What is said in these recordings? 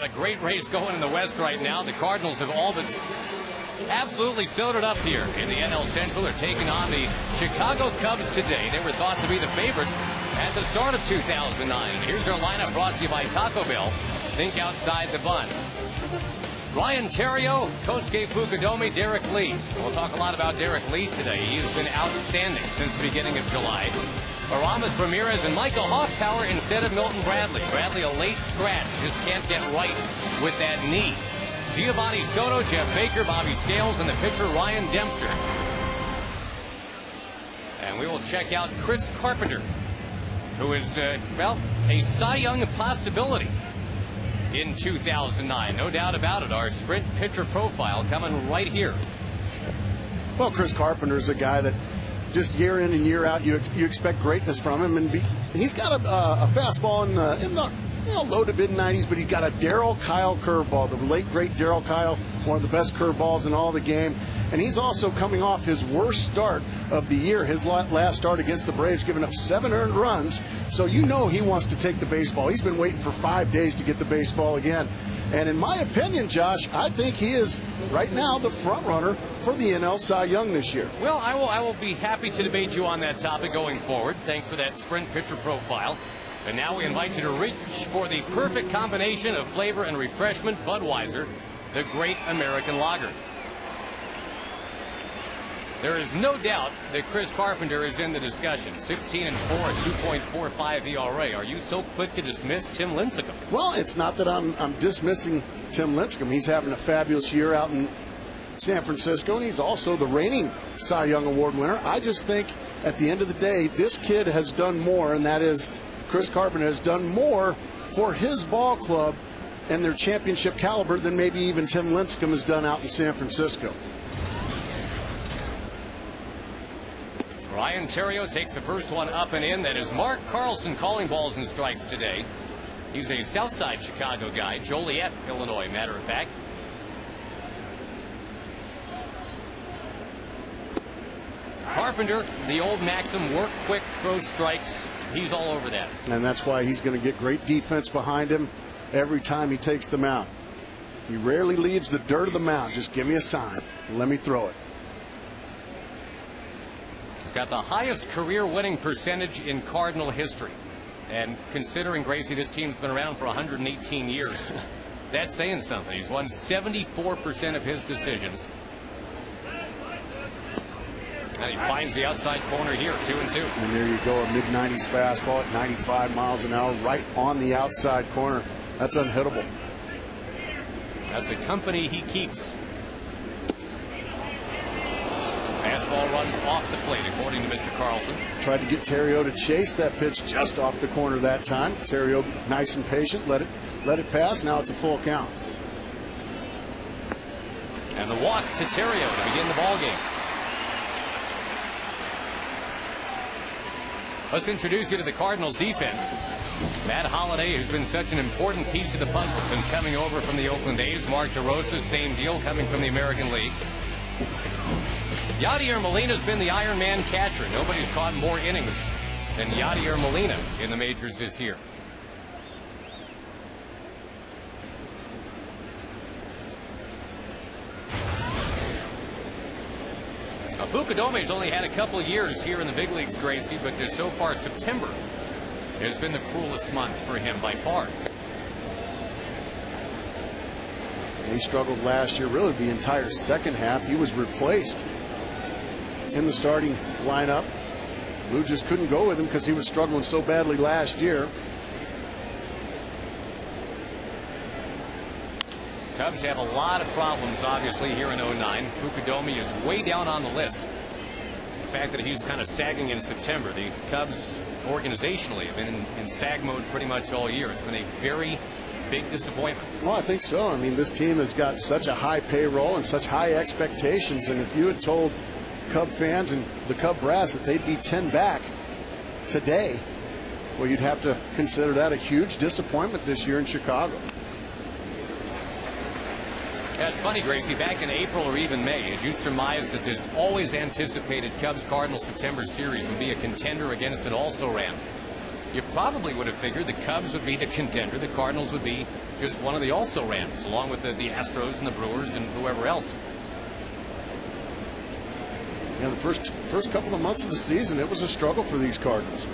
A great race going in the West right now. The Cardinals have all but absolutely sewed it up here in the NL Central. They're taking on the Chicago Cubs today. They were thought to be the favorites at the start of 2009. Here's our lineup brought to you by Taco Bell. Think outside the bun. Ryan Theriot, Kosuke Fukudome, Derek Lee. We'll talk a lot about Derek Lee today. He has been outstanding since the beginning of July. Aramis Ramirez and Michael Hofftower instead of Milton Bradley. Bradley a late scratch, just can't get right with that knee. Giovanni Soto, Jeff Baker, Bobby Scales, and the pitcher Ryan Dempster. And we will check out Chris Carpenter, who is, well, a Cy Young possibility in 2009. No doubt about it. Our sprint pitcher profile coming right here. Well, Chris Carpenter is a guy that just year in and year out you expect greatness from him, and he's got a fastball in the low to mid 90s, but he's got a Darryl Kyle curveball, the late great Darryl Kyle, one of the best curveballs in all the game. And he's also coming off his worst start of the year, his last start against the Braves, giving up 7 earned runs. So you know he wants to take the baseball. He's been waiting for 5 days to get the baseball again. And in my opinion, Josh, I think he is right now the front runner for the NL Cy Young this year. Well, I will be happy to debate you on that topic going forward. Thanks for that sprint pitcher profile. And now we invite you to reach for the perfect combination of flavor and refreshment, Budweiser, the great American lager. There is no doubt that Chris Carpenter is in the discussion. 16-4, 2.45 ERA. Are you so quick to dismiss Tim Lincecum? Well, it's not that I'm dismissing Tim Lincecum. He's having a fabulous year out in San Francisco, and he's also the reigning Cy Young Award winner. I just think at the end of the day, this kid has done more, and that is Chris Carpenter has done more for his ball club and their championship caliber than maybe even Tim Lincecum has done out in San Francisco. Ryan Theriot takes the first one up and in. That is Mark Carlson calling balls and strikes today. He's a Southside Chicago guy, Joliet, Illinois, matter of fact. Carpenter, the old maxim, work quick, throw strikes. He's all over that. And that's why he's going to get great defense behind him every time he takes the mound. He rarely leaves the dirt of the mound. Just give me a sign and let me throw it. Got the highest career winning percentage in Cardinal history. And considering, Gracie, this team's been around for 118 years, that's saying something. He's won 74% of his decisions. And he finds the outside corner here, 2-2. And there you go, a mid-90s fastball at 95 miles an hour right on the outside corner. That's unhittable. That's the company he keeps. Fastball runs off the plate, according to Mr. Carlson. Tried to get Theriot to chase that pitch just off the corner that time. Theriot nice and patient, let it pass. Now it's a full count. And the walk to Theriot to begin the ball game. Let's introduce you to the Cardinals defense. Matt Holliday, who's been such an important piece of the puzzle since coming over from the Oakland A's. Mark DeRosa, same deal, coming from the American League. Yadier Molina's been the Iron Man catcher. Nobody's caught more innings than Yadier Molina in the majors this year. Fukudome's only had a couple of years here in the big leagues, Gracie, but so far September has been the cruelest month for him by far. He struggled last year, really the entire second half. He was replaced in the starting lineup. Lou just couldn't go with him because he was struggling so badly last year. Cubs have a lot of problems, obviously, here in 09. Fukudome is way down on the list. The fact that he's kind of sagging in September. The Cubs, organizationally, have been in sag mode pretty much all year. It's been a very big disappointment. Well, I think so. I mean, this team has got such a high payroll and such high expectations. And if you had told Cub fans and the Cub brass that they'd be 10 back today, well, you'd have to consider that a huge disappointment this year in Chicago. Yeah, it's funny, Gracie, back in April or even May, had you surmised that this always anticipated Cubs-Cardinals September series would be a contender against an also-ran? you probably would have figured the Cubs would be the contender. The Cardinals would be just one of the also-rans, along with the Astros and the Brewers and whoever else. Yeah, the first couple of months of the season, it was a struggle for these Cardinals.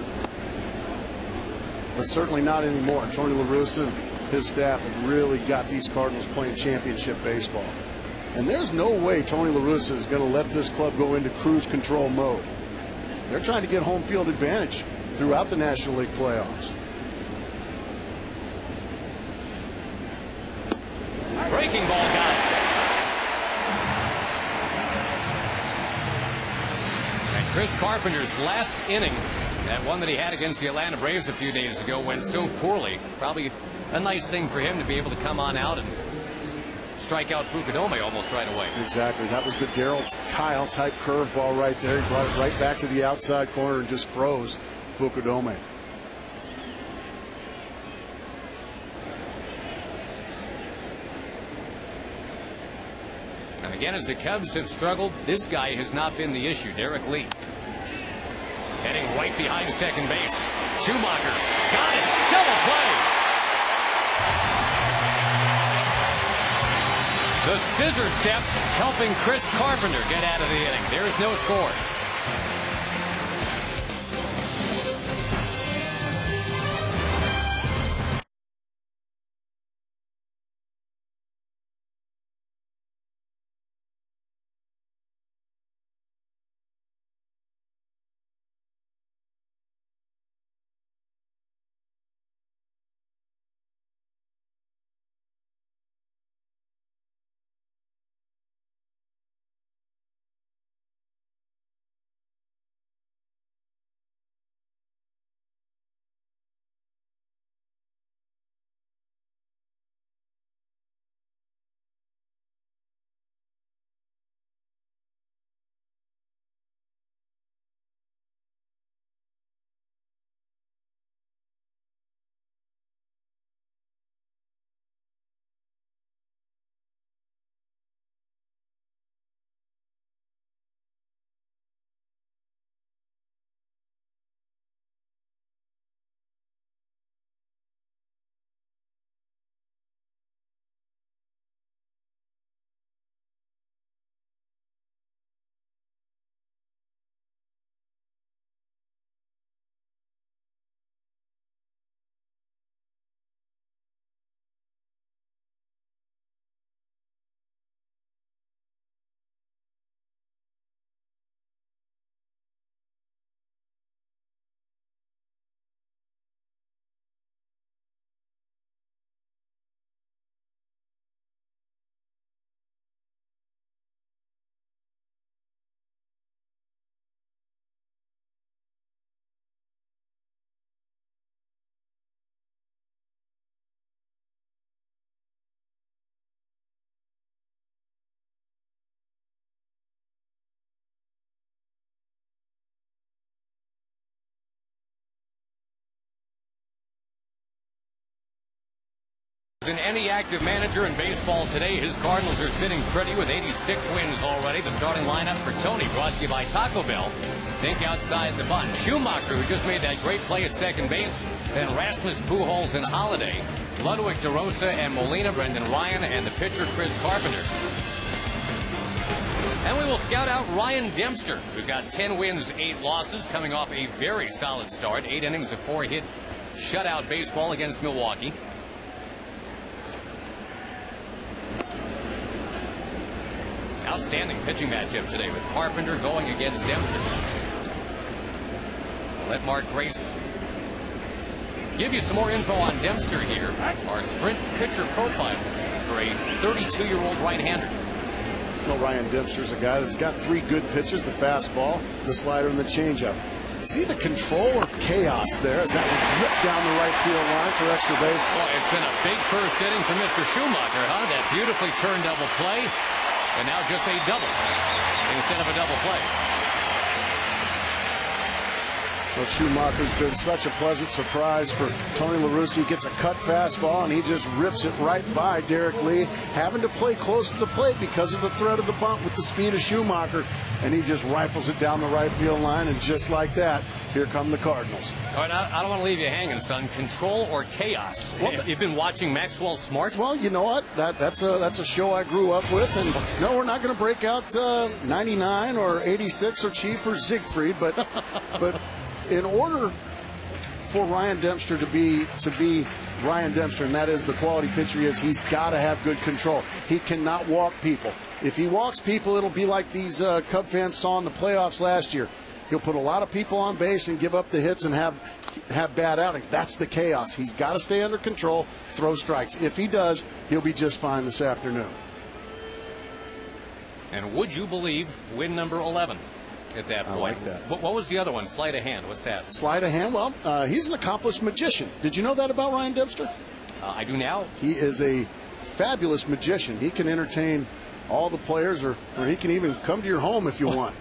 But certainly not anymore. Tony La Russa and his staff have really got these Cardinals playing championship baseball. And there's no way Tony La Russa is going to let this club go into cruise control mode. They're trying to get home field advantage throughout the National League playoffs. Breaking ball got it. And Chris Carpenter's last inning, that one that he had against the Atlanta Braves a few days ago, went so poorly. Probably a nice thing for him to be able to come on out and strike out Fukudome almost right away. Exactly. That was the Darryl Kyle type curveball right there. He brought it right back to the outside corner and just froze Fukudome. And again, as the Cubs have struggled, this guy has not been the issue. Derek Lee heading right behind second base. Schumacher got it. Double play. The scissor step helping Chris Carpenter get out of the inning. There's no score. In any active manager in baseball today, his Cardinals are sitting pretty with 86 wins already. The starting lineup for Tony, brought to you by Taco Bell. Think outside the bunch. Schumacher, who just made that great play at second base. Then Rasmus Pujols and Holiday. Ludwig DeRosa and Molina, Brendan Ryan, and the pitcher Chris Carpenter. And we will scout out Ryan Dempster, who's got 10 wins, 8 losses, coming off a very solid start. 8 innings of 4-hit shutout baseball against Milwaukee. Outstanding pitching matchup today with Carpenter going against Dempster. Let Mark Grace give you some more info on Dempster here. Our sprint pitcher profile for a 32-year-old right-hander. Well, Ryan Dempster's a guy that's got 3 good pitches, the fastball, the slider, and the changeup. See the control or chaos there as that was ripped down the right field line for extra base. Well, it's been a big first inning for Mr. Schumacher, huh? That beautifully turned double play. And now just a double instead of a double play. Well, Schumacher's been such a pleasant surprise for Tony La Russa. He gets a cut fastball, and he just rips it right by Derek Lee, having to play close to the plate because of the threat of the bunt with the speed of Schumacher, and he just rifles it down the right field line, and just like that, here come the Cardinals. All right, I don't want to leave you hanging, son. Control or chaos? Well, you've been watching Maxwell Smart? Well, you know what? That's a show I grew up with, and no, we're not going to break out 99 or 86 or Chief or Siegfried, but in order for Ryan Dempster to be Ryan Dempster, and that is the quality pitcher he is, he's got to have good control. He cannot walk people. If he walks people, it'll be like these Cub fans saw in the playoffs last year. He'll put a lot of people on base and give up the hits and have bad outings. That's the chaos. He's got to stay under control, throw strikes. If he does, he'll be just fine this afternoon. And would you believe win number 11 at that point? I like that. What was the other one? Sleight of hand. What's that? Sleight of hand? Well, he's an accomplished magician. Did you know that about Ryan Dempster? I do now. He is a fabulous magician. He can entertain all the players, or he can even come to your home if you want.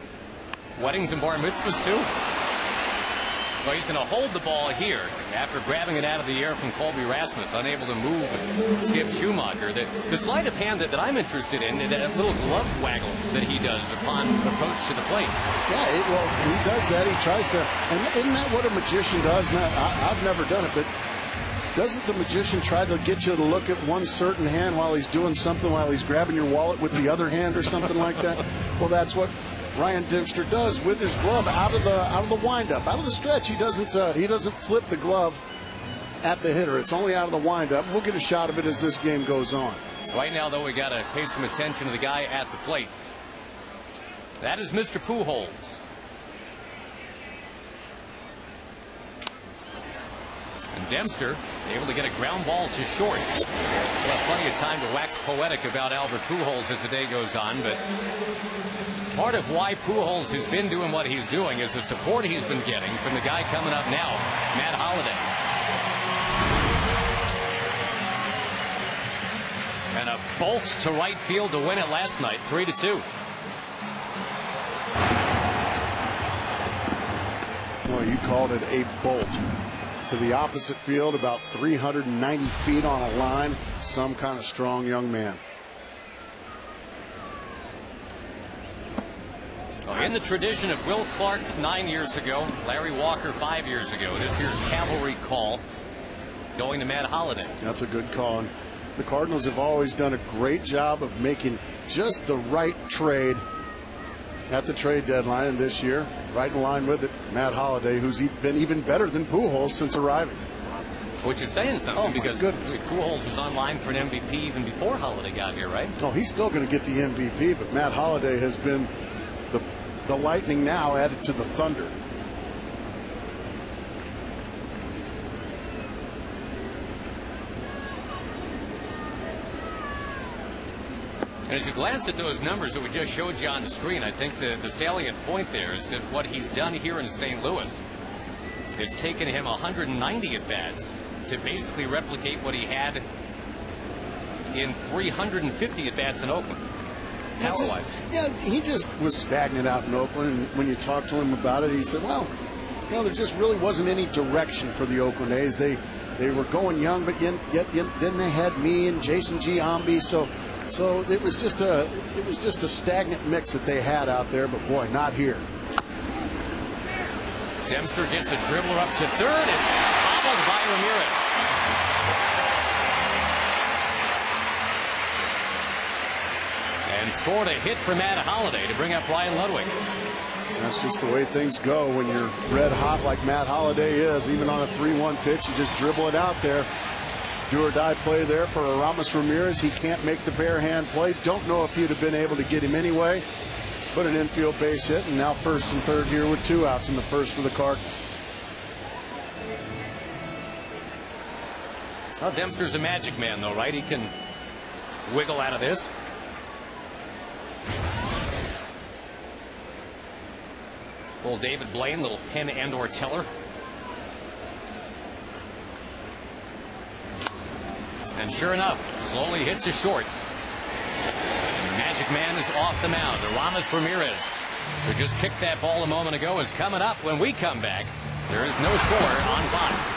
Weddings and bar mitzvahs, too? Well, he's going to hold the ball here after grabbing it out of the air from Colby Rasmus, unable to move and skip Schumacher. The sleight of hand that I'm interested in, that little glove waggle that he does upon approach to the plate. Yeah, well, he does that. He tries to, and isn't that what a magician does? Now, I've never done it, but doesn't the magician try to get you to look at one certain hand while he's doing something, while he's grabbing your wallet with the other hand or something like that? Well, that's what Ryan Dempster does with his glove out of the windup, out of the stretch. He doesn't flip the glove at the hitter. It's only out of the windup. We'll get a shot of it as this game goes on. Right now, though, we got to pay some attention to the guy at the plate. That is Mr. Pujols. And Dempster able to get a ground ball to short. We'll have plenty of time to wax poetic about Albert Pujols as the day goes on, but part of why Pujols has been doing what he's doing is the support he's been getting from the guy coming up now, Matt Holliday. And a bolt to right field to win it last night, 3-2. Well, you called it a bolt. To the opposite field, about 390 feet on a line. Some kind of strong young man. In the tradition of Will Clark 9 years ago, Larry Walker 5 years ago, this year's cavalry call going to Matt Holliday. That's a good call. And the Cardinals have always done a great job of making just the right trade at the trade deadline, and this year, right in line with it, Matt Holliday, who's been even better than Pujols since arriving. Which is saying something, because goodness. Pujols was on line for an MVP even before Holliday got here, right? Oh, he's still going to get the MVP, but Matt Holliday has been the lightning now added to the thunder. And as you glance at those numbers that we just showed you on the screen, I think the salient point there is that what he's done here in St. Louis, it's taken him 190 at-bats to basically replicate what he had in 350 at-bats in Oakland. Yeah, he just was stagnant out in Oakland, and when you talk to him about it, he said, well, there just really wasn't any direction for the Oakland A's. They were going young, but then they had me and Jason Giambi, so it was just a stagnant mix that they had out there, but boy, not here. Dempster gets a dribbler up to third. It's hobbled by Ramirez. And scored a hit for Matt Holliday to bring up Ryan Ludwig. That's just the way things go when you're red hot like Matt Holliday is. Even on a 3-1 pitch, you just dribble it out there. Do or die play there for Aramis Ramirez. He can't make the bare hand play. Don't know if he'd have been able to get him anyway. But an infield base hit, and now first and third here with 2 outs in the first for the Cardinals. Well, Dempster's a magic man, though, right? He can wiggle out of this. Little David Blaine, little Penn and/or Teller. And sure enough, slowly hit to short. And the magic man is off the mound. Aramis Ramirez, who just kicked that ball a moment ago, is coming up when we come back There is no score on Fox.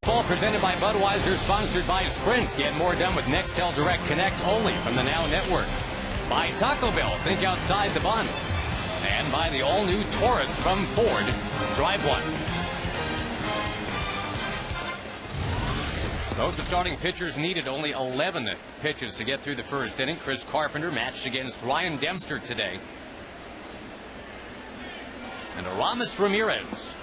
Ball presented by Budweiser, sponsored by Sprint. Get more done with Nextel Direct Connect only from the Now Network. By Taco Bell, think outside the bun. And by the all-new Taurus from Ford. Drive one. Both the starting pitchers needed only 11 pitches to get through the first inning. Chris Carpenter matched against Ryan Dempster today. And Aramis Ramirez.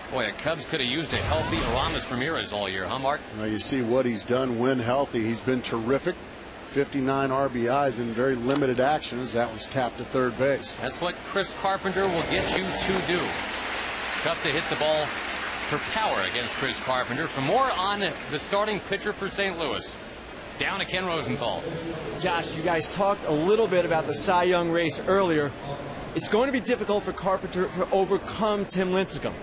Boy, the Cubs could have used a healthy Aramis Ramirez all year, huh, Mark? Well, you see what he's done when healthy. He's been terrific. 59 RBIs in very limited actions. That was tapped to third base. That's what Chris Carpenter will get you to do. Tough to hit the ball for power against Chris Carpenter. For more on the starting pitcher for St. Louis, down to Ken Rosenthal. Josh, you guys talked a little bit about the Cy Young race earlier. It's going to be difficult for Carpenter to overcome Tim Lincecum.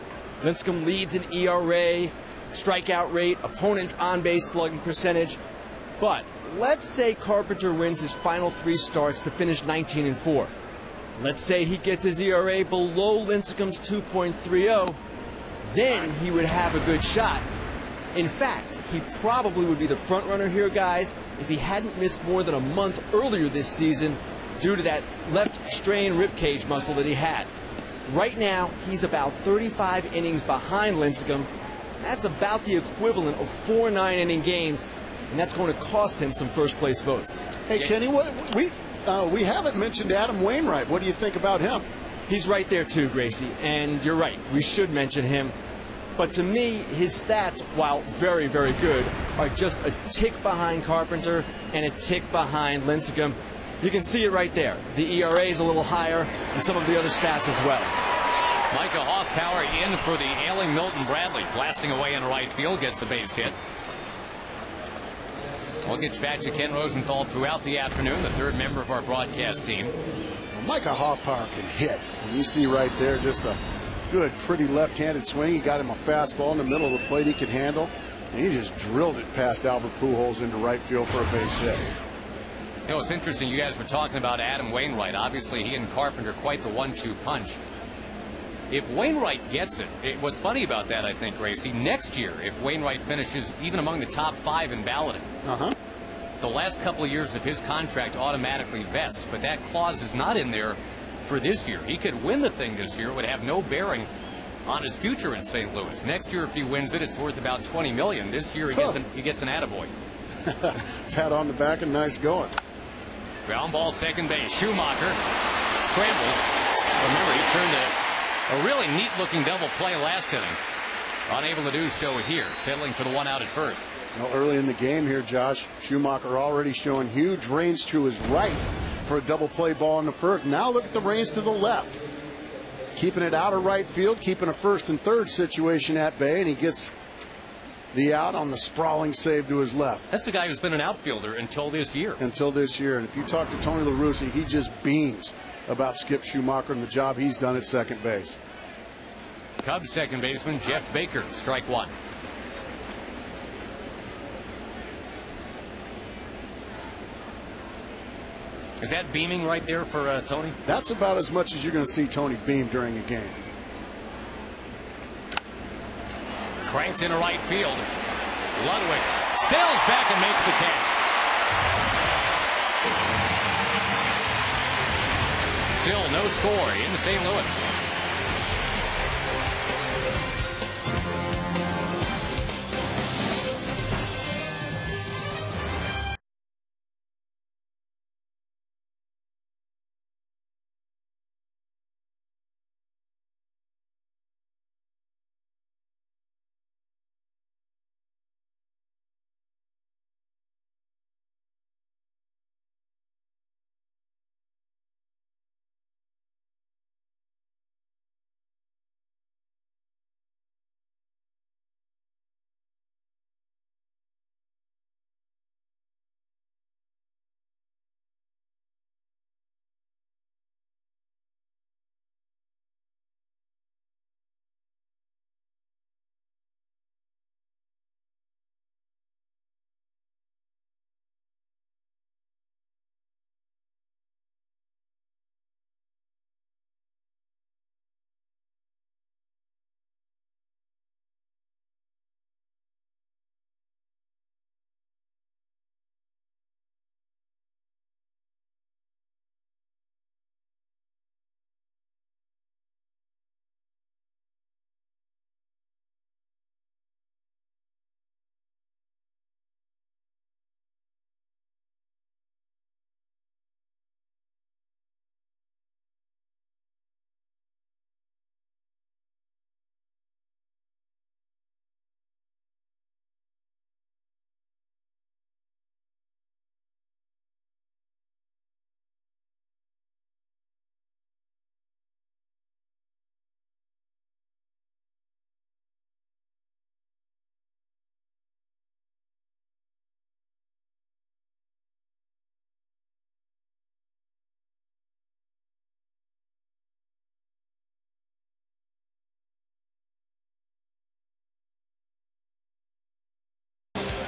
Lincecum leads in ERA, strikeout rate, opponent's on-base slugging percentage. But let's say Carpenter wins his final 3 starts to finish 19-4. Let's say he gets his ERA below Lincecum's 2.30. Then he would have a good shot. In fact, he probably would be the front runner here, guys, if he hadn't missed more than a month earlier this season due to that left strain ribcage muscle that he had. Right now, he's about 35 innings behind Lincecum. That's about the equivalent of 4 9-inning games, and that's going to cost him some first-place votes. Hey, Kenny, we haven't mentioned Adam Wainwright. What do you think about him? He's right there too, Gracie, and you're right. We should mention him. But to me, his stats, while very, very good, are just a tick behind Carpenter and a tick behind Lincecum. You can see it right there. The ERA is a little higher, and some of the other stats as well. Micah Hoffpower in for the ailing Milton Bradley. Blasting away in right field, gets the base hit. We'll get back to Ken Rosenthal throughout the afternoon, the third member of our broadcast team. Well, Micah Hoffpower can hit. And you see right there just a good, pretty left-handed swing. He got him a fastball in the middle of the plate he could handle, and he just drilled it past Albert Pujols into right field for a base hit. You know, it's interesting, you guys were talking about Adam Wainwright. Obviously, he and Carpenter quite the 1-2 punch. If Wainwright gets it, what's funny about that, I think, Gracie, next year, if Wainwright finishes even among the top 5 in balloting, the last couple of years of his contract automatically vest, but that clause is not in there for this year. He could win the thing this year. It would have no bearing on his future in St. Louis. Next year, if he wins it, it's worth about $20 million. This year, he gets an attaboy. Pat on the back and nice going. Ground ball, second base. Schumacher scrambles. Remember, he turned a really neat-looking double play last inning. Unable to do so here, settling for the one out at first. Well, early in the game here, Josh, Schumacher already showing huge range to his right for a double play ball in the first. Now look at the range to the left. Keeping it out of right field, keeping a first and third situation at bay, and he gets the out on the sprawling save to his left. That's the guy who's been an outfielder until this year. And if you talk to Tony La Russa, he just beams about Skip Schumacher and the job he's done at second base. Cubs second baseman Jeff Baker, strike one. Is that beaming right there for Tony? That's about as much as you're going to see Tony beam during a game. Cranked into right field. Ludwig sails back and makes the catch. Still no score in St. Louis.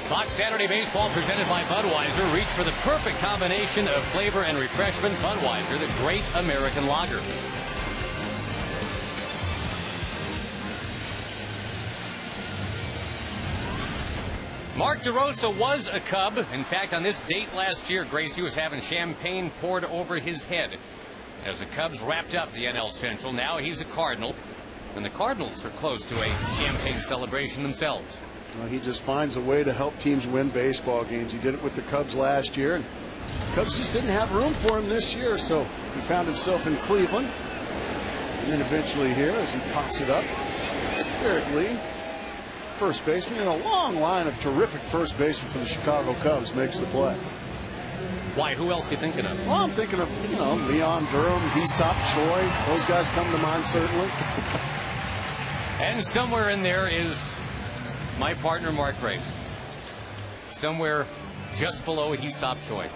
Fox Saturday Baseball presented by Budweiser. Reach for the perfect combination of flavor and refreshment. Budweiser, the great American lager. Mark DeRosa was a Cub. In fact, on this date last year, Gracie was having champagne poured over his head as the Cubs wrapped up the NL Central. Now he's a Cardinal, and the Cardinals are close to a champagne celebration themselves. Well, he just finds a way to help teams win baseball games. He did it with the Cubs last year, and the Cubs just didn't have room for him this year, so he found himself in Cleveland, and then eventually here as he pops it up. Derek Lee, first baseman, and a long line of terrific first basemen for the Chicago Cubs, makes the play. Why? Who else are you thinking of? Well, I'm thinking of, Leon Durham, Hesop Choi. Those guys come to mind, certainly. And somewhere in there is my partner, Mark Grace. Somewhere just below Hesop Choi.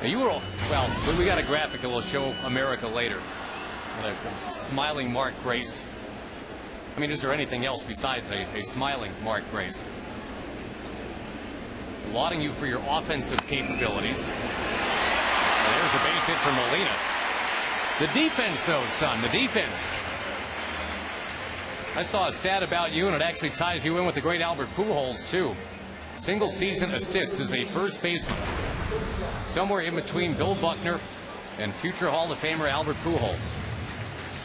You were, well, we got a graphic that will show America later. A smiling Mark Grace. I mean, is there anything else besides a smiling Mark Grace? Lauding you for your offensive capabilities. And there's a base hit from Molina. The defense, though, son, the defense. I saw a stat about you, and it actually ties you in with the great Albert Pujols, too. Single-season assists as a first baseman. Somewhere in between Bill Buckner and future Hall of Famer Albert Pujols.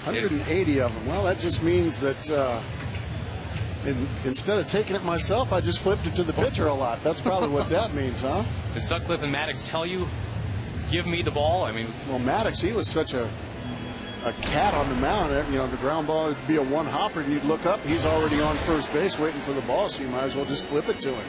180 of them. Well, that just means that instead of taking it myself, I just flipped it to the pitcher a lot. That's probably what that means, huh? Did Sutcliffe and Maddox tell you, give me the ball? I mean, well, Maddox, he was such a cat on the mound. You know, the ground ball would be a one hopper, and you'd look up, he's already on first base waiting for the ball, so you might as well just flip it to him.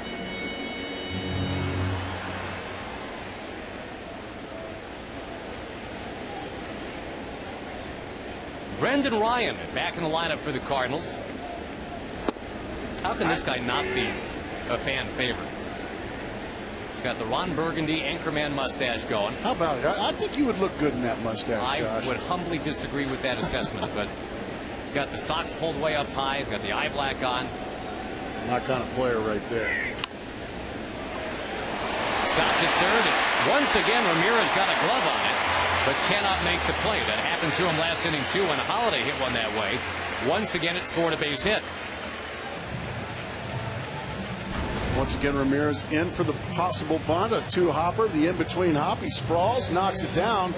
Brendan Ryan back in the lineup for the Cardinals. How can this guy not be a fan favorite? He's got the Ron Burgundy Anchorman mustache going. How about it? I think you would look good in that mustache, Josh. I would humbly disagree with that assessment, but got the socks pulled way up high. He's got the eye black on. My kind of player right there. Stopped at third. Once again, Ramirez got a glove on it, but cannot make the play. That happened to him last inning, too, when Holiday hit one that way. Once again, it scored a base hit. Once again, Ramirez in for the possible bunt, a two-hopper, the in-between hop. He sprawls, knocks it down,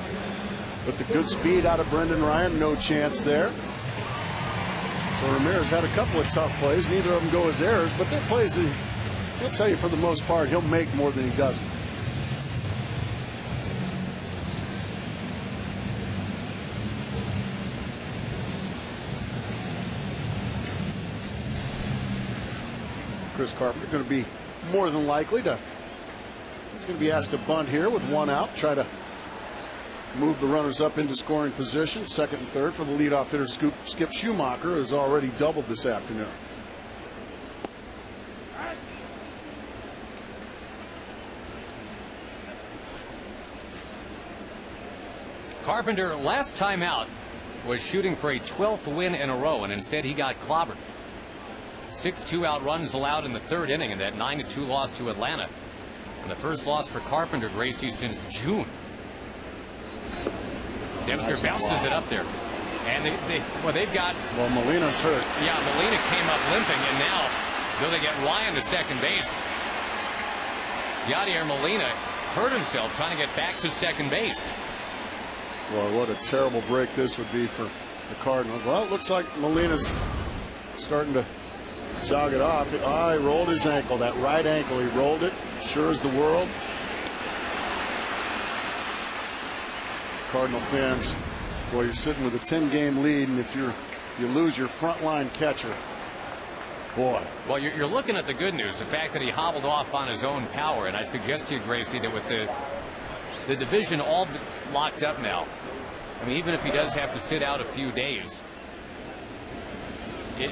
but the good speed out of Brendan Ryan, no chance there. So Ramirez had a couple of tough plays. Neither of them go as errors, but they're plays that he'll tell you for the most part he'll make more than he doesn't. Chris Carpenter going to be more than likely to, he's going to be asked to bunt here with one out, try to move the runners up into scoring position, second and third for the leadoff hitter Skip Schumacher, who's already doubled this afternoon. Carpenter, last time out, was shooting for a 12th win in a row, and instead he got clobbered. 6 2-out runs allowed in the third inning in that 9-2 loss to Atlanta. And the first loss for Carpenter, Gracie, since June. Dempster bounces it up there. And they've got... Well, Molina's hurt. Yeah, Molina came up limping, and now they get Ryan to second base. Yadier Molina hurt himself trying to get back to second base. Well, what a terrible break this would be for the Cardinals. Well, it looks like Molina's starting to jog it off. He rolled his ankle, that right ankle. He rolled it, sure as the world. Cardinal fans, boy, you're sitting with a 10-game lead, and if you lose your frontline catcher, boy. Well, you're looking at the good news, the fact that he hobbled off on his own power, and I'd suggest to you, Gracie, that with the division all locked up now, I mean, even if he does have to sit out a few days,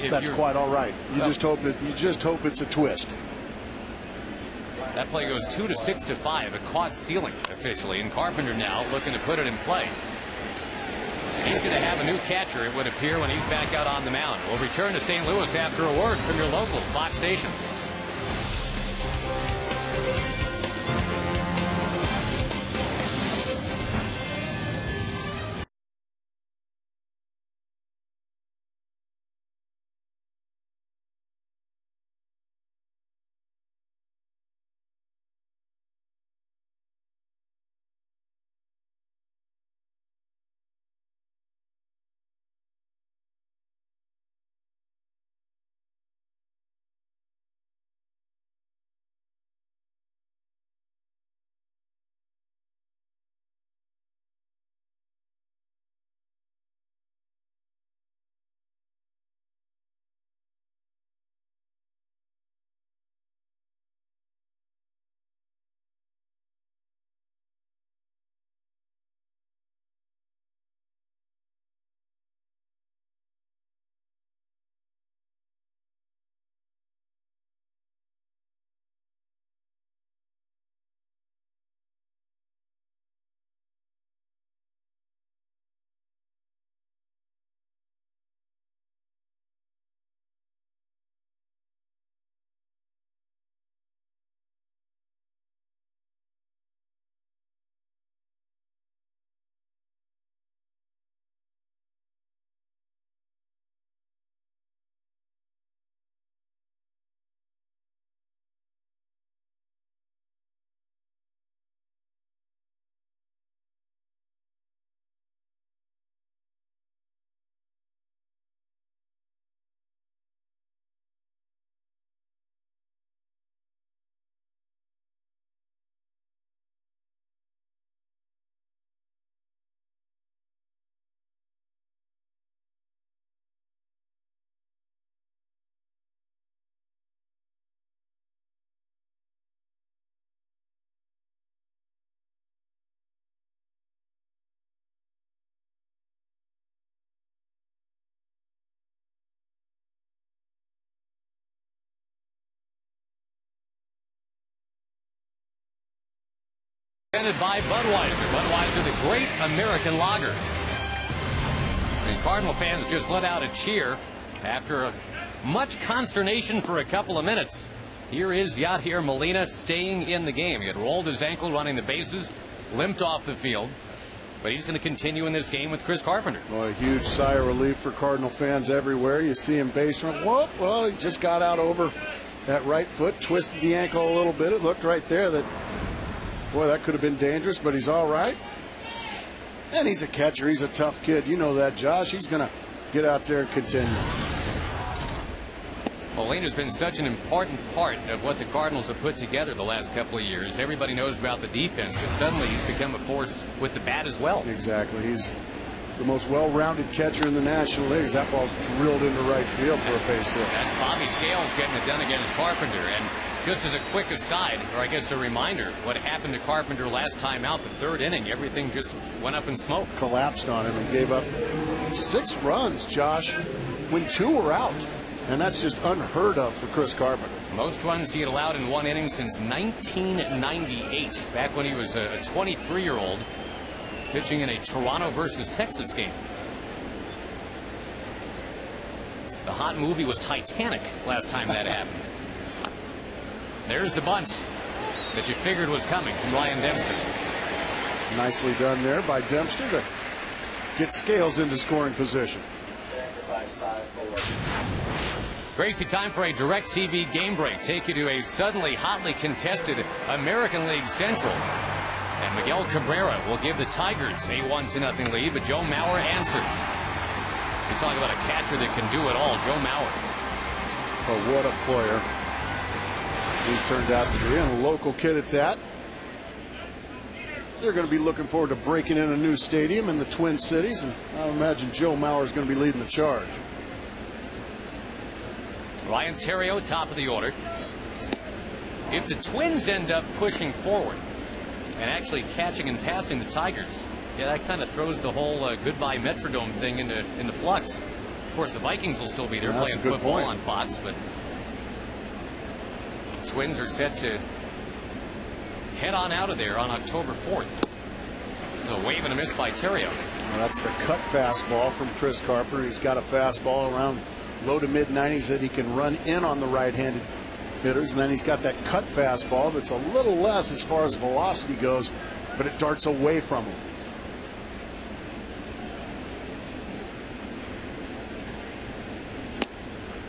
that's quite all right. You just hope it's a twist. That play goes 2 to 6 to 5, a caught stealing officially, and Carpenter now looking to put it in play. He's going to have a new catcher, it would appear, when he's back out on the mound. We'll return to St. Louis after a word from your local Fox station. Presented by Budweiser. Budweiser, the great American lager. And Cardinal fans just let out a cheer after much consternation for a couple of minutes. Here is Yadier Molina staying in the game. He had rolled his ankle running the bases, limped off the field. But he's going to continue in this game with Chris Carpenter. Well, a huge sigh of relief for Cardinal fans everywhere. You see him base run. Whoop, well, he just got out over that right foot, twisted the ankle a little bit. It looked right there that, boy, that could have been dangerous, but he's all right. And he's a catcher. He's a tough kid. You know that, Josh. He's going to get out there and continue. Molina's been such an important part of what the Cardinals have put together the last couple of years. Everybody knows about the defense, but suddenly he's become a force with the bat as well. Exactly. He's the most well-rounded catcher in the National Leagues. That ball's drilled into right field for a base hit. That's Bobby Scales getting it done against Carpenter. And just as a quick aside, or I guess a reminder, what happened to Carpenter last time out, the third inning, everything just went up in smoke. Collapsed on him and gave up 6 runs, Josh, when 2 were out. And that's just unheard of for Chris Carpenter. Most runs he had allowed in one inning since 1998, back when he was a 23-year-old pitching in a Toronto versus Texas game. The hot movie was Titanic last time that happened. There's the bunt that you figured was coming from Ryan Dempster. Nicely done there by Dempster to get Scales into scoring position. Gracie, time for a DirecTV game break. Take you to a suddenly hotly contested American League Central. And Miguel Cabrera will give the Tigers a 1-0 lead, but Joe Mauer answers. You talk about a catcher that can do it all, Joe Mauer. Oh, what a player he's turned out to be, and a local kid at that. They're going to be looking forward to breaking in a new stadium in the Twin Cities, and I imagine Joe Mauer is going to be leading the charge. Ryan Theriot, top of the order. If the Twins end up pushing forward and actually catching and passing the Tigers, yeah, that kind of throws the whole goodbye Metrodome thing into flux. Of course, the Vikings will still be there playing football on Fox, but Twins are set to head on out of there on October 4th. A wave and a miss by Theriot. Well, that's the cut fastball from Chris Carpenter. He's got a fastball around low to mid 90s that he can run in on the right-handed hitters, and then he's got that cut fastball that's a little less as far as velocity goes, but it darts away from him.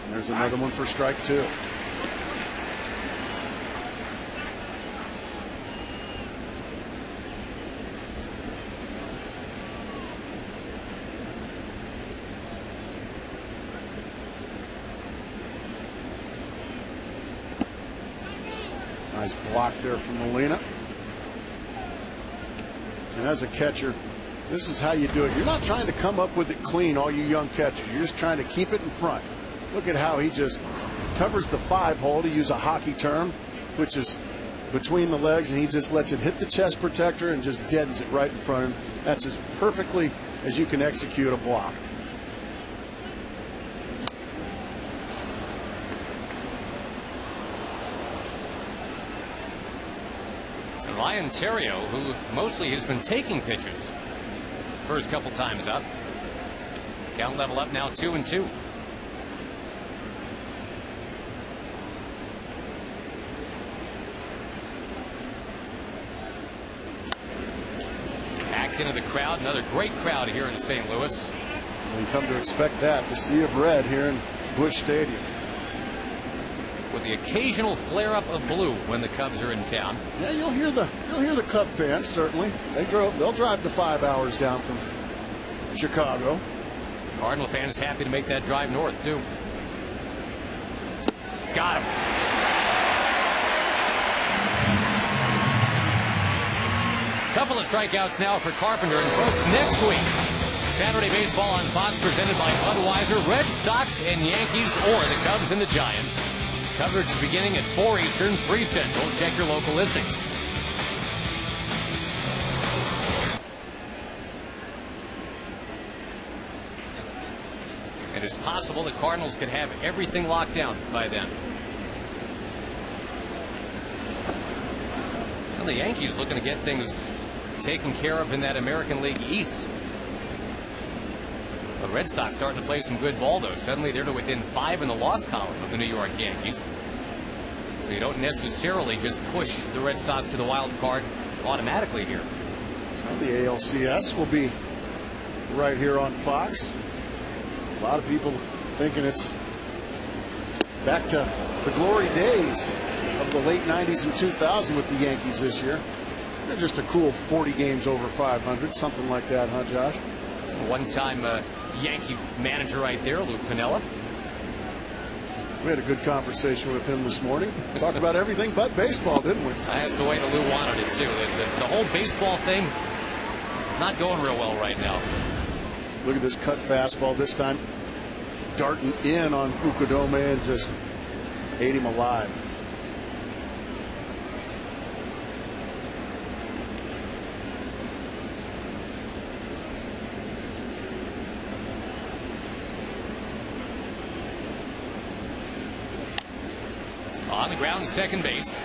And there's another one for strike 2. Nice block there from Molina. And as a catcher, this is how you do it. You're not trying to come up with it clean, all you young catchers. You're just trying to keep it in front. Look at how he just covers the 5-hole, to use a hockey term, which is between the legs, and he just lets it hit the chest protector and just deadens it right in front of him. That's as perfectly as you can execute a block. Ryan Theriot, who mostly has been taking pitches first couple times up. Count level up now 2-2. Packed into the crowd. Another great crowd here in St. Louis. Well, you come to expect that. The sea of red here in Busch Stadium, with the occasional flare-up of blue when the Cubs are in town. Yeah, you'll hear the Cub fans, certainly. They'll drive the 5 hours down from Chicago. Cardinal fans happy to make that drive north too. Got him. Couple of strikeouts now for Carpenter, and folks, next week, Saturday baseball on Fox presented by Budweiser, Red Sox and Yankees, or the Cubs and the Giants. Coverage beginning at 4 Eastern, 3 Central. Check your local listings. It is possible the Cardinals could have everything locked down by then. even the Yankees looking to get things taken care of in that American League East. The Red Sox starting to play some good ball, though. Suddenly they're to within 5 in the loss column of the New York Yankees. So you don't necessarily just push the Red Sox to the wild card automatically here. Well, the ALCS will be right here on Fox. A lot of people thinking it's back to the glory days of the late 90s and 2000 with the Yankees this year. They're just a cool 40 games over 500, something like that, huh, Josh? One-time Yankee manager right there, Lou Piniella. We had a good conversation with him this morning. Talked about everything but baseball, didn't we? That's the way that Lou wanted it, too. The whole baseball thing, not going real well right now. Look at this cut fastball this time. Darting in on Fukudome and just ate him alive. On the ground, second base.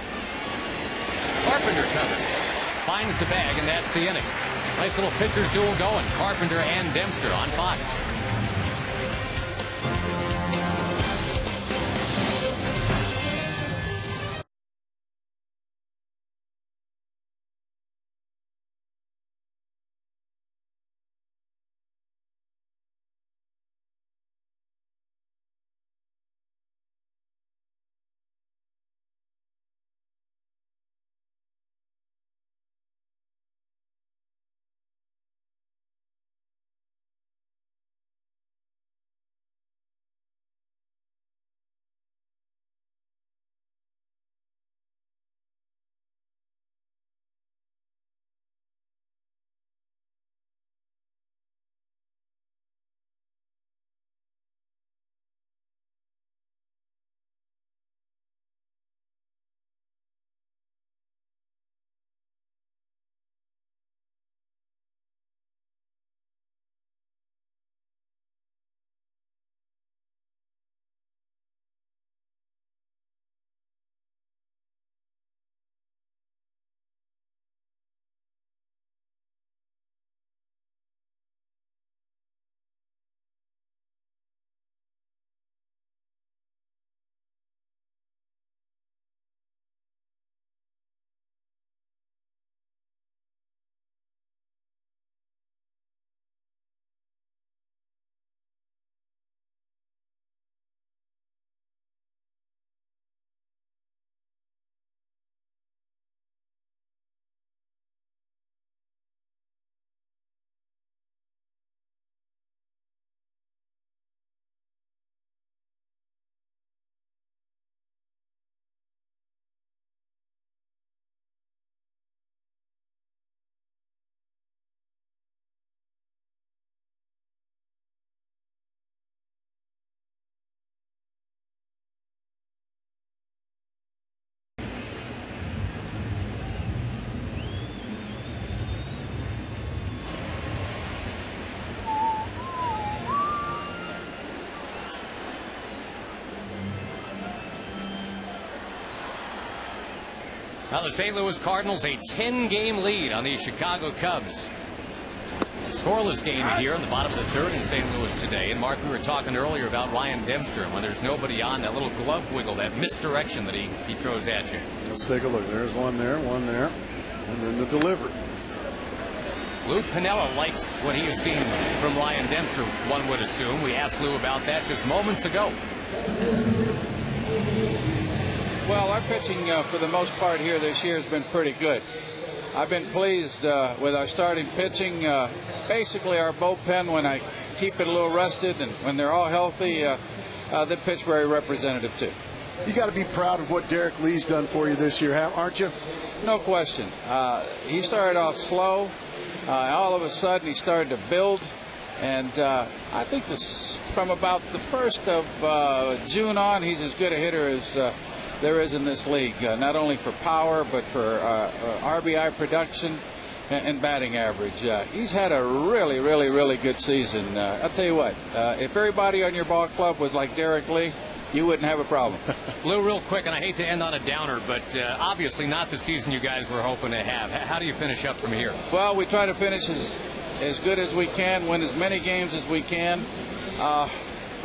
Carpenter covers. Finds the bag, and that's the inning. Nice little pitcher's duel going. Carpenter and Dempster on Fox. Now the St. Louis Cardinals a 10-game lead on the Chicago Cubs. Scoreless game here in the bottom of the third in St. Louis today. And Mark, we were talking earlier about Ryan Dempster, and when there's nobody on, that little glove wiggle, that misdirection that he throws at you. Let's take a look. There's one there, and then the delivery. Lou Piniella likes what he has seen from Ryan Dempster, one would assume. We asked Lou about that just moments ago. Well, our pitching for the most part here this year has been pretty good. I've been pleased with our starting pitching. Basically, our bullpen, when I keep it a little rested and when they're all healthy, they pitch very representative too. You got to be proud of what Derek Lee's done for you this year, aren't you? No question. He started off slow. All of a sudden, he started to build. And I think this, from about the 1st of June on, he's as good a hitter as there is in this league, not only for power, but for RBI production and batting average. He's had a really, really, really good season. I'll tell you what, if everybody on your ball club was like Derek Lee, you wouldn't have a problem. Lou, real quick, and I hate to end on a downer, but obviously not the season you guys were hoping to have. How do you finish up from here? Well, we try to finish as good as we can, win as many games as we can.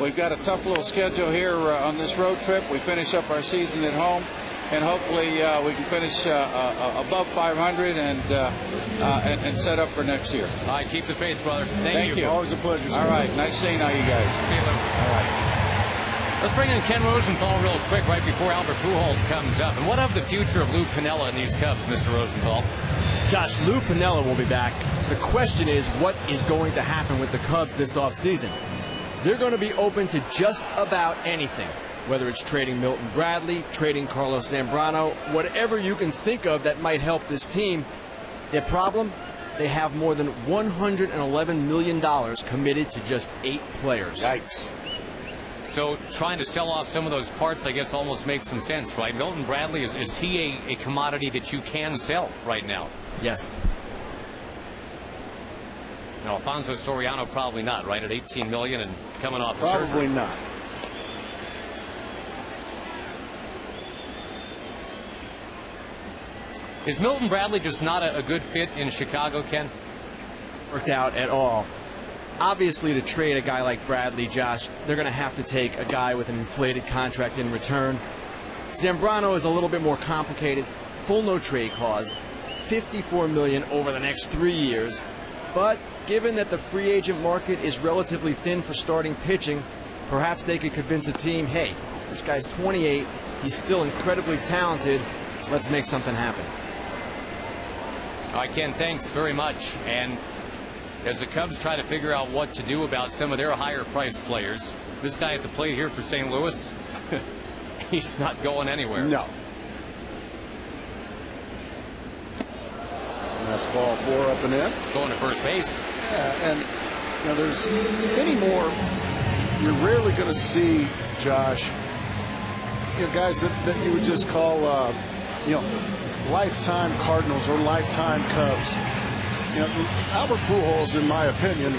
We've got a tough little schedule here on this road trip. We finish up our season at home, and hopefully we can finish above 500 and set up for next year. All right, keep the faith, brother. Thank you. Always a pleasure. All right, nice seeing all you guys. See you, Lou. All right. Let's bring in Ken Rosenthal real quick right before Albert Pujols comes up. And what of the future of Lou Piniella and these Cubs, Mr. Rosenthal? Josh, Lou Piniella will be back. The question is, what is going to happen with the Cubs this offseason? They're going to be open to just about anything, whether it's trading Milton Bradley, trading Carlos Zambrano, whatever you can think of that might help this team. Their problem? They have more than $111 million committed to just 8 players. Yikes. So trying to sell off some of those parts, I guess, almost makes some sense, right? Milton Bradley, is he a commodity that you can sell right now? Yes. Now, Alfonso Soriano, probably not, right? At $18 million and coming off the surgery. Probably not. Is Milton Bradley just not a good fit in Chicago, Ken? Worked out at all. Obviously, to trade a guy like Bradley, Josh, they're going to have to take a guy with an inflated contract in return. Zambrano is a little bit more complicated. Full no-trade clause, $54 million over the next 3 years. But given that the free agent market is relatively thin for starting pitching, perhaps they could convince a team, hey, this guy's 28, he's still incredibly talented, let's make something happen. All right, Ken, thanks very much. And as the Cubs try to figure out what to do about some of their higher-priced players, this guy at the plate here for St. Louis, he's not going anywhere. No. And that's ball 4 up and in. Going to first base. Yeah, and you know, there's anymore. You're rarely going to see, Josh, you know, guys that you would just call, you know, lifetime Cardinals or lifetime Cubs. You know, Albert Pujols, in my opinion,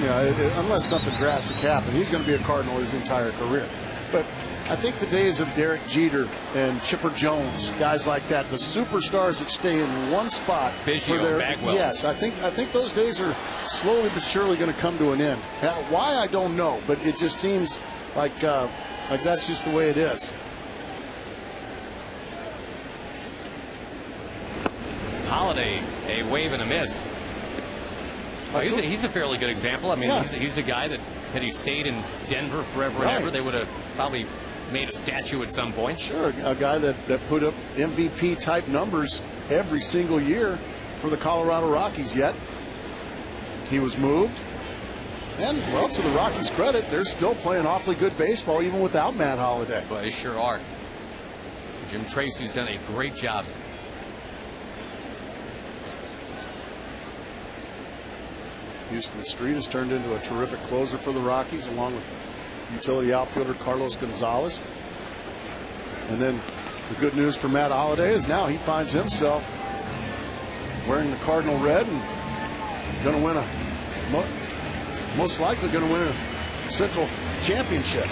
you know, unless something drastic happens, he's going to be a Cardinal his entire career. But I think the days of Derek Jeter and Chipper Jones, guys like that, the superstars that stay in one spot Biggio, for their Bagwell. Yes, I think those days are slowly but surely going to come to an end. Now, why, I don't know, but it just seems like that's just the way it is. Holiday, a wave and a miss. Oh, he's a fairly good example. I mean, yeah. he's a guy that had he stayed in Denver forever and ever, they would have probably made a statue at some point. Sure, a guy that put up MVP type numbers every single year for the Colorado Rockies, yet he was moved. And, well, to the Rockies' credit, they're still playing awfully good baseball even without Matt Holliday. Well, they sure are. Jim Tracy's done a great job. Houston Street has turned into a terrific closer for the Rockies, along with utility outfielder Carlos Gonzalez. And then the good news for Matt Holliday is now he finds himself wearing the Cardinal red and going to win most likely going to win a Central Championship.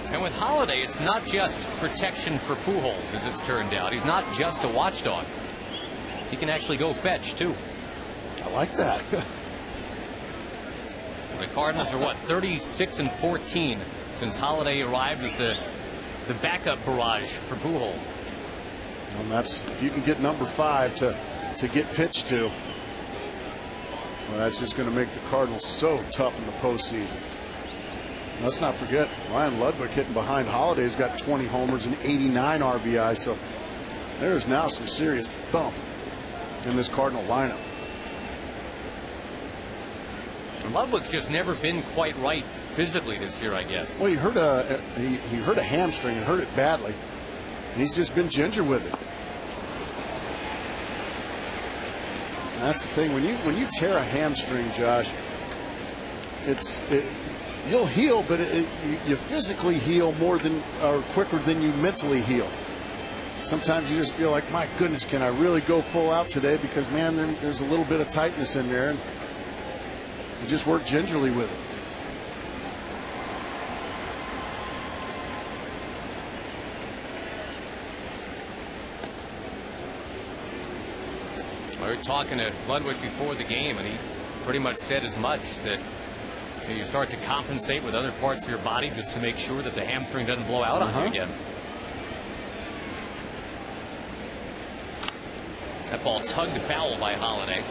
And with Holiday, it's not just protection for Pujols, as it's turned out. He's not just a watchdog. He can actually go fetch, too. I like that. The Cardinals are, what, 36-14 since Holiday arrived as the backup barrage for Pujols. And that's, if you can get number 5 to get pitched to, well, that's just going to make the Cardinals so tough in the postseason. Let's not forget, Ryan Ludwig hitting behind Holiday's got 20 homers and 89 RBI, so there is now some serious thump in this Cardinal lineup. And Ludwig's just never been quite right physically this year, I guess. Well, he hurt a hamstring and hurt it badly, and he's just been ginger with it. And that's the thing, when you tear a hamstring, Josh, you'll heal, but you physically heal more than or quicker than you mentally heal. sometimes you just feel like, my goodness, can I really go full out today? Because, man, there's a little bit of tightness in there, and you just work gingerly with it. We were talking to Ludwig before the game, and he pretty much said as much, that you start to compensate with other parts of your body just to make sure that the hamstring doesn't blow out on you again. That ball tugged foul by Holiday.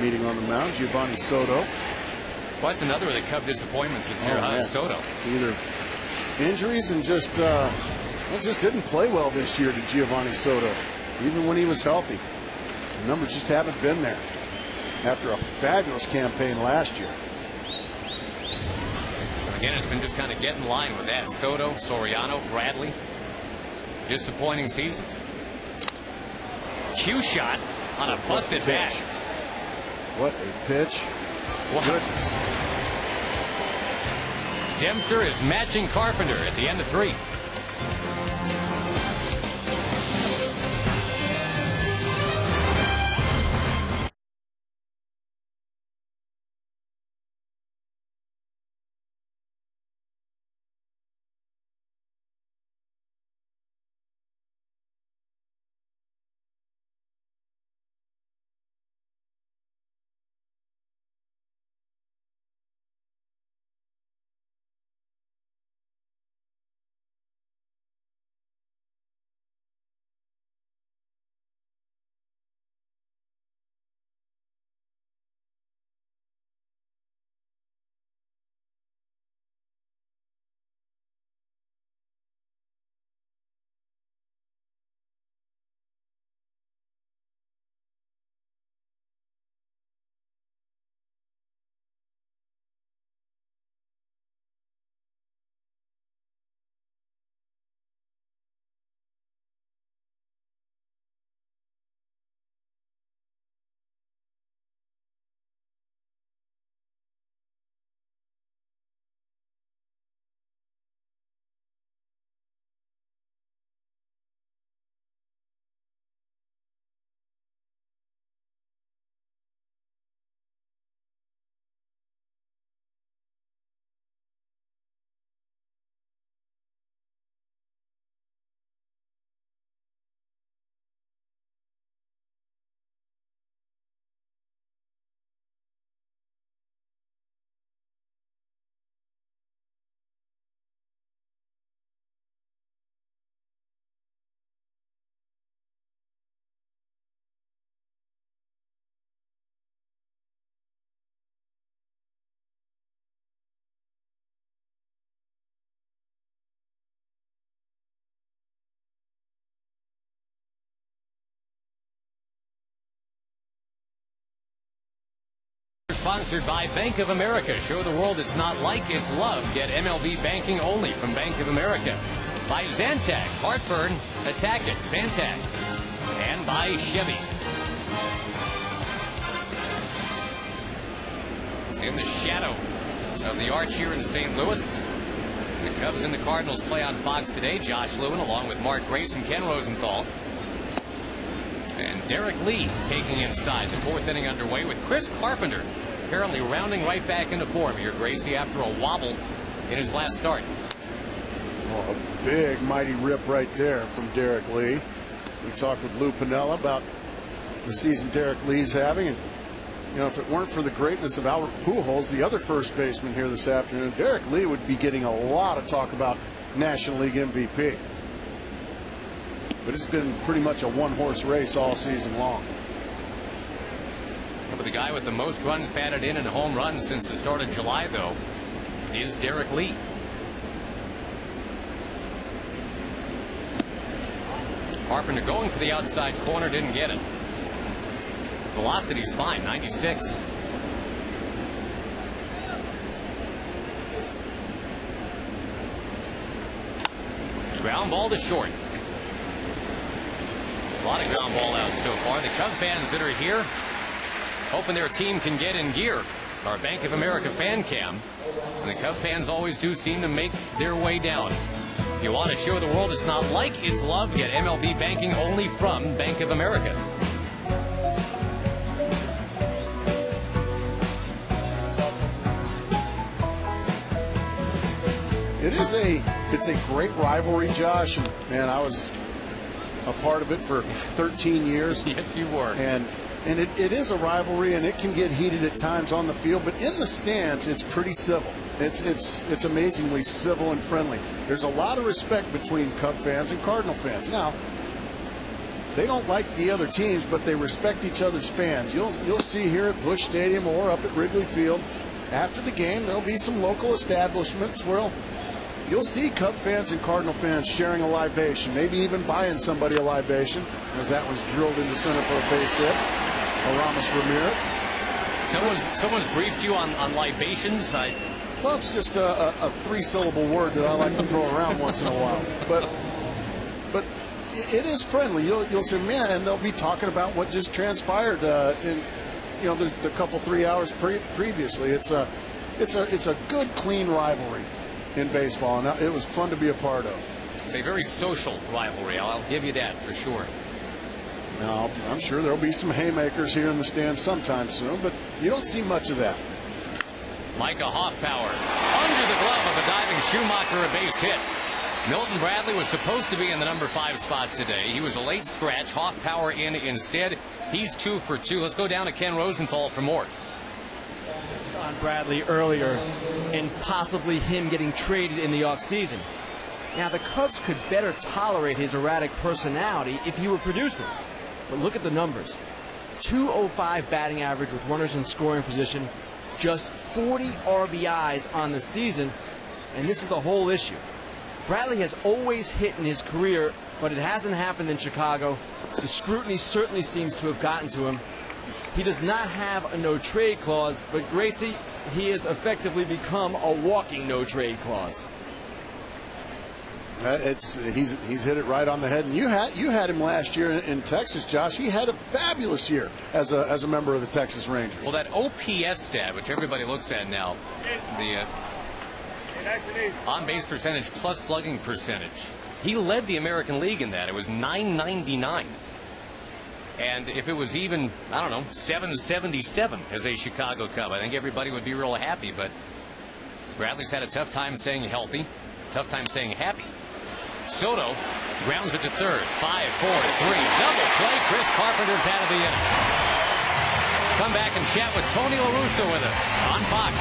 Meeting on the mound, Giovanni Soto. Well, that's another of the Cub disappointments this year, huh? Soto. Either injuries and just didn't play well this year to Giovanni Soto, even when he was healthy. The numbers just haven't been there after a fabulous campaign last year. Again, it's been just kind of get in line with that. Soto, Soriano, Bradley. Disappointing seasons. Cue shot on a busted bat. What a pitch. Wow. Goodness. Dempster is matching Carpenter at the end of 3. Sponsored by Bank of America. Show the world it's not like, it's love. Get MLB banking only from Bank of America. By Zantac. Heartburn. Attack it. Zantac. And by Chevy. In the shadow of the arch here in St. Louis, the Cubs and the Cardinals play on Fox today. Josh Lewin along with Mark Grace and Ken Rosenthal. And Derek Lee taking inside. The 4th inning underway with Chris Carpenter apparently rounding right back into form here, Gracie, after a wobble in his last start. Oh, a big, mighty rip right there from Derek Lee. We talked with Lou Piniella about the season Derek Lee's having, and you know, if it weren't for the greatness of Albert Pujols, the other first baseman here this afternoon, Derek Lee would be getting a lot of talk about National League MVP. But it's been pretty much a one-horse race all season long. But the guy with the most runs batted in and home runs since the start of July, though, is Derek Lee. Carpenter going for the outside corner, didn't get it. Velocity's fine, 96. Ground ball to short. A lot of ground ball outs so far. The Cub fans that are here hoping their team can get in gear our Bank of America fan cam. And the Cub fans always do seem to make their way down. If you want to show the world it's not like it's love, get MLB banking only from Bank of America. It's a great rivalry, Josh. And man, I was a part of it for 13 years. Yes, you were. And it is a rivalry, and it can get heated at times on the field, but in the stands, it's pretty civil. It's amazingly civil and friendly. There's a lot of respect between Cub fans and Cardinal fans. Now, they don't like the other teams, but they respect each other's fans. You'll see here at Busch Stadium or up at Wrigley Field, after the game, there'll be some local establishments where you'll see Cub fans and Cardinal fans sharing a libation, maybe even buying somebody a libation, as that one's drilled into center for a base hit. Aramis Ramirez. Someone's briefed you on libations? Well, it's just a three-syllable word that I like to throw around once in a while. But it is friendly. You'll say, man, and they'll be talking about what just transpired in the couple 3 hours previously. It's a good, clean rivalry in baseball, and it was fun to be a part of. It's a very social rivalry. I'll give you that for sure. Now, I'm sure there'll be some haymakers here in the stands sometime soon, but you don't see much of that. Micah Hoffpower under the glove of a diving Schumacher, a base hit. Milton Bradley was supposed to be in the number 5 spot today. He was a late scratch. Hoffpower in instead. He's 2 for 2. Let's go down to Ken Rosenthal for more. On Bradley earlier and possibly him getting traded in the offseason. Now, the Cubs could better tolerate his erratic personality if he were producing. But look at the numbers. .205 batting average with runners in scoring position, just 40 RBIs on the season, and this is the whole issue. Bradley has always hit in his career, but it hasn't happened in Chicago. The scrutiny certainly seems to have gotten to him. He does not have a no-trade clause, but Gracie, he has effectively become a walking no-trade clause. He's hit it right on the head, and you had him last year in Texas, Josh. He had a fabulous year as a member of the Texas Rangers. Well, that OPS stat, which everybody looks at now, the on-base percentage plus slugging percentage, he led the American League in that. It was .999. And if it was even, I don't know, .777 as a Chicago Cub, I think everybody would be real happy. But Bradley's had a tough time staying healthy, tough time staying happy. Soto grounds it to third. 5-4-3. Double play. Chris Carpenter's out of the inning. Come back and chat with Tony La Russa with us on Fox.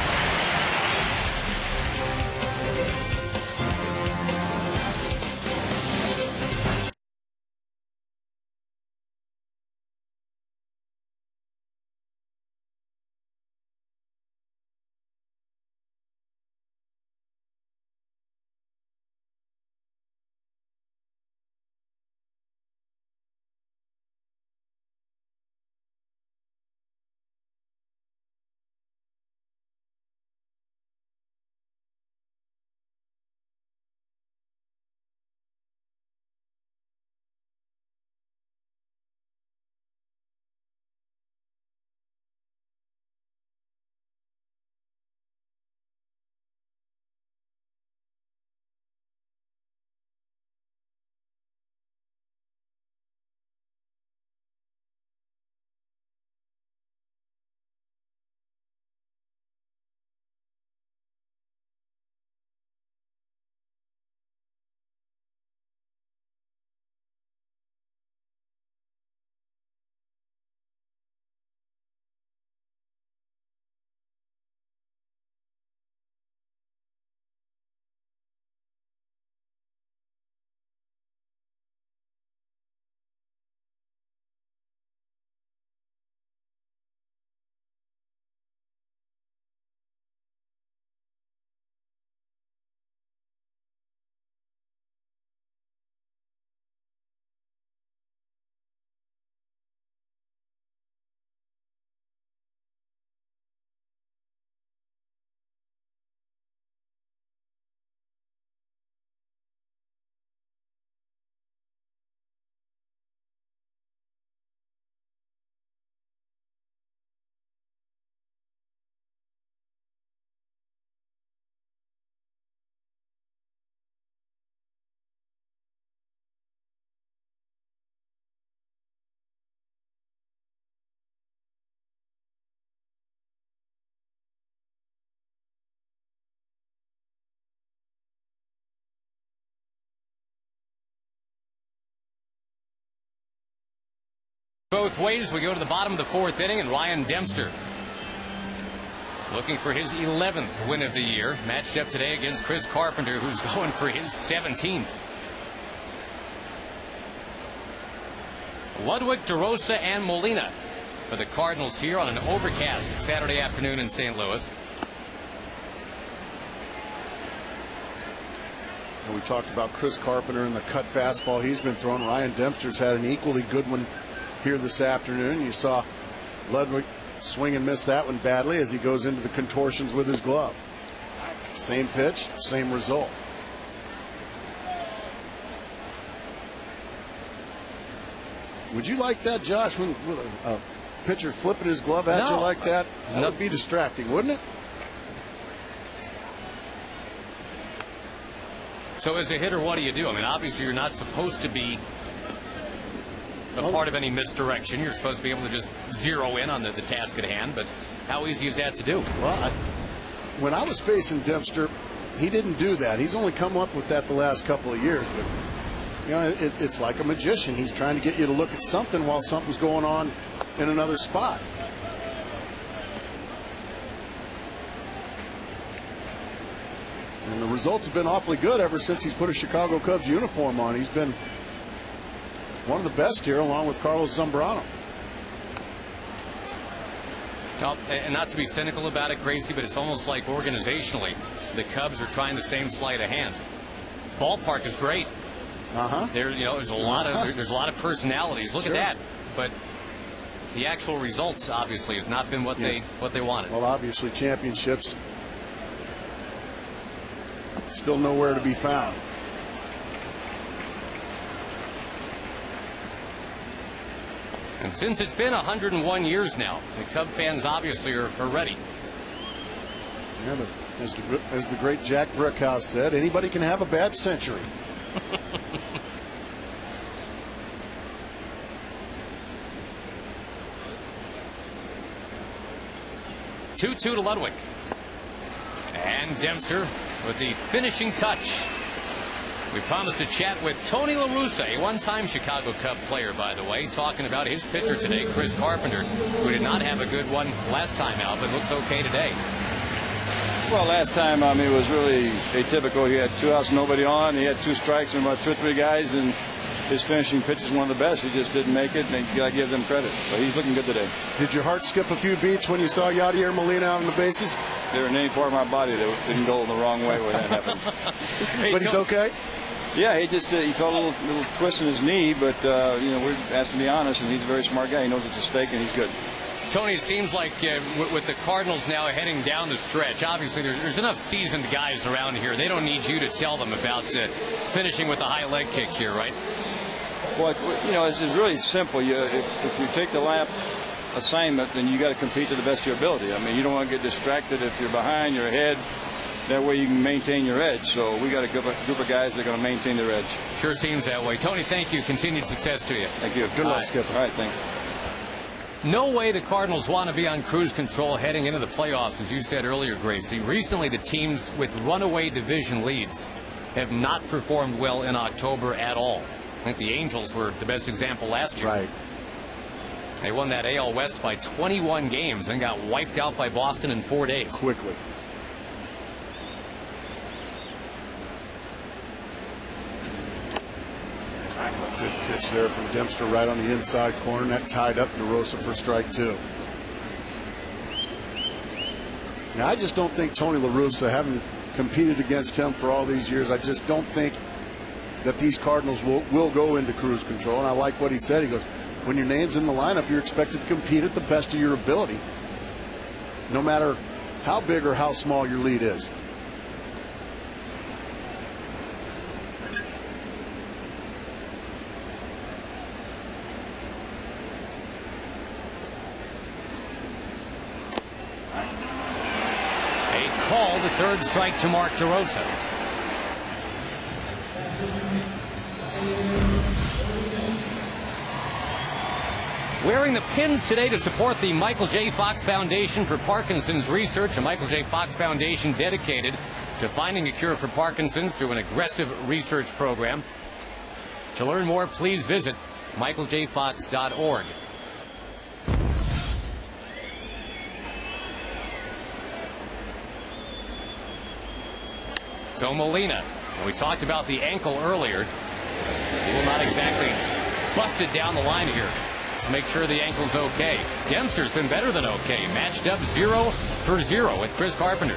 Both ways, we go to the bottom of the fourth inning, and Ryan Dempster looking for his 11th win of the year. Matched up today against Chris Carpenter, who's going for his 17th. Ludwig, DeRosa, and Molina for the Cardinals here on an overcast Saturday afternoon in St. Louis. And we talked about Chris Carpenter and the cut fastball he's been throwing. Ryan Dempster's had an equally good one here this afternoon. You saw Ludwig swing and miss that one badly as he goes into the contortions with his glove. Same pitch, same result. Would you like that, Josh, when with a pitcher flipping his glove at you like that? That would be distracting, wouldn't it? So as a hitter, what do you do? I mean, obviously you're not supposed to be a part of any misdirection. You're supposed to be able to just zero in on the task at hand, but how easy is that to do? Well, when I was facing Dempster, he didn't do that. He's only come up with that the last couple of years, but you know, it's like a magician. He's trying to get you to look at something while something's going on in another spot. And the results have been awfully good ever since he's put a Chicago Cubs uniform on. He's been one of the best here, along with Carlos Zambrano. Well, and not to be cynical about it, Gracie, but it's almost like organizationally the Cubs are trying the same sleight of hand. Ballpark is great. There, you know, there's a lot of personalities. Look at that, but the actual results obviously has not been what they wanted. Well, obviously championships still nowhere to be found. And since it's been 101 years now, the Cub fans obviously are ready. Yeah, but as the great Jack Brickhouse said, anybody can have a bad century. 2-2 to Ludwig. And Dempster with the finishing touch. We promised to chat with Tony La Russa, a one-time Chicago Cub player, by the way, talking about his pitcher today, Chris Carpenter, who did not have a good one last time out, but looks okay today. Well, last time, I mean, it was really atypical. He had 2 outs, nobody on. He had 2 strikes and about 2 or 3 guys, and his finishing pitch is one of the best. He just didn't make it, and you got to give them credit. But he's looking good today. Did your heart skip a few beats when you saw Yadier Molina out on the bases? There in any part of my body that didn't go the wrong way when that happened. Hey, but he's okay? Yeah, he just he felt a little twist in his knee, but you know, we're asked to be honest, and he's a very smart guy. He knows it's a stake, and he's good. Tony, it seems like with the Cardinals now heading down the stretch, obviously there's enough seasoned guys around here. They don't need you to tell them about finishing with a high leg kick here, right? Well, you know, it's really simple. If you take the lap assignment, then you got to compete to the best of your ability. I mean, you don't want to get distracted if you're behind, you're ahead. That way you can maintain your edge. So we got a group of guys that are going to maintain their edge. Sure seems that way. Tony, thank you. Continued success to you. Thank you. Good luck, Skipper. All right, thanks. No way the Cardinals want to be on cruise control heading into the playoffs, as you said earlier, Gracie. Recently, the teams with runaway division leads have not performed well in October at all. I think the Angels were the best example last year. Right. They won that AL West by 21 games and got wiped out by Boston in 4 days. Quickly. Good pitch there from Dempster right on the inside corner. That tied up DeRosa for strike 2. Now, I just don't think Tony La Russa, having competed against him for all these years, I just don't think that these Cardinals will go into cruise control. And I like what he said. He goes, when your name's in the lineup, you're expected to compete at the best of your ability, no matter how big or how small your lead is. Call the third strike to Mark DeRosa. Wearing the pins today to support the Michael J. Fox Foundation for Parkinson's Research, a Michael J. Fox Foundation dedicated to finding a cure for Parkinson's through an aggressive research program. To learn more, please visit michaeljfox.org. So Molina, and we talked about the ankle earlier. He will not exactly bust it down the line here. Let's make sure the ankle's okay. Dempster's been better than okay. Matched up 0-for-0 with Chris Carpenter.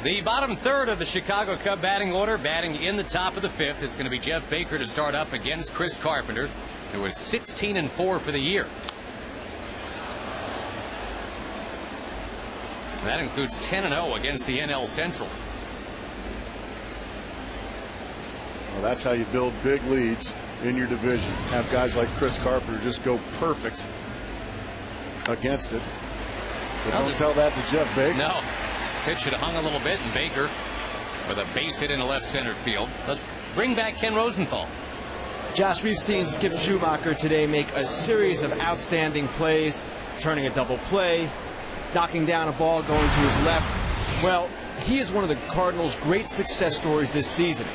The bottom third of the Chicago Cub batting order, batting in the top of the fifth. It's going to be Jeff Baker to start up against Chris Carpenter, who was 16-4 for the year. That includes 10-0 against the NL Central. Well, that's how you build big leads in your division. Have guys like Chris Carpenter just go perfect against it. But don't tell that to Jeff Baker. No. Pitch should have hung a little bit, and Baker with a base hit in the left center field. Let's bring back Ken Rosenthal. Josh, we've seen Skip Schumacher today make a series of outstanding plays, turning a double play, knocking down a ball going to his left. Well, he is one of the Cardinals' great success stories this season.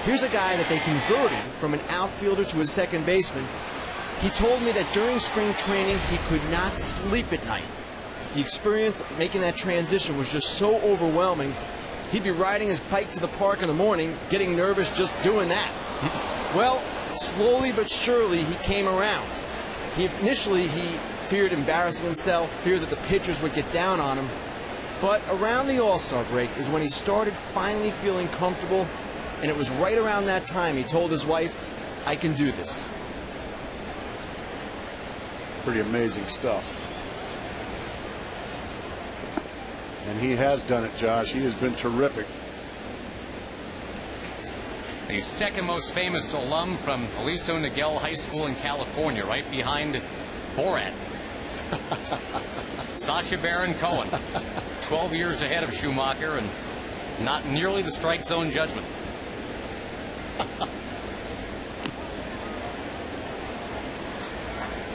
Here's a guy that they converted from an outfielder to a second baseman. He told me that during spring training he could not sleep at night. The experience of making that transition was just so overwhelming. He'd be riding his bike to the park in the morning, getting nervous just doing that. Well, slowly but surely he came around. Initially he feared embarrassing himself, feared that the pitchers would get down on him. But around the All-Star break is when he started finally feeling comfortable, and it was right around that time he told his wife, "I can do this." Pretty amazing stuff. And he has done it, Josh. He has been terrific. The second most famous alum from Aliso Niguel High School in California, right behind Borat. Sacha Baron Cohen, 12 years ahead of Schumacher, and not nearly the strike zone judgment.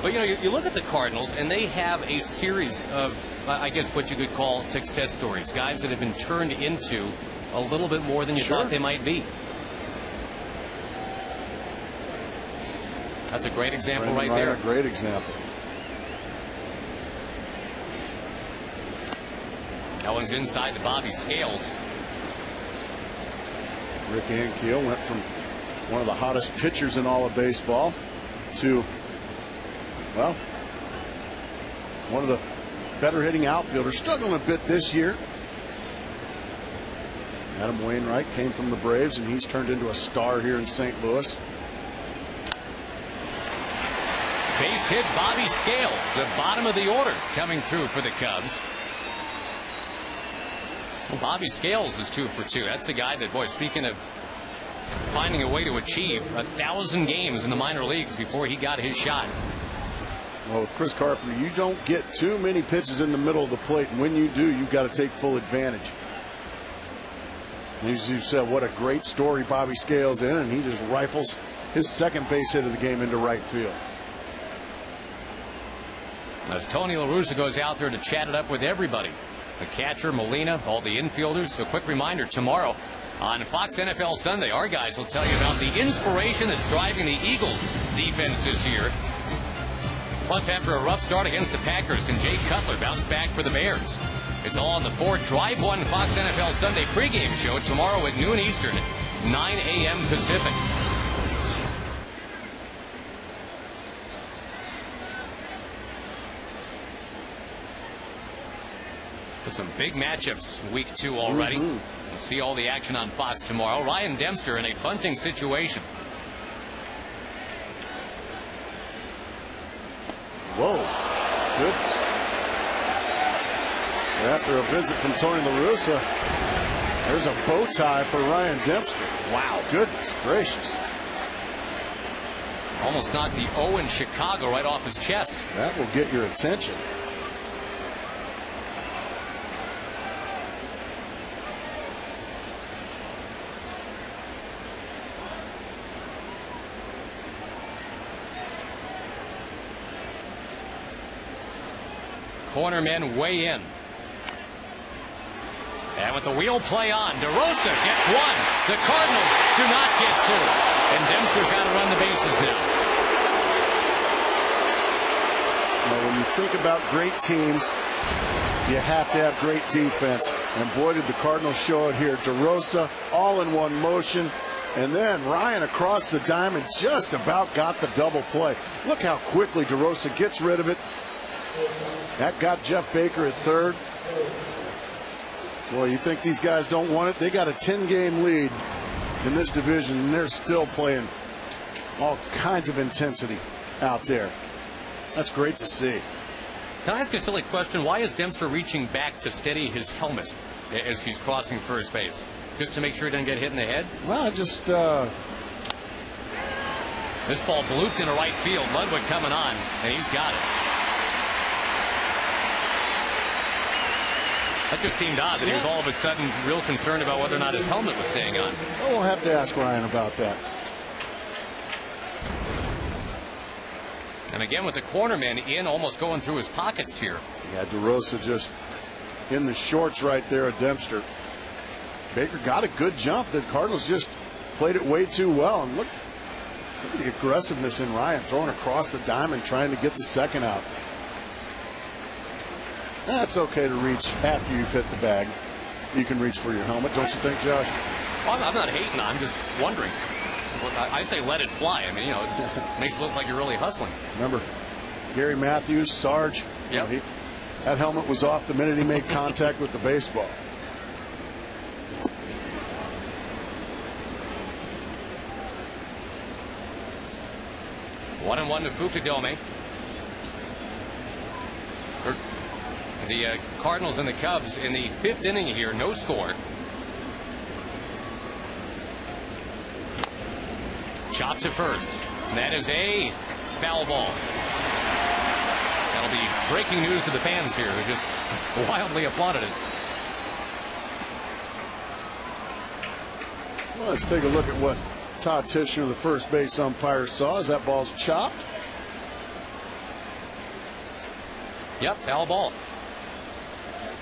But, you know, you look at the Cardinals, and they have a series of, I guess, what you could call success stories. Guys that have been turned into a little bit more than you thought they might be. That's a great example right there. A great example. That one's inside to Bobby Scales. Rick Ankiel went from one of the hottest pitchers in all of baseball to, well, one of the better hitting outfielder, struggling a bit this year. Adam Wainwright came from the Braves, and he's turned into a star here in St. Louis. Base hit Bobby Scales, the bottom of the order, coming through for the Cubs. Well, Bobby Scales is 2 for 2. That's the guy that, boy, speaking of finding a way to achieve 1,000 games in the minor leagues before he got his shot. Well, with Chris Carpenter, you don't get too many pitches in the middle of the plate, and when you do, you've got to take full advantage. As you said, what a great story Bobby Scales in, and he just rifles his second base hit of the game into right field. As Tony La Russa goes out there to chat it up with everybody, the catcher, Molina, all the infielders. So, quick reminder, tomorrow on Fox NFL Sunday, our guys will tell you about the inspiration that's driving the Eagles' defense this year. Plus, after a rough start against the Packers, can Jay Cutler bounce back for the Bears? It's all on the Ford Drive 1 Fox NFL Sunday pregame show tomorrow at noon Eastern, 9 a.m. Pacific. With some big matchups week 2 already. We'll see all the action on Fox tomorrow. Ryan Dempster in a bunting situation. Whoa, goodness. So after a visit from Tony La Russa, there's a bow tie for Ryan Dempster. Wow, goodness gracious. Almost knocked the O in Chicago right off his chest. That will get your attention. Cornermen weigh in. And with the wheel play on, DeRosa gets 1. The Cardinals do not get 2. And Dempster's got to run the bases now. Well, when you think about great teams, you have to have great defense. And boy, did the Cardinals show it here. DeRosa all in one motion. And then Ryan across the diamond just about got the double play. Look how quickly DeRosa gets rid of it. That got Jeff Baker at third. Boy, you think these guys don't want it? They got a 10-game lead in this division, and they're still playing all kinds of intensity out there. That's great to see. Can I ask a silly question? Why is Dempster reaching back to steady his helmet as he's crossing first base? Just to make sure he doesn't get hit in the head? Well, just... This ball blooped into right field. Ludwig coming on, and he's got it. That just seemed odd that he was all of a sudden real concerned about whether or not his helmet was staying on. Well, we'll have to ask Ryan about that. And again, with the cornerman in, almost going through his pockets here. Yeah, DeRosa just in the shorts right there at Dempster. Baker got a good jump. The Cardinals just played it way too well. And look at the aggressiveness in Ryan, throwing across the diamond, trying to get the second out. That's okay to reach after you've hit the bag. You can reach for your helmet, don't you think, Josh? Well, I'm not hating. I'm just wondering. I say let it fly. I mean, you know, it makes it look like you're really hustling. Remember, Gary Matthews, Sarge. Yep. You know, that helmet was off the minute he made contact with the baseball. One and one to Fukudome. The Cardinals and the Cubs in the 5th inning here, no score. Chop to first. And that is a foul ball. That'll be breaking news to the fans here who just wildly applauded it. Well, let's take a look at what Todd Tichenor, the first base umpire, saw as that ball's chopped. Yep, foul ball.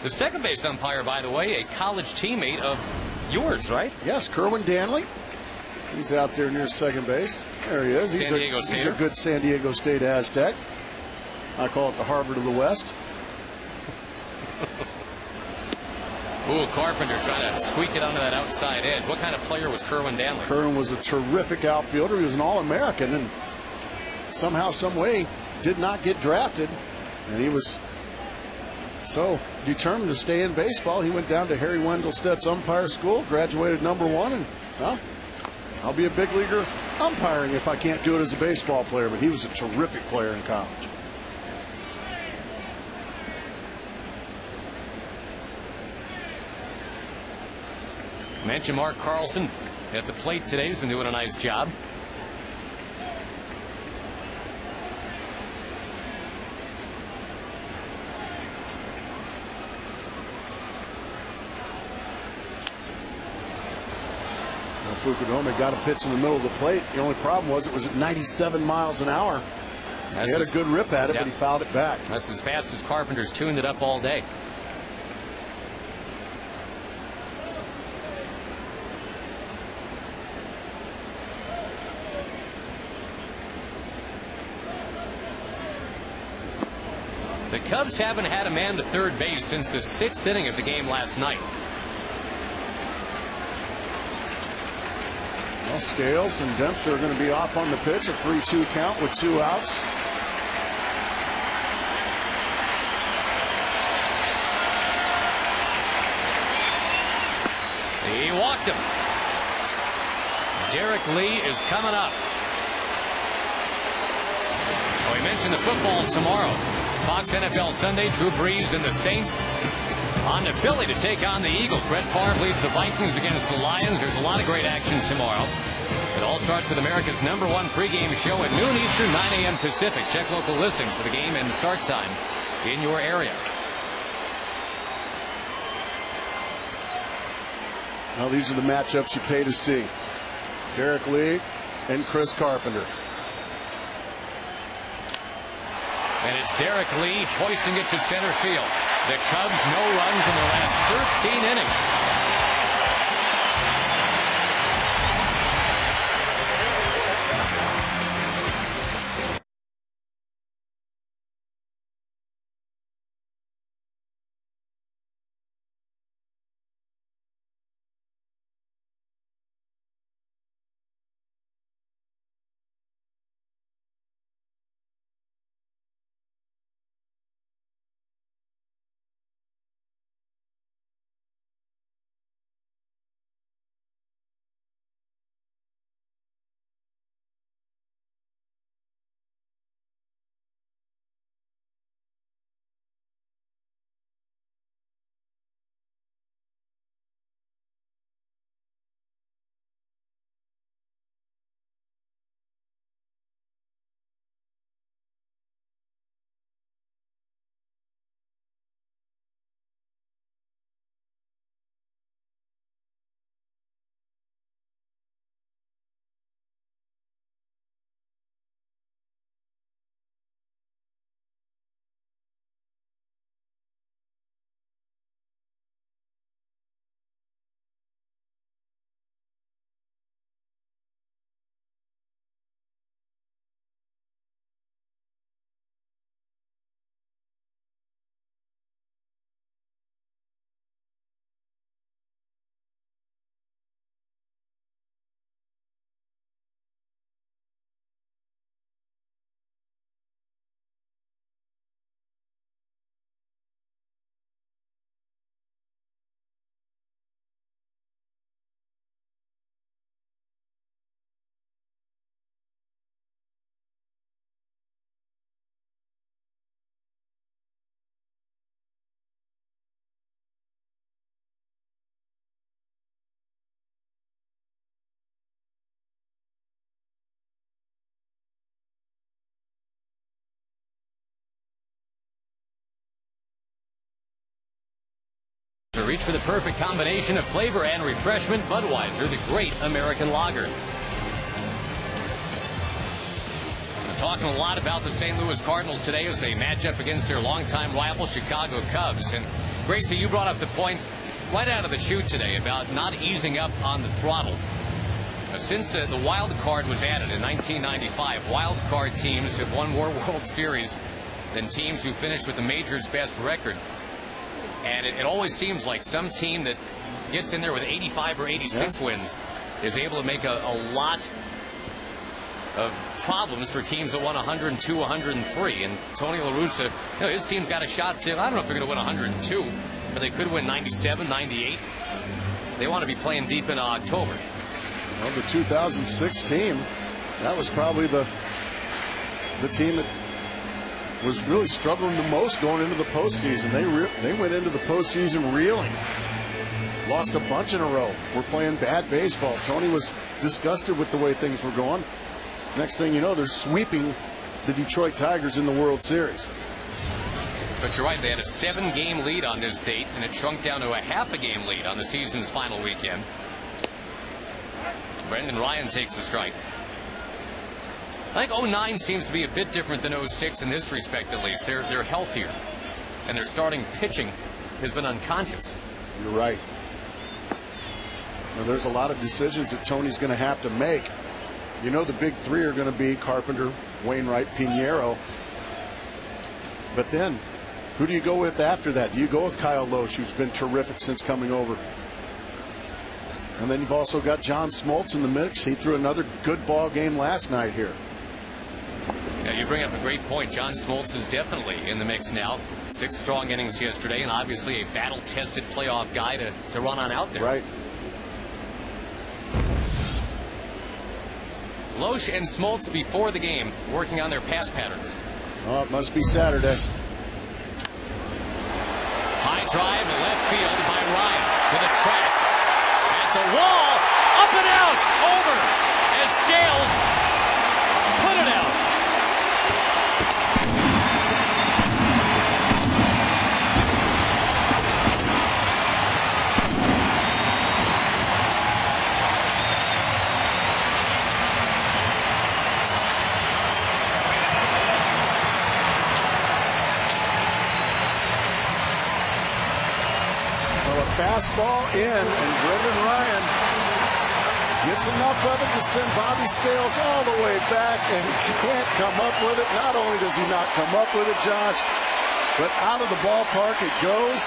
The second base umpire, by the way, a college teammate of yours, right? Yes, Kerwin Danley. He's out there near second base. There he is. He's a good San Diego State Aztec. I call it the Harvard of the West. Ooh, Carpenter trying to squeak it onto that outside edge. What kind of player was Kerwin Danley? Kerwin was a terrific outfielder. He was an All-American, and somehow, some way, did not get drafted. And he was So, determined to stay in baseball, he went down to Harry Wendelstedt's umpire school, graduated #1, and, well, I'll be a big leaguer umpiring if I can't do it as a baseball player, but he was a terrific player in college. Mention Mark Carlson at the plate today. He's been doing a nice job. Fukudome got a pitch in the middle of the plate. The only problem was it was at 97 miles an hour. He had a good rip at it, but he fouled it back. That's as fast as Carpenter's tuned it up all day. The Cubs haven't had a man to third base since the 6th inning of the game last night. Well, Scales and Dempster are going to be off on the pitch, a 3-2 count with 2 outs. He walked him. Derek Lee is coming up. We mentioned the football tomorrow. Fox NFL Sunday, Drew Brees and the Saints on to Philly to take on the Eagles. Brett Favre leads the Vikings against the Lions. There's a lot of great action tomorrow. It all starts with America's #1 pregame show at noon Eastern, 9 a.m. Pacific. Check local listings for the game and start time in your area. Now these are the matchups you pay to see. Derek Lee and Chris Carpenter. And it's Derek Lee hoisting it to center field. The Cubs no runs in their last 13 innings. To reach for the perfect combination of flavor and refreshment, Budweiser, the great American lager. We're talking a lot about the St. Louis Cardinals today as they match up against their longtime rival Chicago Cubs. And Gracie, you brought up the point right out of the chute today about not easing up on the throttle. Since the wild card was added in 1995, wild card teams have won more World Series than teams who finished with the major's best record. And it always seems like some team that gets in there with 85 or 86 wins is able to make a lot of problems for teams that won 102, 103. And Tony La Russa, his team's got a shot to, I don't know if they're going to win 102, but they could win 97, 98. They want to be playing deep in October. Well, the 2006 team, that was probably the team that was really struggling the most going into the postseason. They went into the postseason reeling. Lost a bunch in a row. We're playing bad baseball. Tony was disgusted with the way things were going. Next thing you know, they're sweeping the Detroit Tigers in the World Series. But you're right, they had a 7-game lead on this date, and it shrunk down to a half-a-game lead on the season's final weekend. Brendan Ryan takes a strike. I think 09 seems to be a bit different than 06 in this respect, at least. They're healthier, and their starting pitching has been unconscious. You're right. Now, there's a lot of decisions that Tony's going to have to make. You know, the big three are going to be Carpenter, Wainwright, Pinheiro. But then, who do you go with after that? Do you go with Kyle Loesch, who's been terrific since coming over? And then you've also got John Smoltz in the mix. He threw another good ball game last night here. Yeah, you bring up a great point. John Smoltz is definitely in the mix now. 6 strong innings yesterday, and obviously a battle-tested playoff guy to run on out there. Right. Loesch and Smoltz before the game working on their pass patterns. Oh, it must be Saturday. High drive in left field by Ryan to the track. At the wall, up and out, over, as Scales put it out. Fastball in, and Brendan Ryan gets enough of it to send Bobby Scales all the way back, and he can't come up with it. Not only does he not come up with it, Josh, but out of the ballpark it goes.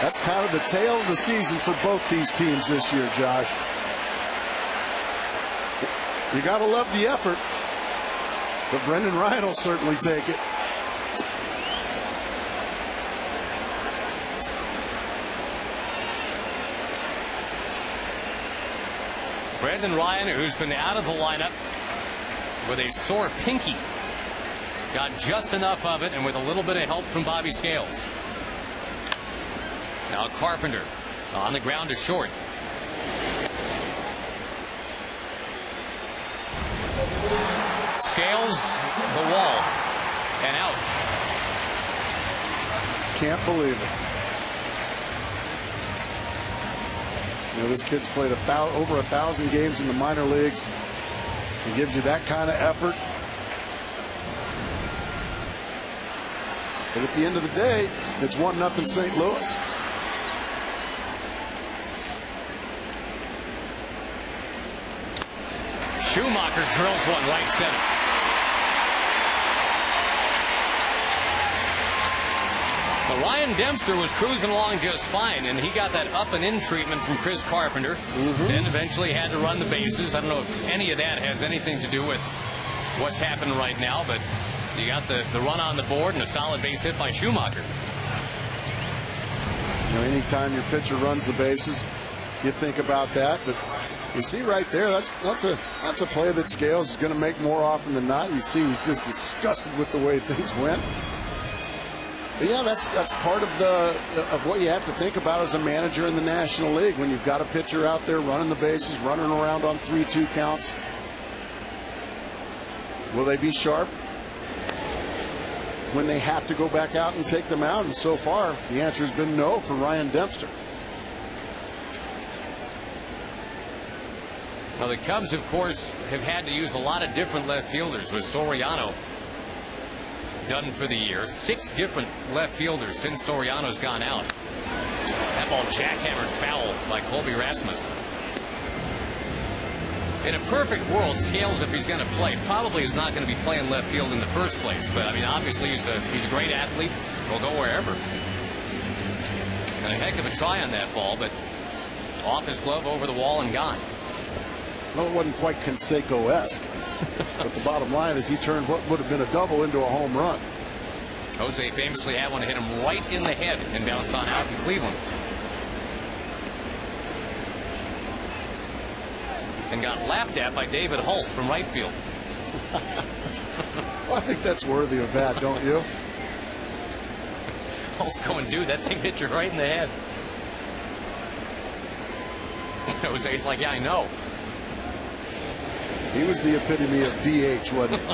That's kind of the tale of the season for both these teams this year, Josh. You got to love the effort, but Brendan Ryan will certainly take it. Brendan Ryan, who's been out of the lineup with a sore pinky, got just enough of it, and with a little bit of help from Bobby Scales. Now Carpenter on the ground to short. Scales, the wall, and out. Can't believe it. You know, this kid's played over 1,000 games in the minor leagues. He gives you that kind of effort. But at the end of the day, it's 1-0 St. Louis. Schumacher drills one right center. So Ryan Dempster was cruising along just fine, and he got that up and in treatment from Chris Carpenter. Then eventually had to run the bases. I don't know if any of that has anything to do with what's happening right now, but you got the run on the board and a solid base hit by Schumacher. You know, anytime your pitcher runs the bases, you think about that. But you see right there, that's a play that Scales is going to make more often than not. You see he's just disgusted with the way things went. But yeah, that's part of what you have to think about as a manager in the National League when you've got a pitcher out there running the bases, running around on 3-2 counts. Will they be sharp when they have to go back out and take them out? And so far, the answer has been no for Ryan Dempster. Well, the Cubs, of course, have had to use a lot of different left fielders, with Soriano done for the year. 6 different left fielders since Soriano's gone out. That ball jackhammered foul by Colby Rasmus. In a perfect world, Scales, if he's going to play, probably is not going to be playing left field in the first place. But I mean, obviously he's a great athlete. He'll go wherever. And a heck of a try on that ball, but off his glove, over the wall, and gone. Well, it wasn't quite Canseco-esque. But the bottom line is he turned what would have been a double into a home run. Jose famously had one hit him right in the head and bounce on out to Cleveland. And got laughed at by David Hulse from right field. Well, I think that's worthy of that, don't you? Hulse going, dude, that thing hit you right in the head. Jose's like, yeah, I know. He was the epitome of DH, wasn't he?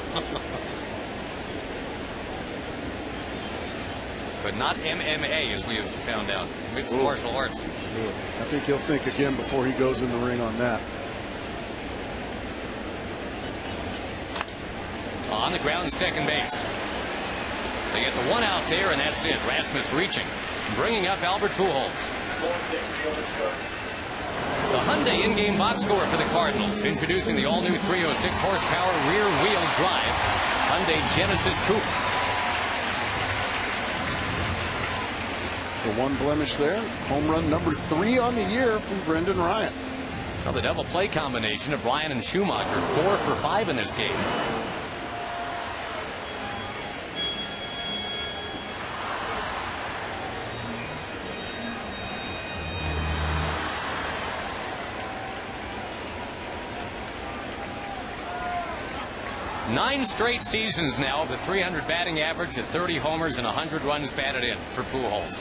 But not MMA, as we have found out. Mixed martial arts. I think he'll think again before he goes in the ring on that. On the ground, second base. They get the one out there, and that's it. Rasmus reaching, bringing up Albert Pujols. The Hyundai in-game box score for the Cardinals, introducing the all-new 306 horsepower rear-wheel drive Hyundai Genesis Coupe. The one blemish there, home run number 3 on the year from Brendan Ryan. Well, the double play combination of Ryan and Schumacher, 4 for 5 in this game. Nine straight seasons now of the 300 batting average at 30 homers and 100 runs batted in for Pujols.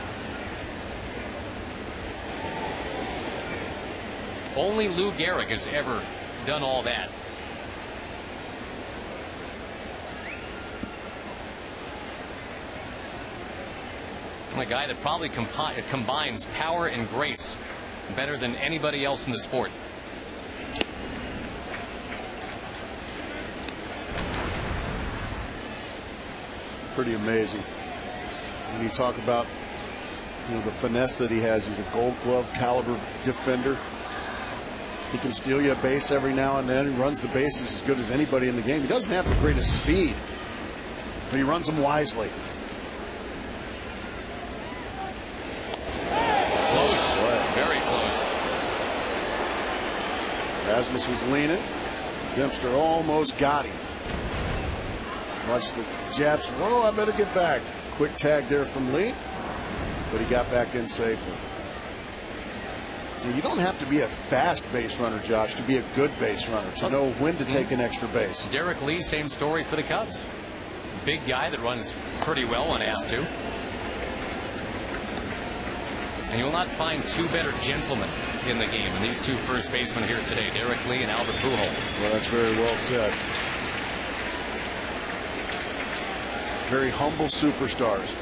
Only Lou Gehrig has ever done all that. A guy that probably combines power and grace better than anybody else in the sport. Pretty amazing. When you talk about, you know, the finesse that he has, he's a Gold Glove caliber defender. He can steal you a base every now and then. He runs the bases as good as anybody in the game. He doesn't have the greatest speed, but he runs them wisely. Close, very close. Rasmus was leaning. Dempster almost got him. Watch the jabs. Whoa, I better get back. Quick tag there from Lee, but he got back in safely. Now, you don't have to be a fast base runner, Josh, to be a good base runner, to know when to take an extra base. Derek Lee, same story for the Cubs. Big guy that runs pretty well when asked to. And you will not find two better gentlemen in the game than these two first basemen here today, Derek Lee and Albert Pujols. Well, that's very well said. Very humble superstars.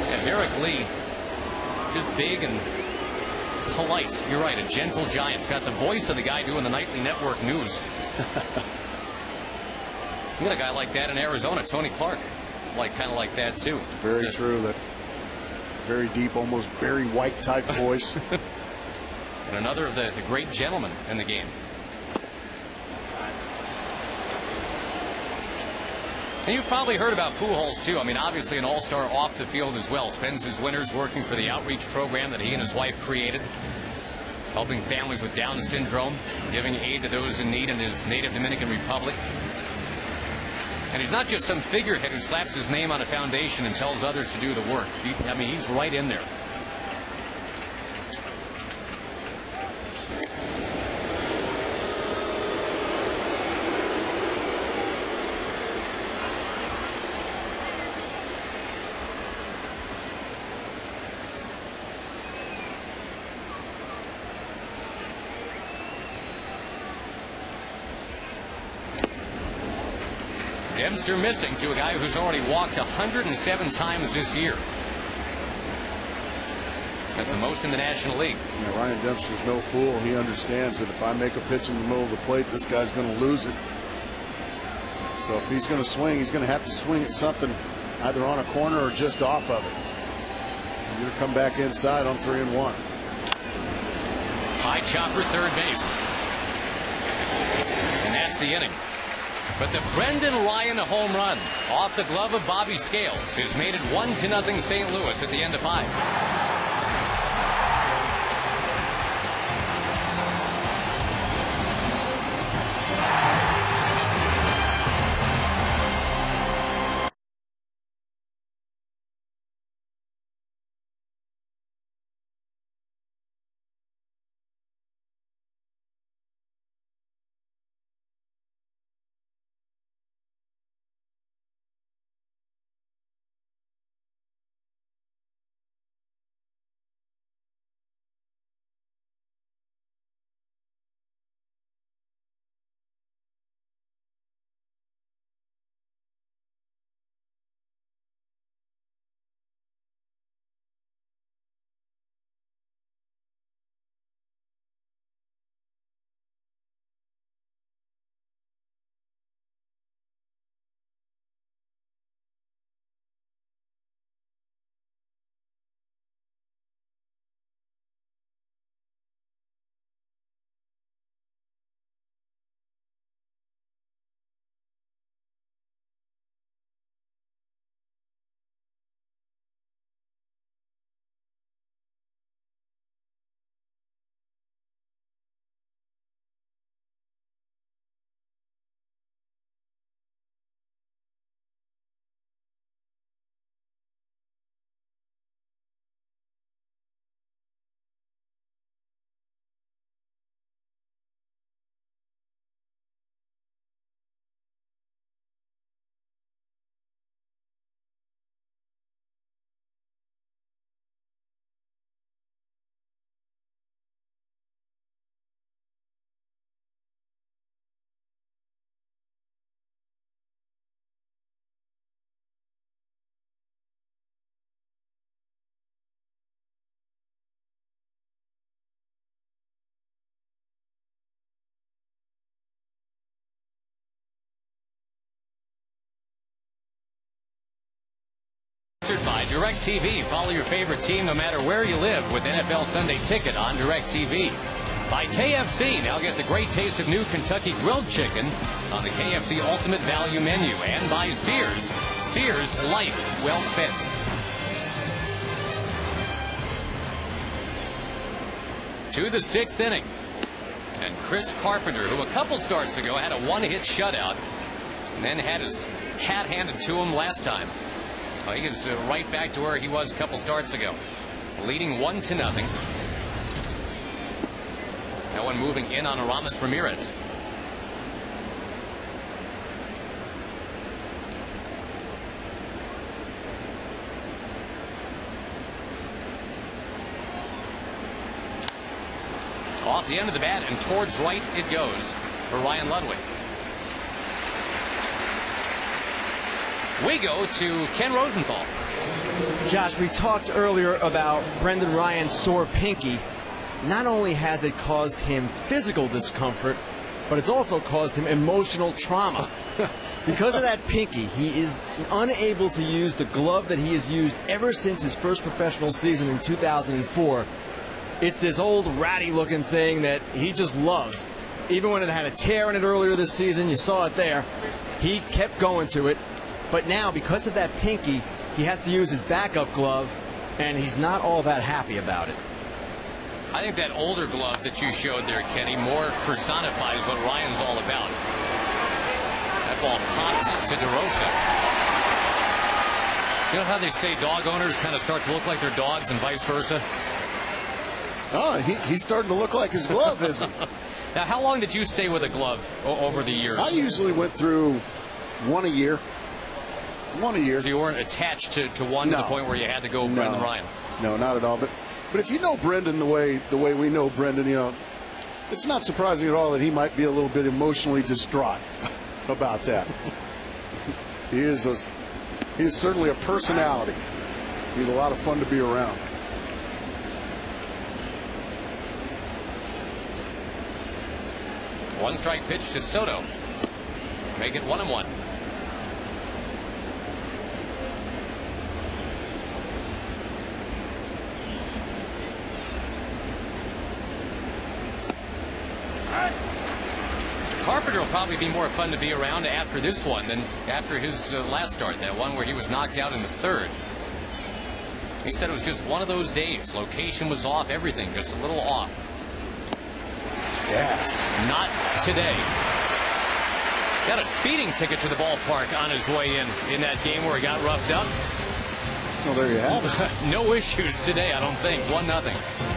And Derek Lee, just big and polite. You're right, a gentle giant. He's got the voice of the guy doing the nightly network news. You got a guy like that in Arizona, Tony Clark. Kind of like that too. Very true. That very deep, almost Barry White type voice. And another of the great gentlemen in the game. And you've probably heard about Pujols too. I mean, obviously an all-star off the field as well. Spends his winters working for the outreach program that he and his wife created, helping families with Down syndrome, giving aid to those in need in his native Dominican Republic. And he's not just some figurehead who slaps his name on a foundation and tells others to do the work. I mean, he's right in there. Dempster missing to a guy who's already walked 107 times this year. That's the most in the National League. Yeah, Ryan Dempster's no fool. He understands that if I make a pitch in the middle of the plate, this guy's going to lose it. So if he's going to swing, he's going to have to swing at something either on a corner or just off of it. You're going to come back inside on 3-1. High chopper, third base. And that's the inning. But the Brendan Ryan home run off the glove of Bobby Scales has made it 1-0 St. Louis at the end of 5. Sponsored by DirecTV. Follow your favorite team no matter where you live with NFL Sunday Ticket on DirecTV. By KFC. Now get the great taste of new Kentucky grilled chicken on the KFC Ultimate Value menu. And by Sears. Sears, life well spent. To the 6th inning. And Chris Carpenter, who a couple starts ago had a one-hit shutout and then had his hat handed to him last time. Well, he is right back to where he was a couple starts ago, leading 1-0. No one moving in on Aramis Ramirez. Off the end of the bat and towards right it goes for Ryan Ludwig. We go to Ken Rosenthal. Josh, we talked earlier about Brendan Ryan's sore pinky. Not only has it caused him physical discomfort, but it's also caused him emotional trauma. Because of that pinky, he is unable to use the glove that he has used ever since his first professional season in 2004. It's this old ratty-looking thing that he just loves. Even when it had a tear in it earlier this season, you saw it there, he kept going to it. But now, because of that pinky, he has to use his backup glove, and he's not all that happy about it. I think that older glove that you showed there, Kenny, more personifies what Ryan's all about. That ball popped to DeRosa. You know how they say dog owners kind of start to look like their dogs and vice versa? Oh, he's starting to look like his glove, isn't he? Now, how long did you stay with a glove over the years? I usually went through one a year. So you weren't attached to one to the point where you had to go with Brendan Ryan? No, not at all. But if you know Brendan the way we know Brendan, you know, it's not surprising at all that he might be a little bit emotionally distraught about that. He is certainly a personality. He's a lot of fun to be around. One strike pitch to Soto. Make it 1-1. Carpenter Carpenter will probably be more fun to be around after this one than after his last start, that one where he was knocked out in the third. He said it was just one of those days. Location was off, everything just a little off. Yes. Not today. Got a speeding ticket to the ballpark on his way in that game where he got roughed up. Well, there you have it. No issues today, I don't think. 1-0.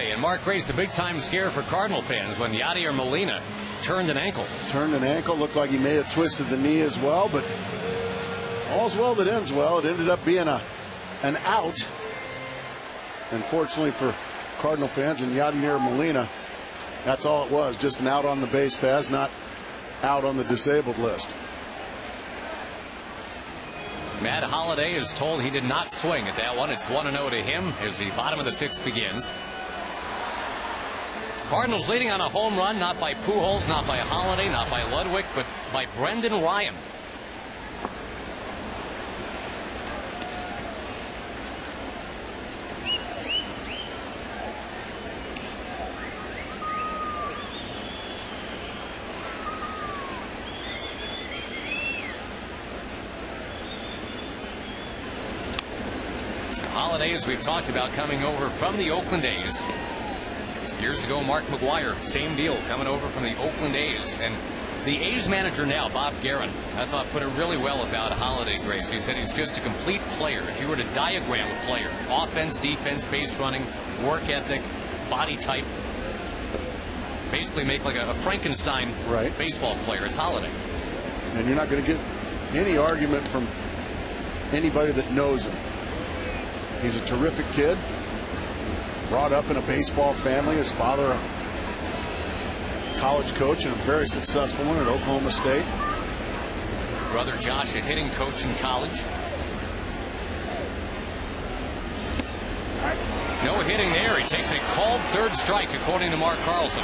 And Mark Grace, a big-time scare for Cardinal fans when Yadier Molina turned an ankle. Turned an ankle. Looked like he may have twisted the knee as well, but all's well that ends well. It ended up being an out. Unfortunately for Cardinal fans and Yadier Molina, that's all it was. Just an out on the base pass, not out on the disabled list. Matt Holliday is told he did not swing at that one. It's 1-0 to him as the bottom of the sixth begins. Cardinals leading on a home run, not by Pujols, not by Holliday, not by Ludwig, but by Brendan Ryan. Holliday, as we've talked about, coming over from the Oakland A's. Years ago, Mark McGwire, same deal, coming over from the Oakland A's. And the A's manager now, Bob Guerin, I thought put it really well about Holliday, Grace. He said he's just a complete player. If you were to diagram a player, offense, defense, base running, work ethic, body type, basically make like a Frankenstein baseball player, it's Holliday. And you're not going to get any argument from anybody that knows him. He's a terrific kid. Brought up in a baseball family. His father, a college coach and a very successful one at Oklahoma State. Brother Josh, a hitting coach in college. No hitting there. He takes a called third strike, according to Mark Carlson.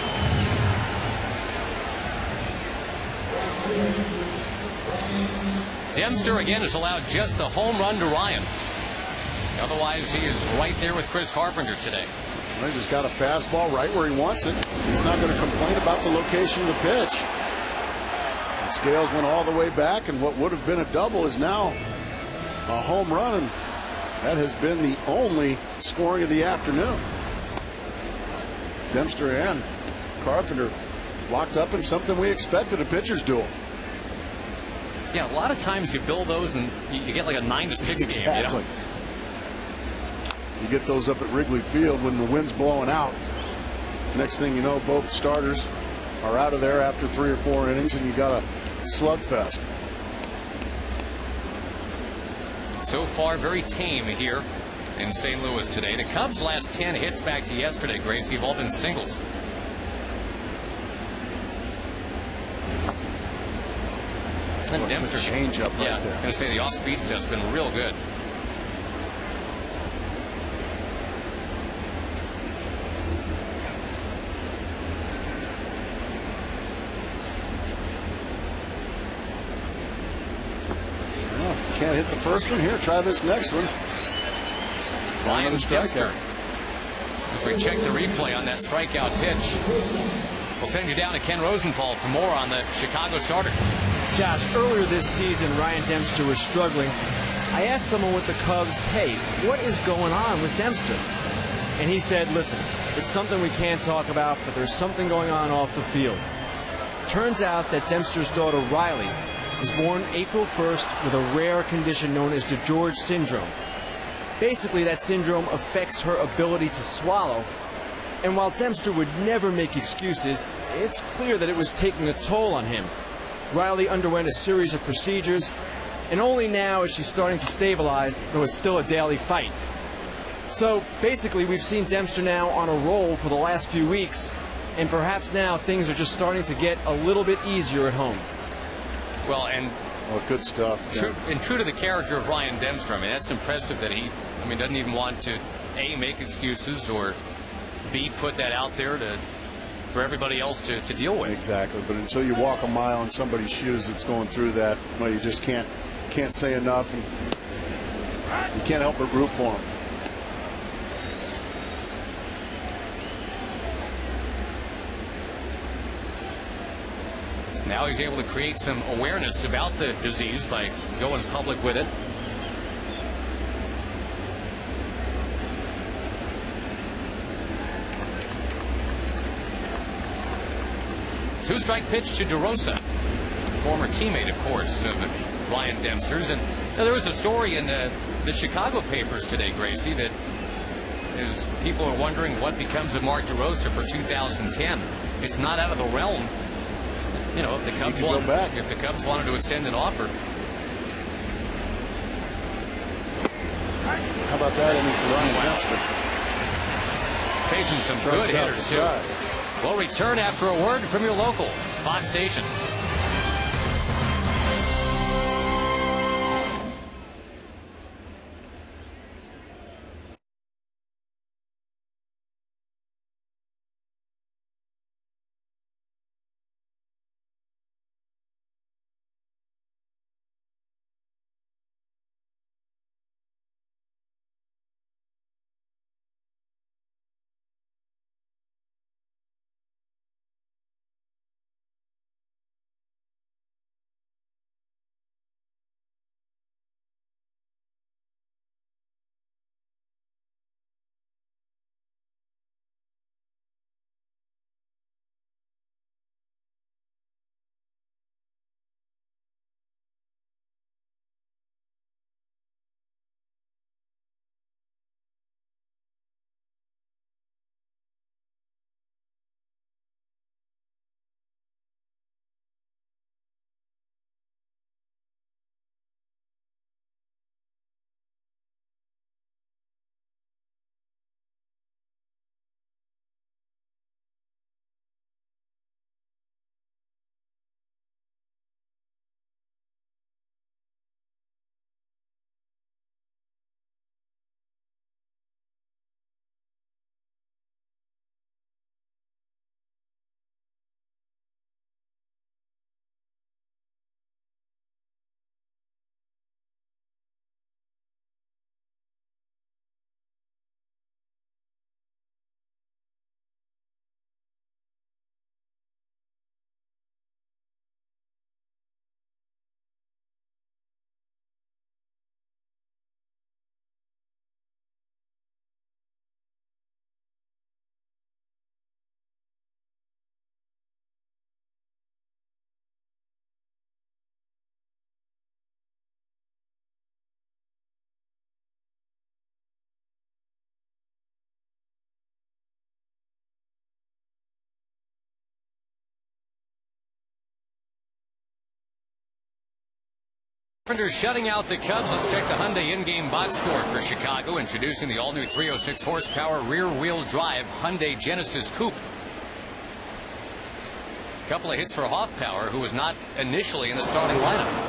Dempster again is allowed just the home run to Ryan. Otherwise, he is right there with Chris Carpenter today. Well, he just got a fastball right where he wants it. He's not going to complain about the location of the pitch. The scales went all the way back, and what would have been a double is now a home run, and that has been the only scoring of the afternoon. Dempster and Carpenter locked up in something we expected, a pitcher's duel. Yeah, a lot of times you build those and you get like a 9-6 exactly. game. You know? You get those up at Wrigley Field when the wind's blowing out. Next thing you know, both starters are out of there after 3 or 4 innings, and you got a slugfest. So far, very tame here in St. Louis today. The Cubs' last 10 hits back to yesterday, Grace, have all been singles. And Dempster, change up right there. I'm going to say the off-speed stuff's been real good. Well, can't hit the first one. Here, try this next one. Ryan Dempster. If we check the replay on that strikeout pitch, we'll send you down to Ken Rosenthal for more on the Chicago starter. Josh, earlier this season, Ryan Dempster was struggling. I asked someone with the Cubs, hey, what is going on with Dempster? And he said, listen, it's something we can't talk about, but there's something going on off the field. Turns out that Dempster's daughter, Riley, was born April 1st with a rare condition known as DeGeorge syndrome. Basically, that syndrome affects her ability to swallow. And while Dempster would never make excuses, it's clear that it was taking a toll on him. Riley underwent a series of procedures, and only now is she starting to stabilize, though it's still a daily fight. So basically, we've seen Dempster now on a roll for the last few weeks, and perhaps now things are just starting to get a little bit easier at home. Well, and good stuff. True to the character of Ryan Dempster, I mean, that's impressive that he, doesn't even want to, A, make excuses, or B, put that out there for everybody else to deal with. Exactly, but until you walk a mile in somebody's shoes that's going through that, well, you just can't say enough, and you can't help but root for him. Now he's able to create some awareness about the disease by going public with it. Two-strike pitch to DeRosa, former teammate, of course, of Ryan Dempster's. And there was a story in the Chicago papers today, Gracie, that is people are wondering what becomes of Mark DeRosa for 2010. It's not out of the realm. If the Cubs wanted to extend an offer. How about that inning for Ryan Dempster? Facing some good hitters, too. We'll return after a word from your local Fox station. Carpenter shutting out the Cubs. Let's check the Hyundai in-game box score for Chicago. Introducing the all-new 306 horsepower rear-wheel drive Hyundai Genesis Coupe. A couple of hits for Hoffpower, who was not initially in the starting lineup.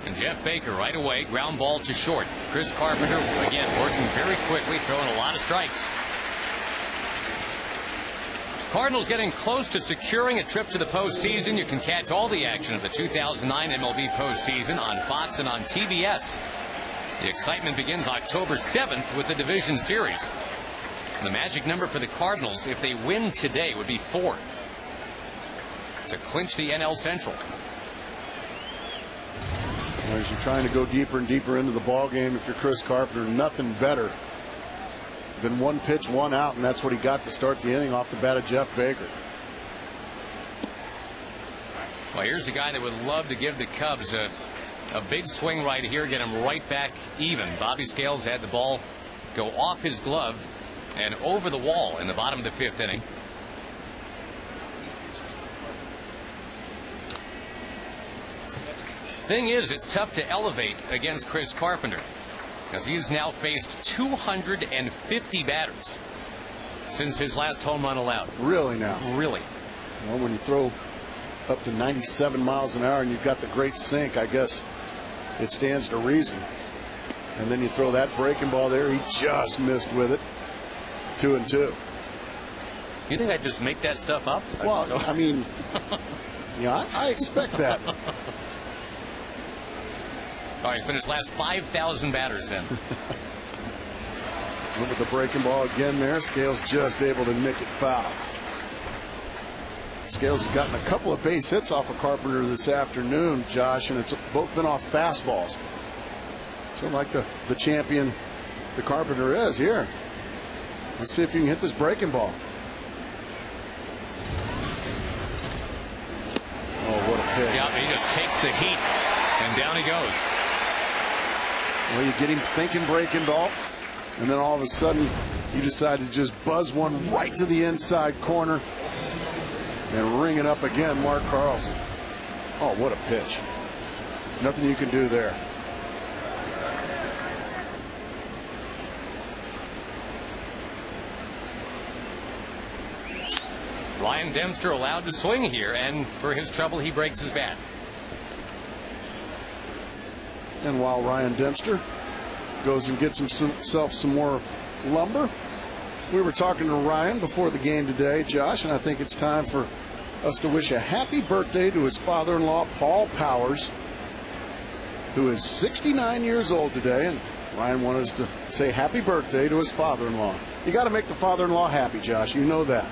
And Jeff Baker right away, ground ball to short. Chris Carpenter, again, working very quickly, throwing a lot of strikes. Cardinals getting close to securing a trip to the postseason. You can catch all the action of the 2009 MLB postseason on Fox and on TBS. The excitement begins October 7th with the division series. The magic number for the Cardinals, if they win today, would be 4 to clinch the NL Central. As you're trying to go deeper and deeper into the ball game, if you're Chris Carpenter, nothing better than one pitch, one out, and that's what he got to start the inning off the bat of Jeff Baker. Well, here's a guy that would love to give the Cubs a big swing right here, get him right back even. Bobby Scales had the ball go off his glove and over the wall in the bottom of the 5th inning. Thing is, it's tough to elevate against Chris Carpenter, as he's now faced 250 batters since his last home run allowed. Really now? Really. Well, when you throw up to 97 miles an hour and you've got the great sink, I guess it stands to reason. And then you throw that breaking ball there. He just missed with it. 2-2. You think I'd just make that stuff up? Well, I mean, yeah, I expect that. All right, he's been his last 5,000 batters in. Look at the breaking ball again there. Scales just able to nick it foul. Scales has gotten a couple of base hits off of Carpenter this afternoon, Josh, and it's both been off fastballs. So like the champion the Carpenter is here. Let's see if you can hit this breaking ball. Oh, what a pitch. Yeah, he just takes the heat, and down he goes. Well, you get him thinking breaking ball, and then all of a sudden you decide to just buzz one right to the inside corner and ring it up again, Mark Carlson. Oh, what a pitch. Nothing you can do there. Ryan Dempster allowed to swing here, and for his trouble, he breaks his bat. And while Ryan Dempster goes and gets himself some more lumber, we were talking to Ryan before the game today, Josh, and I think it's time for us to wish a happy birthday to his father-in-law, Paul Powers, who is 69 years old today. And Ryan wanted us to say happy birthday to his father-in-law. You got to make the father-in-law happy, Josh. You know that.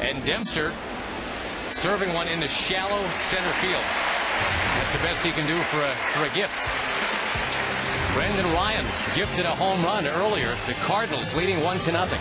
And Dempster serving one into shallow center field. That's the best he can do for a gift. Brendan Ryan gifted a home run earlier. The Cardinals leading 1-0.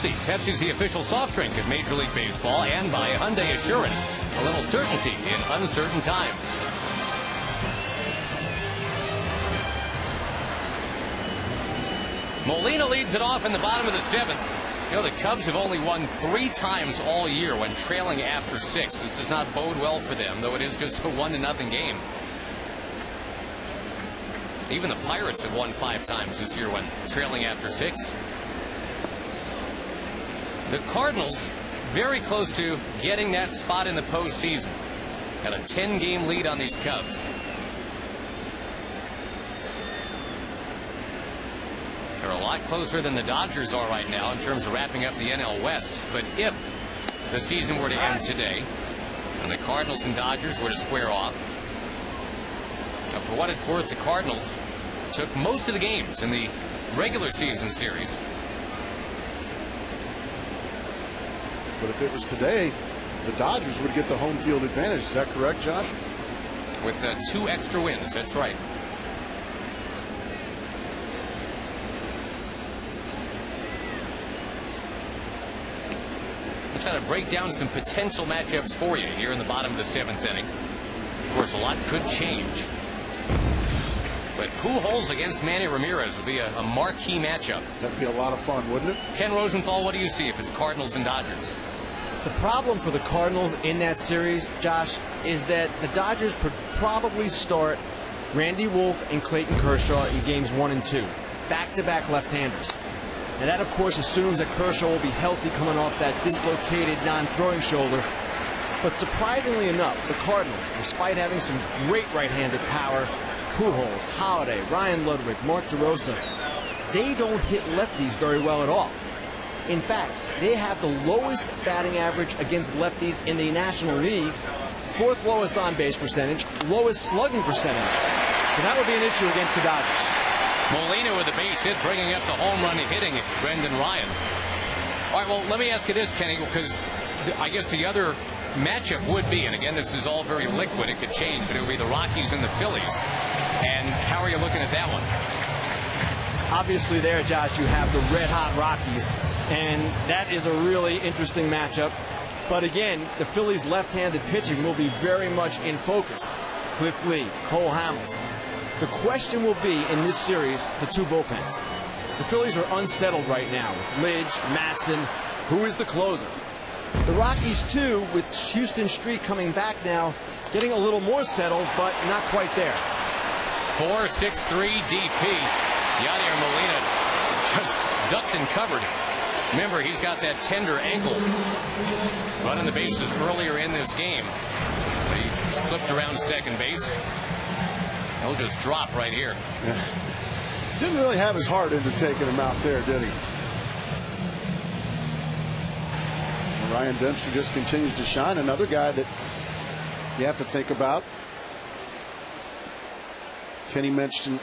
Pepsi. Pepsi's the official soft drink of Major League Baseball, and by Hyundai Assurance, a little certainty in uncertain times. Molina leads it off in the bottom of the 7th. You know, the Cubs have only won 3 times all year when trailing after 6. This does not bode well for them, though it is just a 1-0 game. Even the Pirates have won 5 times this year when trailing after 6. The Cardinals very close to getting that spot in the postseason. Got a 10-game lead on these Cubs. They're a lot closer than the Dodgers are right now in terms of wrapping up the NL West. But if the season were to end today and the Cardinals and Dodgers were to square off, for what it's worth, the Cardinals took most of the games in the regular season series. But if it was today, the Dodgers would get the home field advantage. Is that correct, Josh? With 2 extra wins, that's right. I'll try to break down some potential matchups for you here in the bottom of the 7th inning. Of course, a lot could change. But Pujols against Manny Ramirez would be a marquee matchup. That'd be a lot of fun, wouldn't it? Ken Rosenthal, what do you see if it's Cardinals and Dodgers? The problem for the Cardinals in that series, Josh, is that the Dodgers could probably start Randy Wolf and Clayton Kershaw in games 1 and 2. Back-to-back left-handers. Now that, of course, assumes that Kershaw will be healthy coming off that dislocated non-throwing shoulder. But surprisingly enough, the Cardinals, despite having some great right-handed power, Pujols, Holiday, Ryan Ludwig, Mark DeRosa, they don't hit lefties very well at all. In fact, they have the lowest batting average against lefties in the National League, 4th lowest on-base percentage, lowest slugging percentage. So that would be an issue against the Dodgers. Molina with a base hit, bringing up the home run hitting Brendan Ryan. All right, well, let me ask you this, Kenny, because I guess the other matchup would be, and again, this is all very liquid, it could change, but it would be the Rockies and the Phillies. And how are you looking at that one? Obviously there, Josh, you have the red-hot Rockies, and that is a really interesting matchup. But again, the Phillies' left-handed pitching will be very much in focus. Cliff Lee, Cole Hamels. The question will be in this series, the 2 bullpens. The Phillies are unsettled right now with Lidge, Matson. Who is the closer? The Rockies, too, with Houston Street coming back now, getting a little more settled, but not quite there. 4-6-3 DP. Yadier Molina just ducked and covered. Remember, he's got that tender ankle. Running the bases earlier in this game. But he slipped around second base. He'll just drop right here. Yeah. Didn't really have his heart into taking him out there, did he? Ryan Dempster just continues to shine. Another guy that you have to think about. Kenny mentioned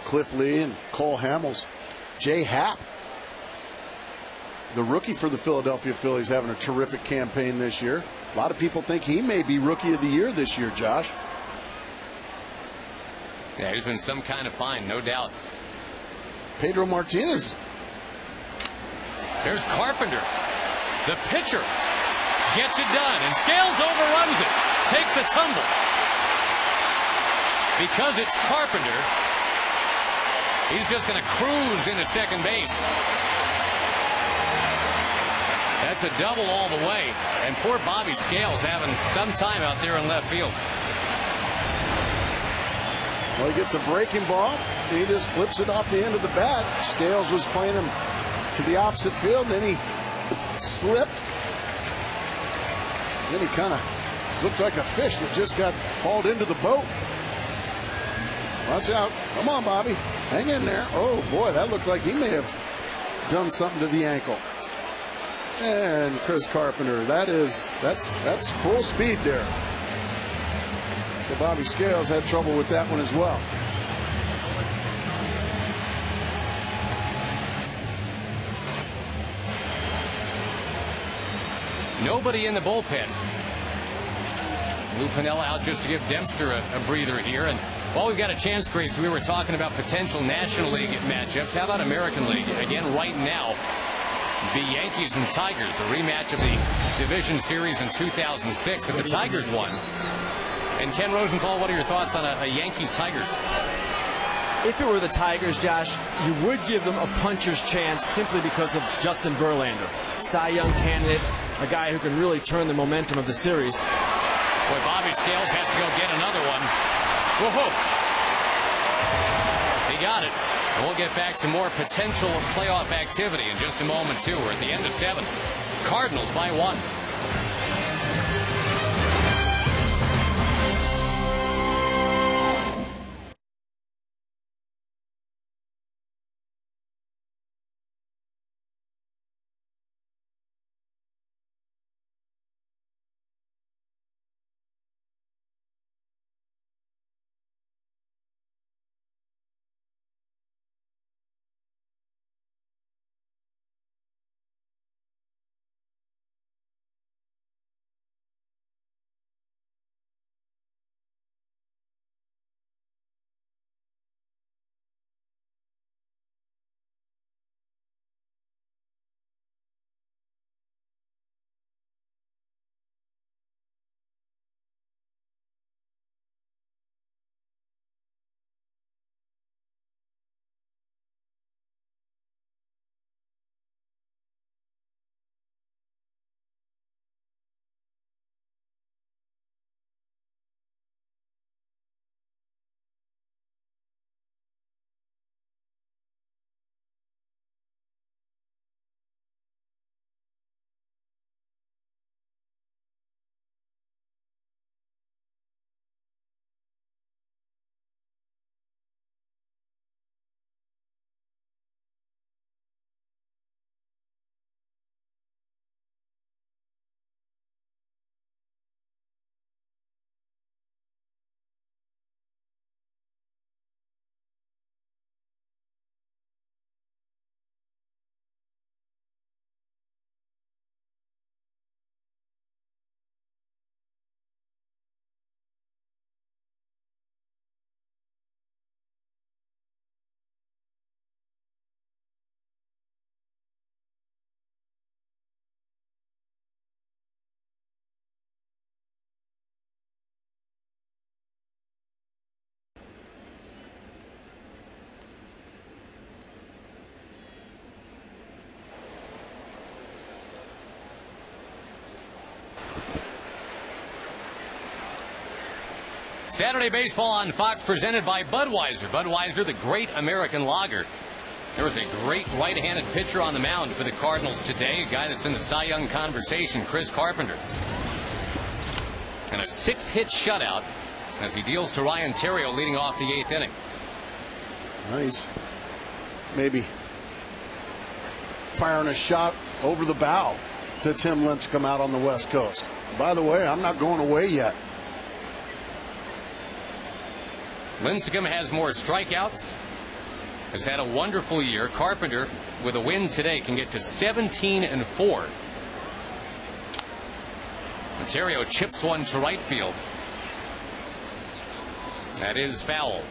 Cliff Lee and Cole Hamels. Jay Happ, the rookie for the Philadelphia Phillies, having a terrific campaign this year. A lot of people think he may be Rookie of the Year this year, Josh. Yeah, he's been some kind of find, no doubt. Pedro Martinez. There's Carpenter. The pitcher gets it done, and Scales overruns it. Takes a tumble. Because it's Carpenter, he's just going to cruise into second base. That's a double all the way. And poor Bobby Scales having some time out there in left field. Well, he gets a breaking ball. He just flips it off the end of the bat. Scales was playing him to the opposite field, and then he slipped. Then he kind of looked like a fish that just got hauled into the boat. Watch out. Come on, Bobby. Hang in there. Oh, boy, that looked like he may have done something to the ankle. And Chris Carpenter, that's full speed there. So Bobby Scales had trouble with that one as well. Nobody in the bullpen. Lou Piniella out just to give Dempster a breather here. And while we've got a chance, Grace, we were talking about potential National League matchups. How about American League? Again, right now, be Yankees and Tigers, a rematch of the division series in 2006 that the Tigers won. And Ken Rosenthal, what are your thoughts on a Yankees-Tigers? If it were the Tigers, Josh, you would give them a puncher's chance simply because of Justin Verlander. Cy Young candidate, a guy who can really turn the momentum of the series. Boy, Bobby Scales has to go get another one. Whoa! He got it. And we'll get back to more potential playoff activity in just a moment, too. We're at the end of 7. Cardinals by 1. Saturday baseball on Fox presented by Budweiser. Budweiser, the great American lager. There was a great right-handed pitcher on the mound for the Cardinals today, a guy that's in the Cy Young conversation, Chris Carpenter. And a 6-hit shutout as he deals to Ryan Theriot leading off the 8th inning. Nice. Maybe firing a shot over the bow to Tim Lincecum out on the West Coast. By the way, I'm not going away yet. Lincecum has more strikeouts, has had a wonderful year. Carpenter, with a win today, can get to 17-4. Ontario chips one to right field. That is foul.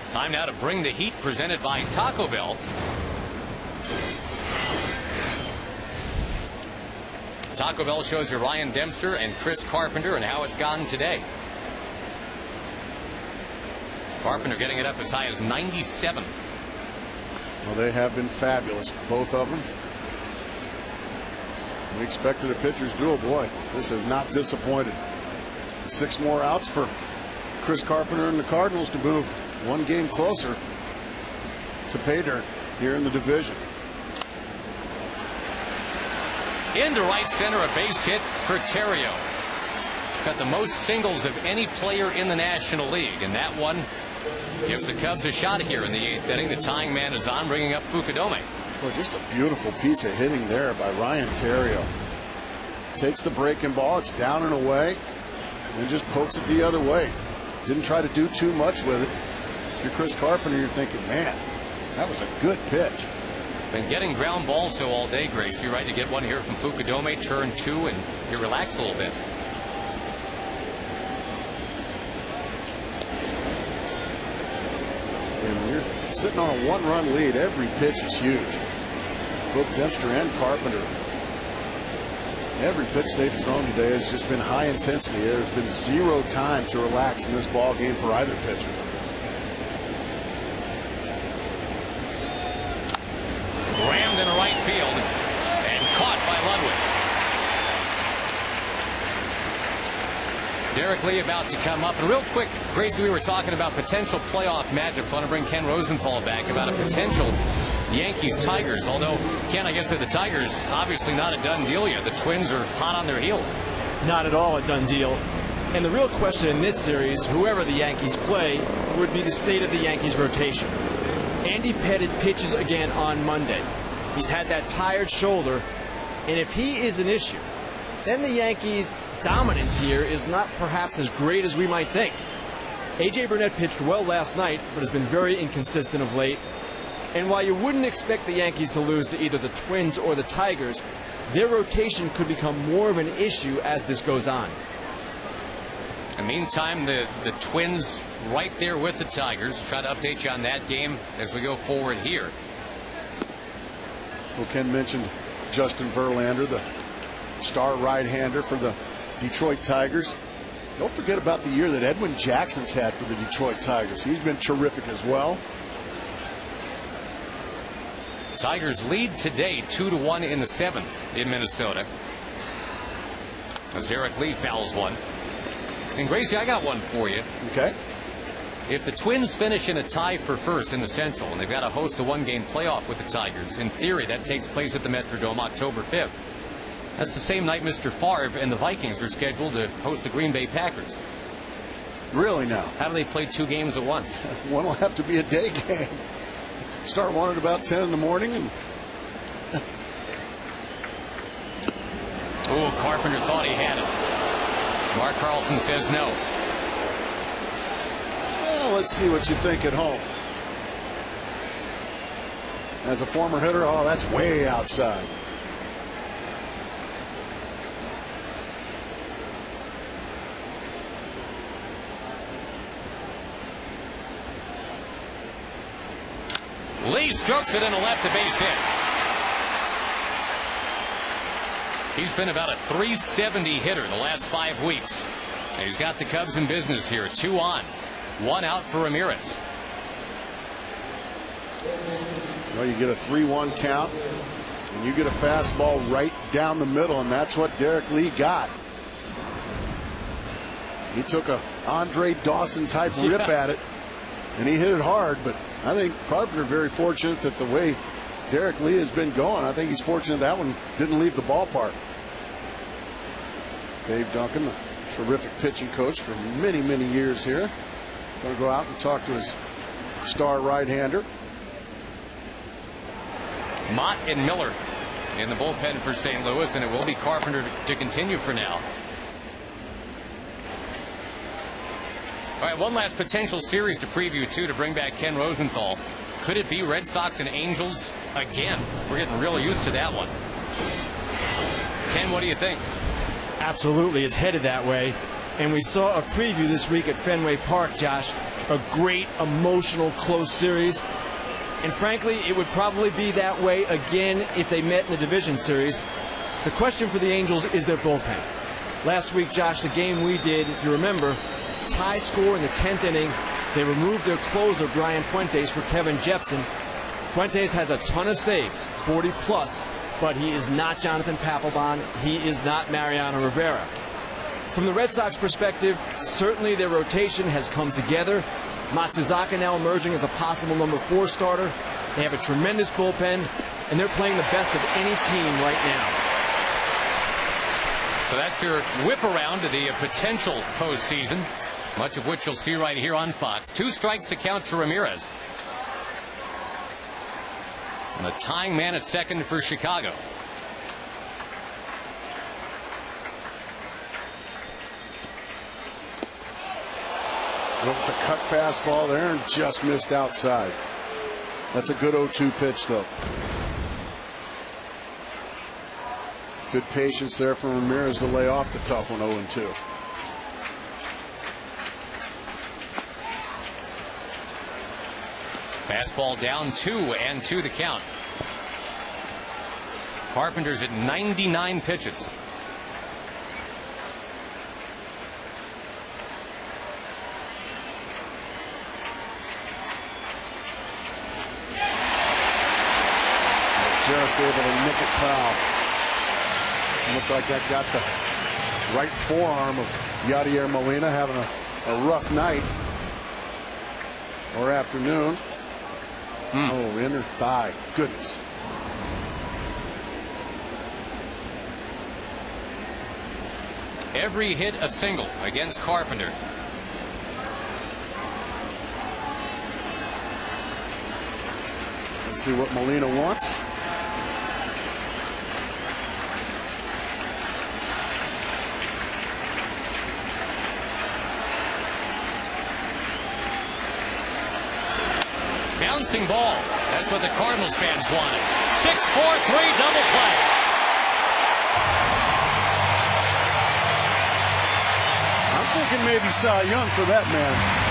Time now to bring the heat, presented by Taco Bell. Taco Bell shows you Ryan Dempster and Chris Carpenter and how it's gone today. Carpenter getting it up as high as 97. Well, they have been fabulous, both of them. We expected a pitcher's duel. Boy, this has not disappointed. 6 more outs for Chris Carpenter and the Cardinals to move one game closer to pay dirt here in the division. Into right center, a base hit for Theriot. Got the most singles of any player in the National League, and that one gives the Cubs a shot here in the 8th inning. The tying man is on, bringing up Fukudome. Well, just a beautiful piece of hitting there by Ryan Theriot. Takes the breaking ball, it's down and away, and just pokes it the other way. Didn't try to do too much with it. If you're Chris Carpenter, you're thinking, man, that was a good pitch. Been getting ground balls so all day, Grace. You're right to get one here from Fukudome, turn 2, and you relax a little bit. And when you're sitting on a 1-run lead, every pitch is huge. both Dempster and Carpenter. Every pitch they've thrown today has just been high intensity. There's been zero time to relax in this ball game for either pitcher. Rammed in right field and caught by Ludwig. Derek Lee about to come up. And real quick, Gracie, we were talking about potential playoff matchups. I want to bring Ken Rosenthal back about a potential Yankees-Tigers. Although, Ken, I guess that the Tigers, obviously not a done deal yet. The Twins are hot on their heels. Not at all a done deal. And the real question in this series, whoever the Yankees play, would be the state of the Yankees' rotation. Andy Pettitte pitches again on Monday. He's had that tired shoulder, and if he is an issue, then the Yankees' dominance here is not perhaps as great as we might think. A.J. Burnett pitched well last night, but has been very inconsistent of late. And while you wouldn't expect the Yankees to lose to either the Twins or the Tigers, their rotation could become more of an issue as this goes on. In the meantime, the Twins right there with the Tigers. Try to update you on that game as we go forward here. Well, Ken mentioned Justin Verlander, the star right-hander for the Detroit Tigers. Don't forget about the year that Edwin Jackson's had for the Detroit Tigers. He's been terrific as well. Tigers lead today 2-1 in the 7th in Minnesota, as Derek Lee fouls one. And Gracie, I got one for you. Okay. If the Twins finish in a tie for first in the Central, and they've got to host a one-game playoff with the Tigers, in theory that takes place at the Metrodome October 5th. That's the same night Mr. Favre and the Vikings are scheduled to host the Green Bay Packers. Really now? How do they play two games at once? One will have to be a day game. Start one at about 10 in the morning. And oh, Carpenter thought he had it. Mark Carlson says no. Well, let's see what you think at home. As a former hitter, oh, that's way outside. Lee strokes it in a left to base hit. He's been about a .370 hitter the last 5 weeks. And he's got the Cubs in business here. 2 on, 1 out for Ramirez. Well, you get a 3-1 count, and you get a fastball right down the middle, and that's what Derek Lee got. He took a Andre Dawson type rip at it, and he hit it hard, but I think Carpenter very fortunate that the way Derek Lee has been going, I think he's fortunate that one didn't leave the ballpark. Dave Duncan, the terrific pitching coach for many, many years here, going to go out and talk to his star right-hander. Mott and Miller in the bullpen for St. Louis, and it will be Carpenter to continue for now. All right, one last potential series to preview, too, to bring back Ken Rosenthal. Could it be Red Sox and Angels again? We're getting really used to that one. Ken, what do you think? Absolutely, it's headed that way. And we saw a preview this week at Fenway Park, Josh. A great, emotional, close series. And frankly, it would probably be that way again if they met in the division series. The question for the Angels is their bullpen. Last week, Josh, the game we did, if you remember, tie score in the 10th inning. They removed their closer, Brian Fuentes, for Kevin Jepsen. Fuentes has a ton of saves, 40 plus, but he is not Jonathan Papelbon. He is not Mariano Rivera. From the Red Sox perspective, certainly their rotation has come together. Matsuzaka now emerging as a possible number 4 starter. They have a tremendous bullpen, and they're playing the best of any team right now. So that's your whip around to the potential postseason, much of which you'll see right here on Fox. 2 strikes to count to Ramirez. And the tying man at second for Chicago. With the cut fastball there and just missed outside. That's a good 0-2 pitch, though. Good patience there from Ramirez to lay off the tough one 0-2. Fastball down 2-2 the count. Carpenter's at 99 pitches. Just able to nick it foul. Looked like that got the right forearm of Yadier Molina, having a rough night or afternoon. Oh, inner thigh. Goodness. Every hit a single against Carpenter. Let's see what Molina wants. Bouncing ball. That's what the Cardinals fans wanted. 6-4-3 double play. I'm thinking maybe Cy Young for that man.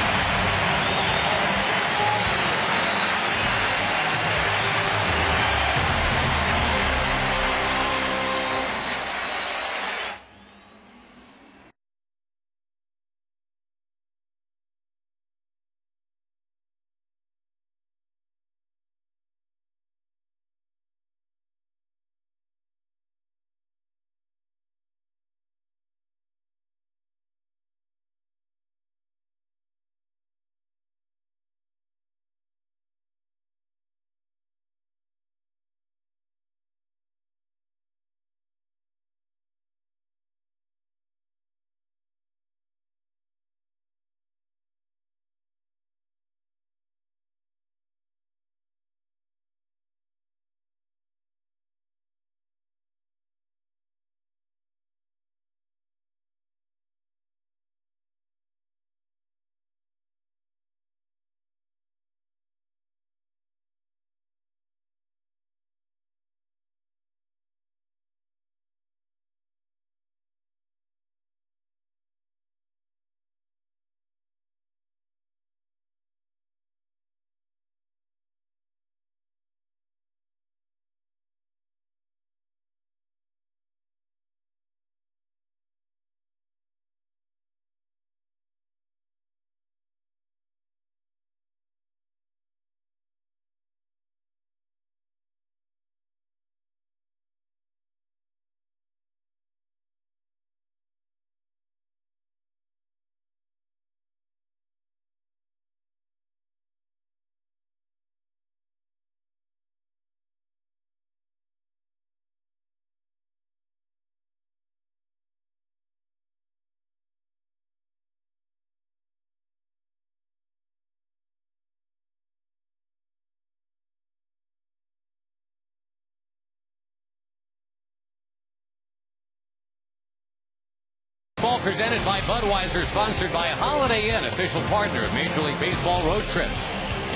Ball presented by Budweiser, sponsored by Holiday Inn, official partner of Major League Baseball road trips.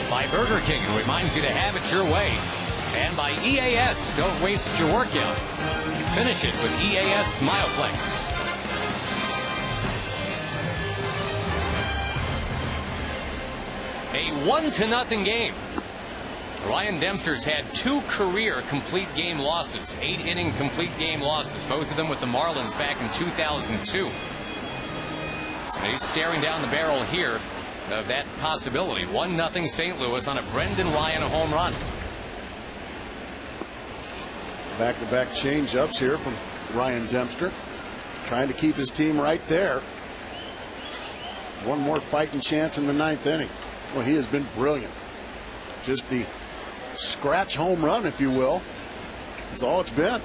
By Burger King, who reminds you to have it your way. And by EAS, don't waste your workout. Finish it with EAS Smileplex. A 1-0 game. Ryan Dempster's had 2 career complete game losses, 8-inning complete game losses, both of them with the Marlins back in 2002. And he's staring down the barrel here of that possibility. 1-0 St. Louis on a Brendan Ryan home run. Back-to-back change-ups here from Ryan Dempster, trying to keep his team right there. One more fighting chance in the 9th inning. Well, he has been brilliant. Just the scratch home run, if you will. That's all it's been.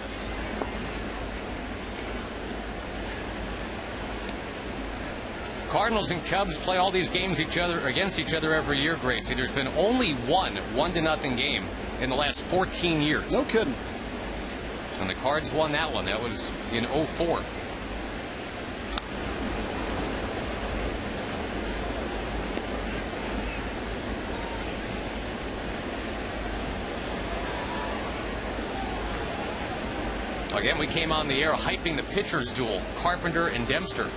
Cardinals and Cubs play all these games against each other every year, Gracie. There's been only one 1-0 game in the last 14 years. No kidding. And the Cards won that one. That was in 2004. Again, we came on the air hyping the pitchers duel, Carpenter and Dempster.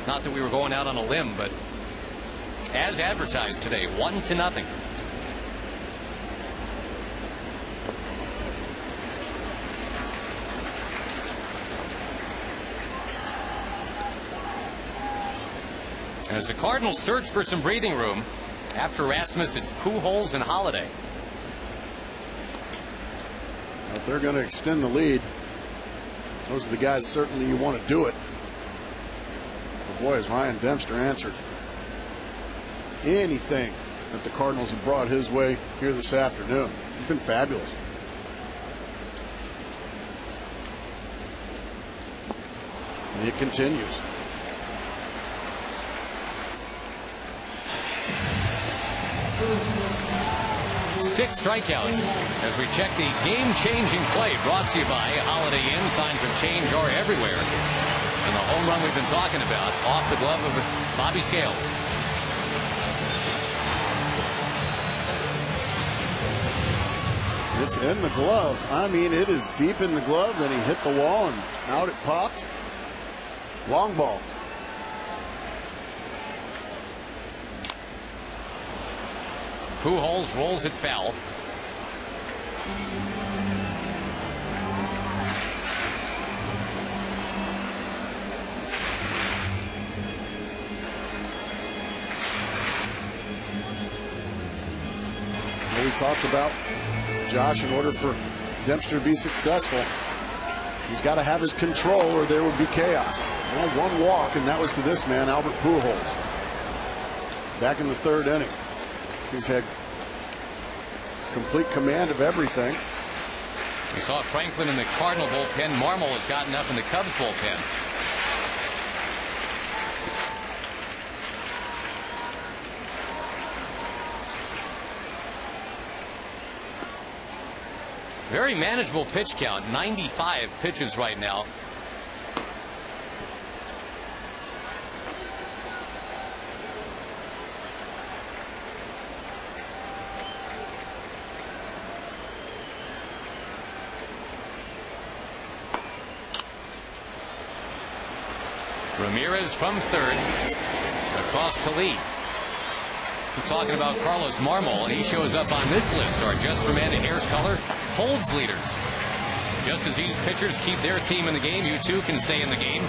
Not that we were going out on a limb, but as advertised today, 1-0. And as the Cardinals search for some breathing room, after Rasmus, it's Pujols and Holiday. If they're going to extend the lead, those are the guys certainly you want to do it. But boy, has Ryan Dempster answered anything that the Cardinals have brought his way here this afternoon. He's been fabulous. And it continues. Six strikeouts as we check the game-changing play brought to you by Holiday Inn. Signs of change are everywhere. And the home run we've been talking about off the glove of Bobby Scales. It's in the glove. I mean, it is deep in the glove. Then he hit the wall and out it popped. Long ball. Pujols rolls it foul. Well, we talked about, Josh, in order for Dempster to be successful, he's got to have his control or there would be chaos. Well, one walk, and that was to this man, Albert Pujols. Back in the third inning. He's had complete command of everything. We saw Franklin in the Cardinal bullpen. Marmol has gotten up in the Cubs bullpen. Very manageable pitch count. 95 pitches right now. Ramirez from third, across to lead. We're talking about Carlos Marmol, and he shows up on this list. Our Just for Men hair color holds leaders. Just as these pitchers keep their team in the game, you too can stay in the game.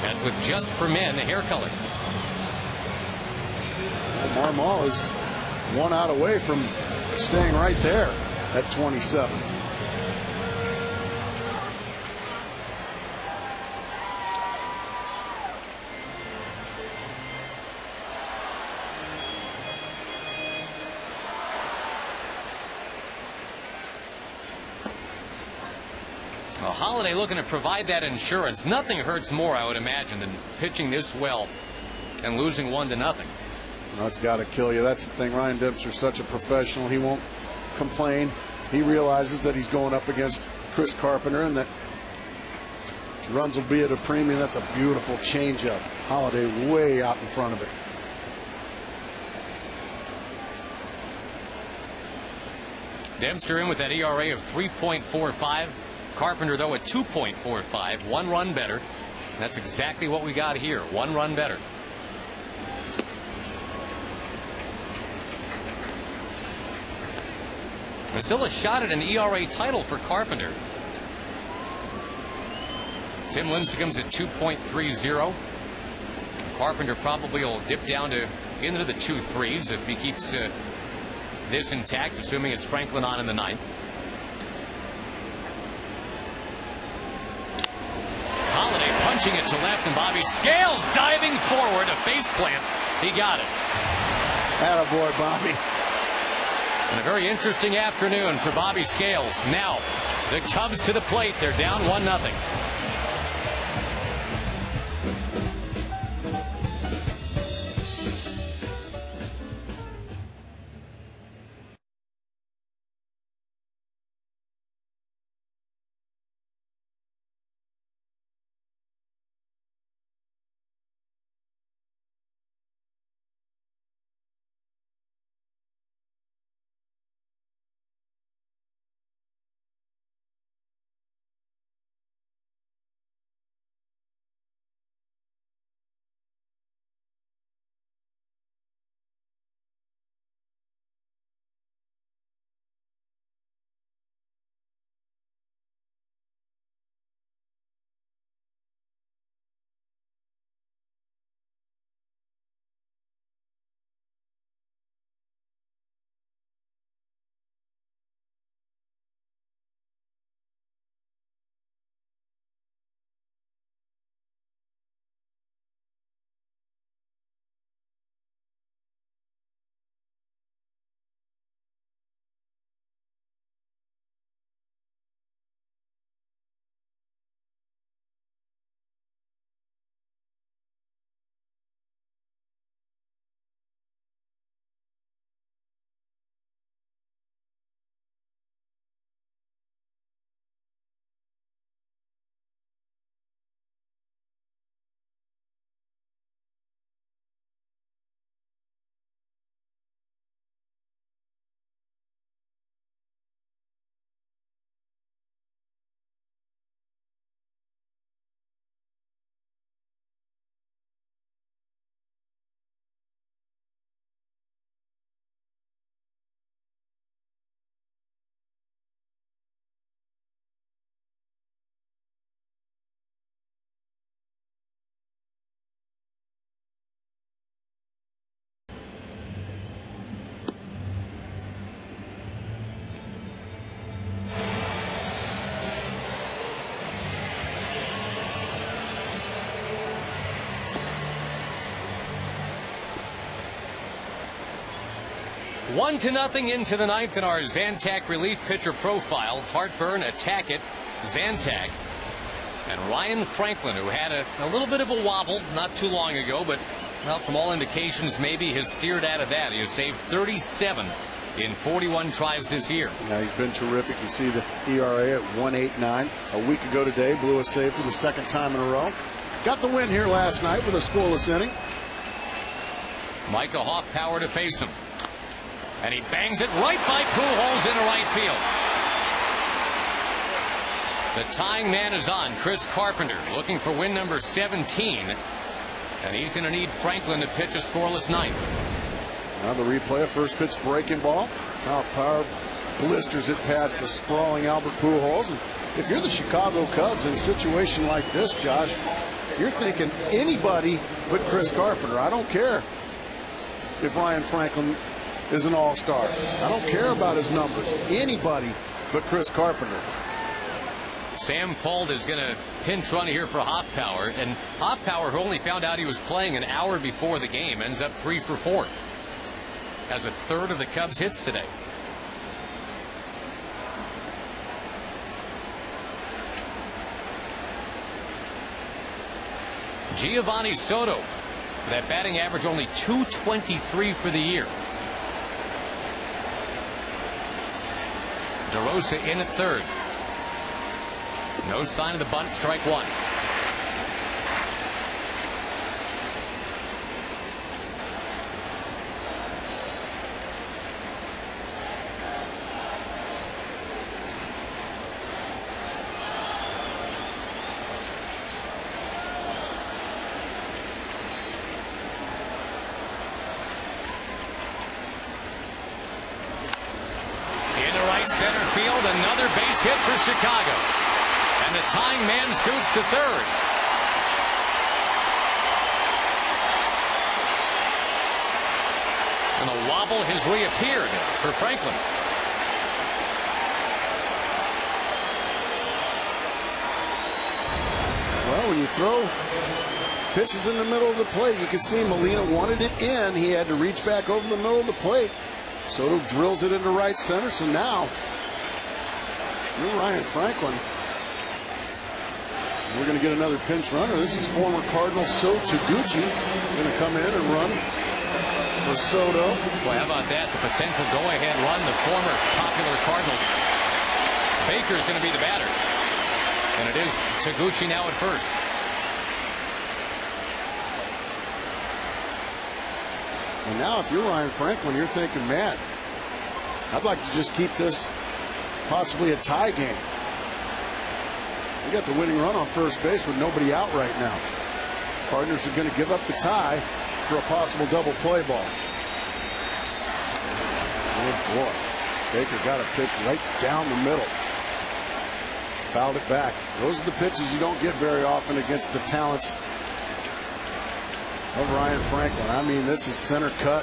That's with Just for Men hair color. Well, Marmol is 1 out away from staying right there at 27. Holiday looking to provide that insurance. Nothing hurts more, I would imagine, than pitching this well and losing 1-0. No, it's got to kill you. That's the thing. Ryan Dempster's such a professional. He won't complain. He realizes that he's going up against Chris Carpenter and that runs will be at a premium. That's a beautiful changeup. Holiday way out in front of it. Dempster in with that ERA of 3.45. Carpenter, though, at 2.45, 1 run better. That's exactly what we got here, 1 run better. And still a shot at an ERA title for Carpenter. Tim Lincecum's at 2.30. Carpenter probably will dip down to into the 2.3s if he keeps this intact, assuming it's Franklin on in the 9th. Holiday punching it to left, and Bobby Scales diving forward, a face plant. He got it. Attaboy, Bobby. And a very interesting afternoon for Bobby Scales. Now, the Cubs to the plate. They're down 1-0. 1-0 into the ninth in our Zantac relief pitcher profile. Heartburn, attack it, Zantac. And Ryan Franklin, who had a little bit of a wobble not too long ago, but well, from all indications, maybe has steered out of that. He has saved 37 in 41 tries this year. Yeah, he's been terrific. You see the ERA at 1.89. A week ago today, blew a save for the second time in a row. Got the win here last night with a scoreless inning. Micah Hoffpower to face him. And he bangs it right by Pujols into right field. The tying man is on, Chris Carpenter, looking for win number 17. And he's going to need Franklin to pitch a scoreless ninth. Now the replay of first pitch breaking ball. Hoffpower blisters it past the sprawling Albert Pujols. And if you're the Chicago Cubs in a situation like this, Josh, you're thinking anybody but Chris Carpenter. I don't care if Ryan Franklin is an all-star. I don't care about his numbers. Anybody but Chris Carpenter. Sam Fuld is going to pinch run here for Hoffpower. And Hoffpower, who only found out he was playing an hour before the game, ends up 3 for 4. Has a third of the Cubs' hits today. Giovanni Soto, that batting average only .223 for the year. DeRosa in at third. No sign of the bunt, strike one. Center field, another base hit for Chicago. And the tying man scoots to third. And the wobble has reappeared for Franklin. Well, when you throw pitches in the middle of the plate, you can see Molina wanted it in. He had to reach back over the middle of the plate. Soto drills it into right center. So now, you're Ryan Franklin. We're going to get another pinch runner. This is former Cardinal So Taguchi going to come in and run for Soto. Well, how about that? The potential go-ahead run. The former popular Cardinal Baker is going to be the batter. And it is Taguchi now at first. And now if you're Ryan Franklin, you're thinking, man, I'd like to just keep this possibly a tie game. We got the winning run on first base with nobody out right now. Cardinals are going to give up the tie for a possible double play ball. Good boy. Baker got a pitch right down the middle. Fouled it back. Those are the pitches you don't get very often against the talents of Ryan Franklin. I mean, this is center cut.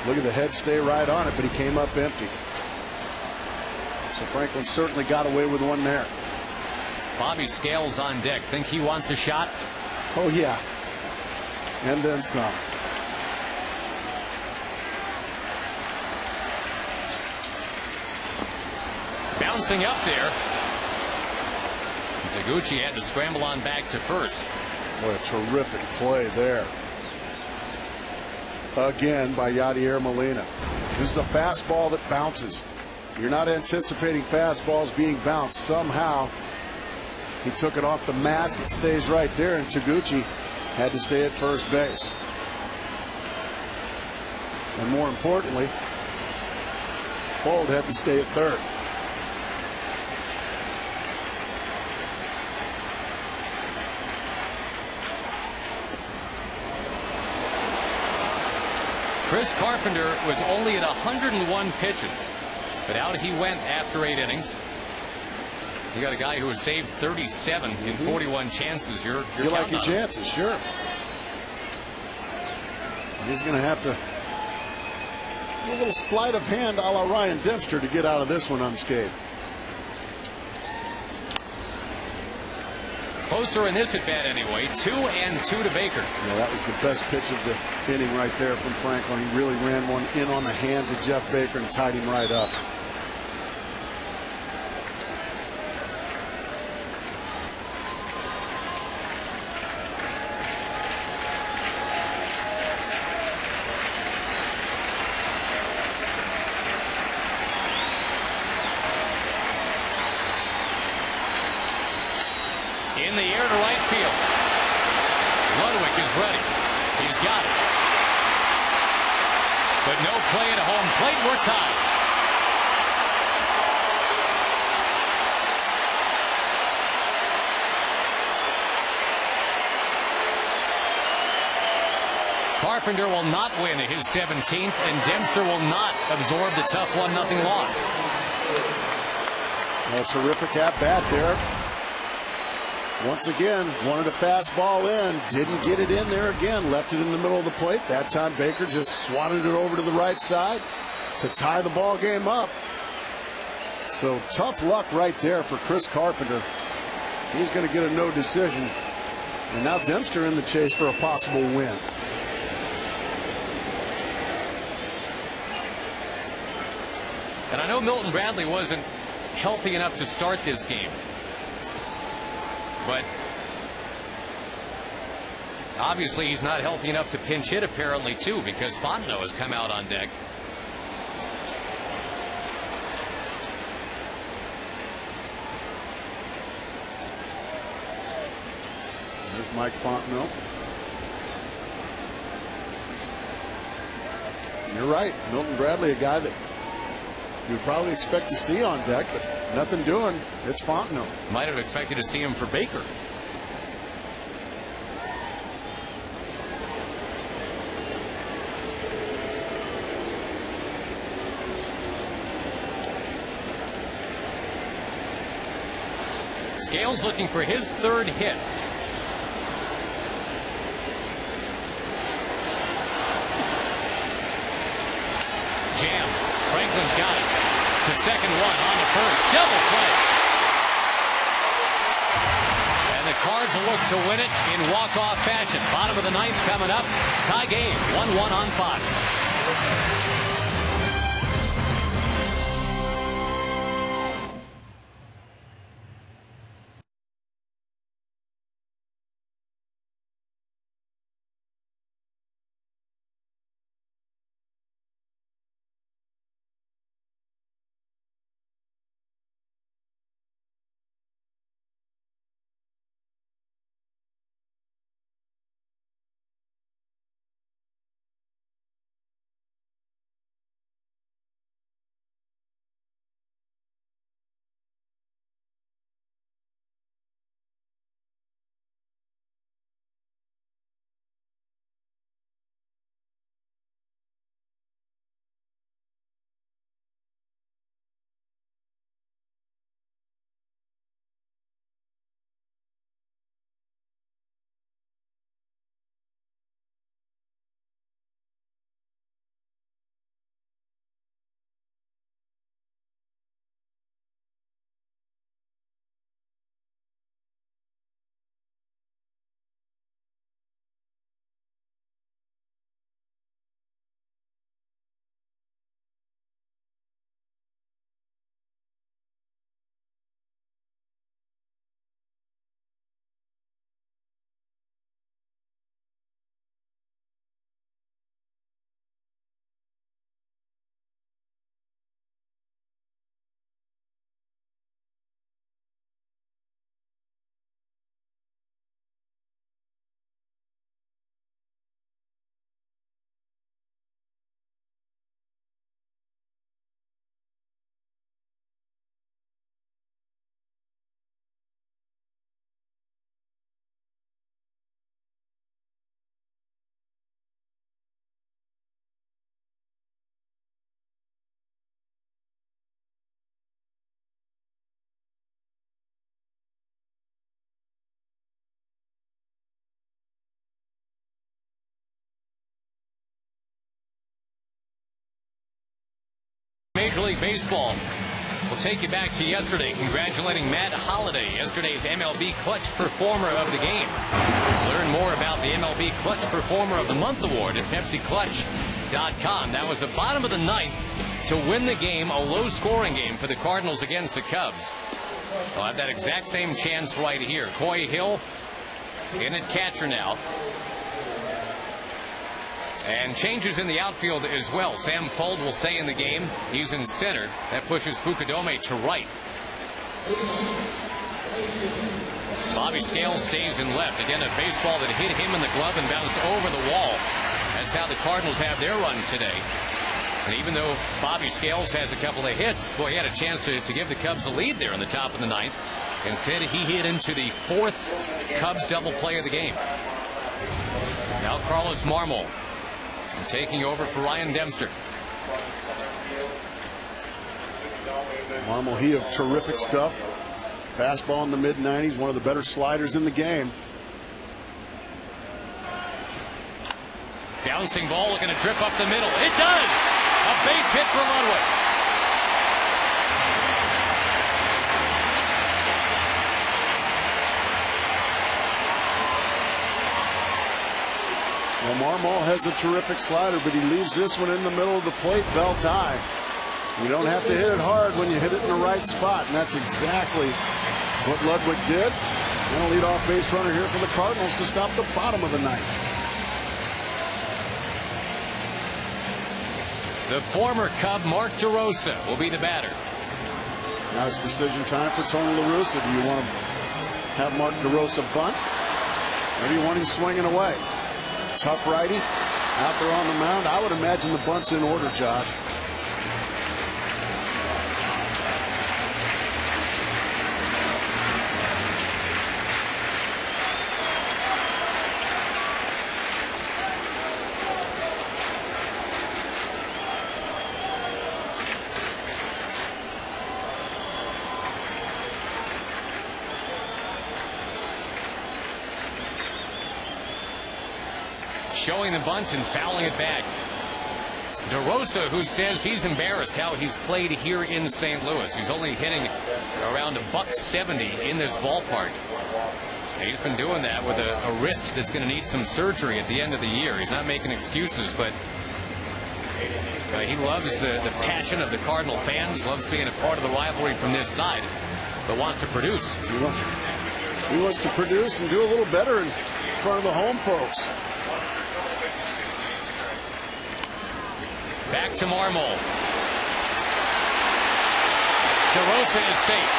Look at the head stay right on it, but he came up empty. So Franklin certainly got away with one there. Bobby Scales on deck. Think he wants a shot? Oh, yeah. And then some. Bouncing up there. Taguchi had to scramble on back to first. What a terrific play there. Again by Yadier Molina. This is a fastball that bounces. You're not anticipating fastballs being bounced. Somehow he took it off the mask. It stays right there, and Taguchi had to stay at first base. And more importantly, Fuld had to stay at third. Chris Carpenter was only at 101 pitches, but out he went after 8 innings. You got a guy who has saved 37 in 41 chances. You like your chances, sure. He's going to have to do a little sleight of hand a la Ryan Dempster to get out of this one unscathed. closer in this at bat anyway. 2-2 to Baker. Yeah, that was the best pitch of the inning right there from Franklin. He really ran one in on the hands of Jeff Baker and tied him right up. In the air to right field. Ludwig is ready. He's got it. But no play at home plate. We're tied. Carpenter will not win his 17th, and Dempster will not absorb the tough 1-0 loss. Well, terrific at bat there. Once again, wanted a fastball in, didn't get it in there again, left it in the middle of the plate. That time Baker just swatted it over to the right side to tie the ball game up. So tough luck right there for Chris Carpenter. He's going to get a no decision. And now Dempster in the chase for a possible win. And I know Milton Bradley wasn't healthy enough to start this game. But obviously he's not healthy enough to pinch hit apparently too, because Fontenot has come out on deck. There's Mike Fontenot. You're right, Milton Bradley, a guy that you'd probably expect to see on deck, but nothing doing. It's Fontenot. Might have expected to see him for Baker. Scales looking for his third hit. Jammed. Franklin's got it. To second one on the first. Double play. And the Cards will look to win it in walk-off fashion. Bottom of the ninth coming up. Tie game. 1-1 on Fox. Major League Baseball, We'll take you back to yesterday, congratulating Matt Holliday, yesterday's MLB Clutch Performer of the game. Learn more about the MLB Clutch Performer of the Month award at PepsiClutch.com. That was the bottom of the ninth to win the game, a low-scoring game for the Cardinals against the Cubs. They'll have that exact same chance right here. Coy Hill in at catcher now. And changes in the outfield as well. Sam Fold will stay in the game. He's in center. That pushes Fukudome to right. Bobby Scales stays in left. Again, a baseball that hit him in the glove and bounced over the wall. That's how the Cardinals have their run today. And even though Bobby Scales has a couple of hits, boy, he had a chance to give the Cubs a lead there in the top of the ninth. Instead, he hit into the fourth Cubs double play of the game. Now Carlos Marmol taking over for Ryan Dempster. Marmol, he of terrific stuff. Fastball in the mid-90s, one of the better sliders in the game. Bouncing ball looking to drip up the middle. It does! A base hit for Ludwig. Well, Marmol has a terrific slider, but he leaves this one in the middle of the plate, belt high. You don't have to hit it hard when you hit it in the right spot, and that's exactly what Ludwig did. And a leadoff base runner here for the Cardinals to stop the bottom of the ninth. The former Cub, Mark DeRosa, will be the batter. Now it's decision time for Tony La Russa. Do you want to have Mark DeRosa bunt, or do you want him swinging away? Tough righty out there on the mound. I would imagine the bunt's in order, Josh. Showing the bunt and fouling it back. DeRosa, who says he's embarrassed how he's played here in St. Louis. He's only hitting around $170 in this ballpark. And he's been doing that with a wrist that's going to need some surgery at the end of the year. He's not making excuses, but he loves the passion of the Cardinal fans, loves being a part of the rivalry from this side, but wants to produce. He wants to produce and do a little better in front of the home folks. Back to Marmol. DeRosa is safe.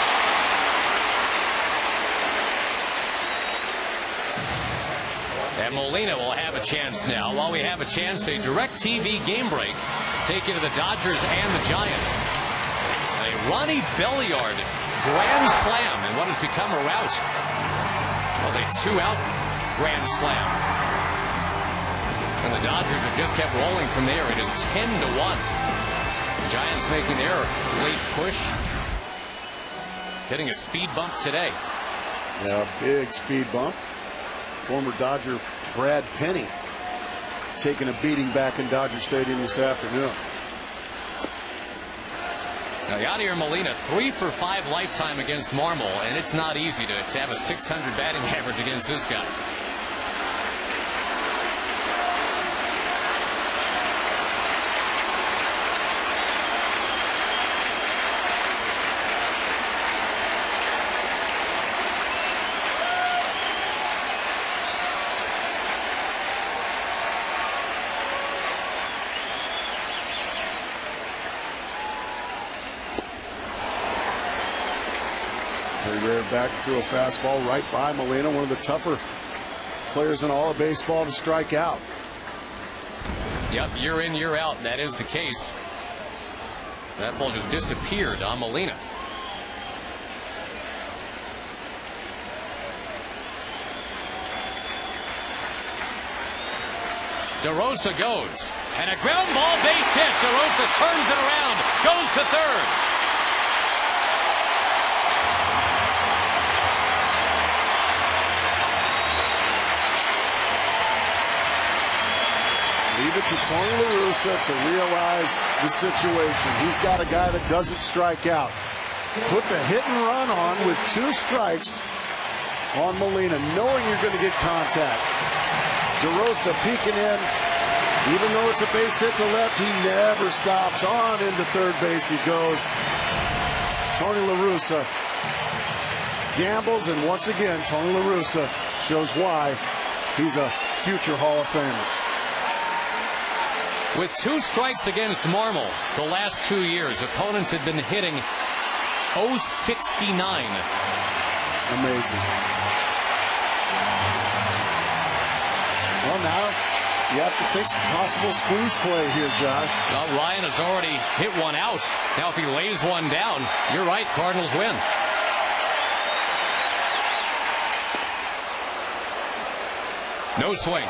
And Molina will have a chance now. While we have a chance, a direct TV game break. Take you to the Dodgers and the Giants. A Ronnie Belliard grand slam in what has become a rout. Well, a two-out grand slam. And the Dodgers have just kept rolling from there. It is 10-1. The Giants making their late push. Hitting a speed bump today. Yeah, big speed bump. Former Dodger Brad Penny taking a beating back in Dodger Stadium this afternoon. Now Yadier Molina 3 for 5 lifetime against Marmol, and it's not easy to have a 600 batting average against this guy. Back to a fastball right by Molina, one of the tougher players in all of baseball to strike out. Yep, year in, year out, that is the case. That ball just disappeared on Molina. DeRosa goes, and a ground ball base hit. DeRosa turns it around, goes to third. Leave it to Tony La Russa to realize the situation. He's got a guy that doesn't strike out. put the hit and run on with 2 strikes on Molina, knowing you're going to get contact. DeRosa peeking in. Even though it's a base hit to left, he never stops. On into third base he goes. Tony La Russa gambles, and once again, Tony La Russa shows why he's a future Hall of Famer. With 2 strikes against Marmol the last 2 years, opponents had been hitting .069. Amazing. Well, now you have to think some possible squeeze play here, Josh. Well, Ryan has already hit one out. Now if he lays one down, you're right, Cardinals win. No swing.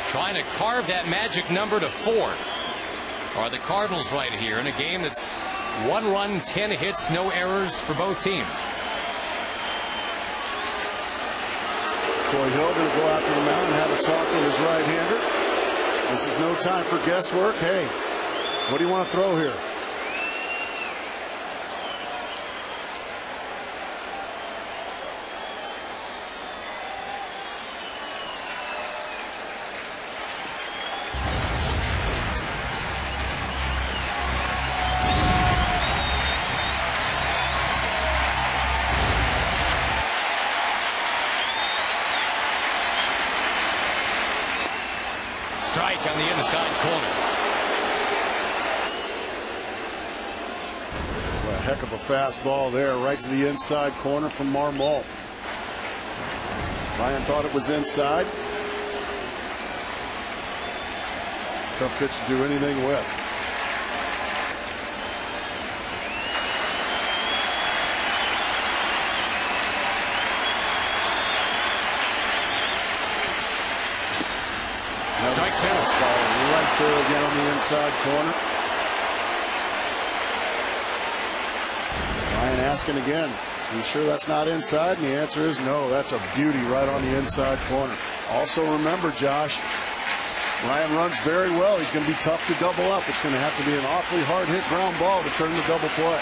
Trying to carve that magic number to 4 are the Cardinals right here in a game that's 1 run, 10 hits, no errors for both teams. Coy Hill going to go out to the mound and have a talk with his right-hander. This is no time for guesswork. Hey, what do you want to throw here? Strike on the inside corner. Well, a heck of a fastball there, right to the inside corner from Marmol. Ryan thought it was inside. Tough pitch to do anything with. Strike 2. Right there again on the inside corner. Ryan asking again, you sure that's not inside? And the answer is no. That's a beauty right on the inside corner. Also remember, Josh, Ryan runs very well. He's going to be tough to double up. It's going to have to be an awfully hard hit ground ball to turn the double play.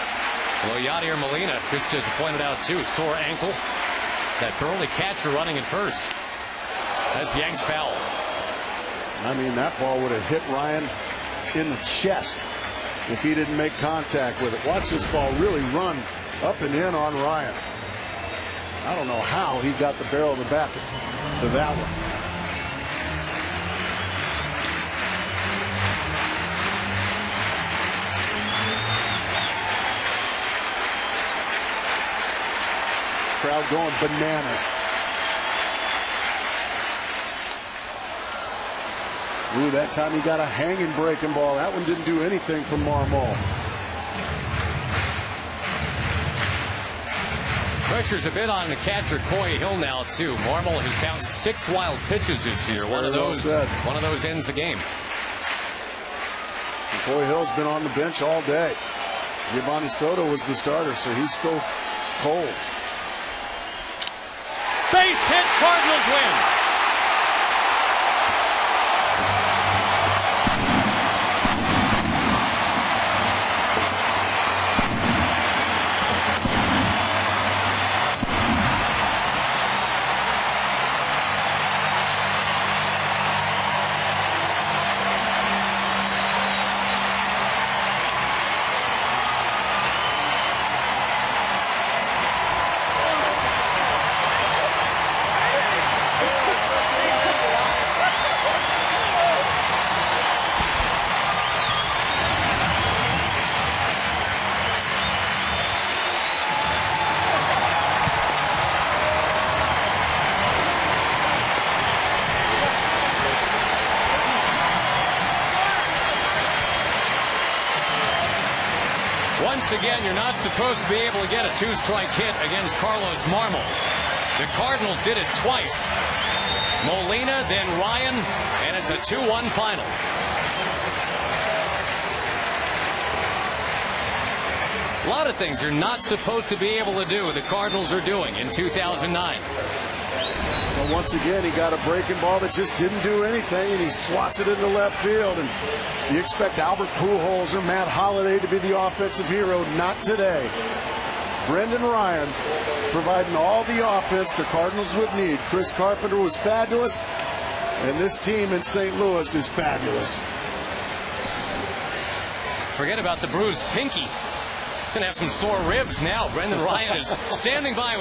Well, Yadier Molina, Chris just pointed out too, sore ankle. That burly catcher running at first. That's yanked foul. I mean, that ball would have hit Ryan in the chest if he didn't make contact with it. Watch this ball really run up and in on Ryan. I don't know how he got the barrel of the bat to that one. Crowd going bananas. Ooh, that time he got a hanging breaking ball. That one didn't do anything for Marmol. Pressure's a bit on the catcher Coy Hill now too. Marmol has bounced 6 wild pitches this year. One of those ends the game. And Coy Hill's been on the bench all day. Giovanni Soto was the starter, so he's still cold. Base hit, Cardinals win. once again, you're not supposed to be able to get a two-strike hit against Carlos Marmol. The Cardinals did it twice. Molina, then Ryan, and it's a 2-1 final. A lot of things you're not supposed to be able to do, the Cardinals are doing in 2009. Well, once again, he got a breaking ball that just didn't do anything, and he swats it into left field. And you expect Albert Pujols or Matt Holliday to be the offensive hero. Not today. Brendan Ryan providing all the offense the Cardinals would need. Chris Carpenter was fabulous, and this team in St. Louis is fabulous. Forget about the bruised pinky. Gonna have some sore ribs now. Brendan Ryan is standing by.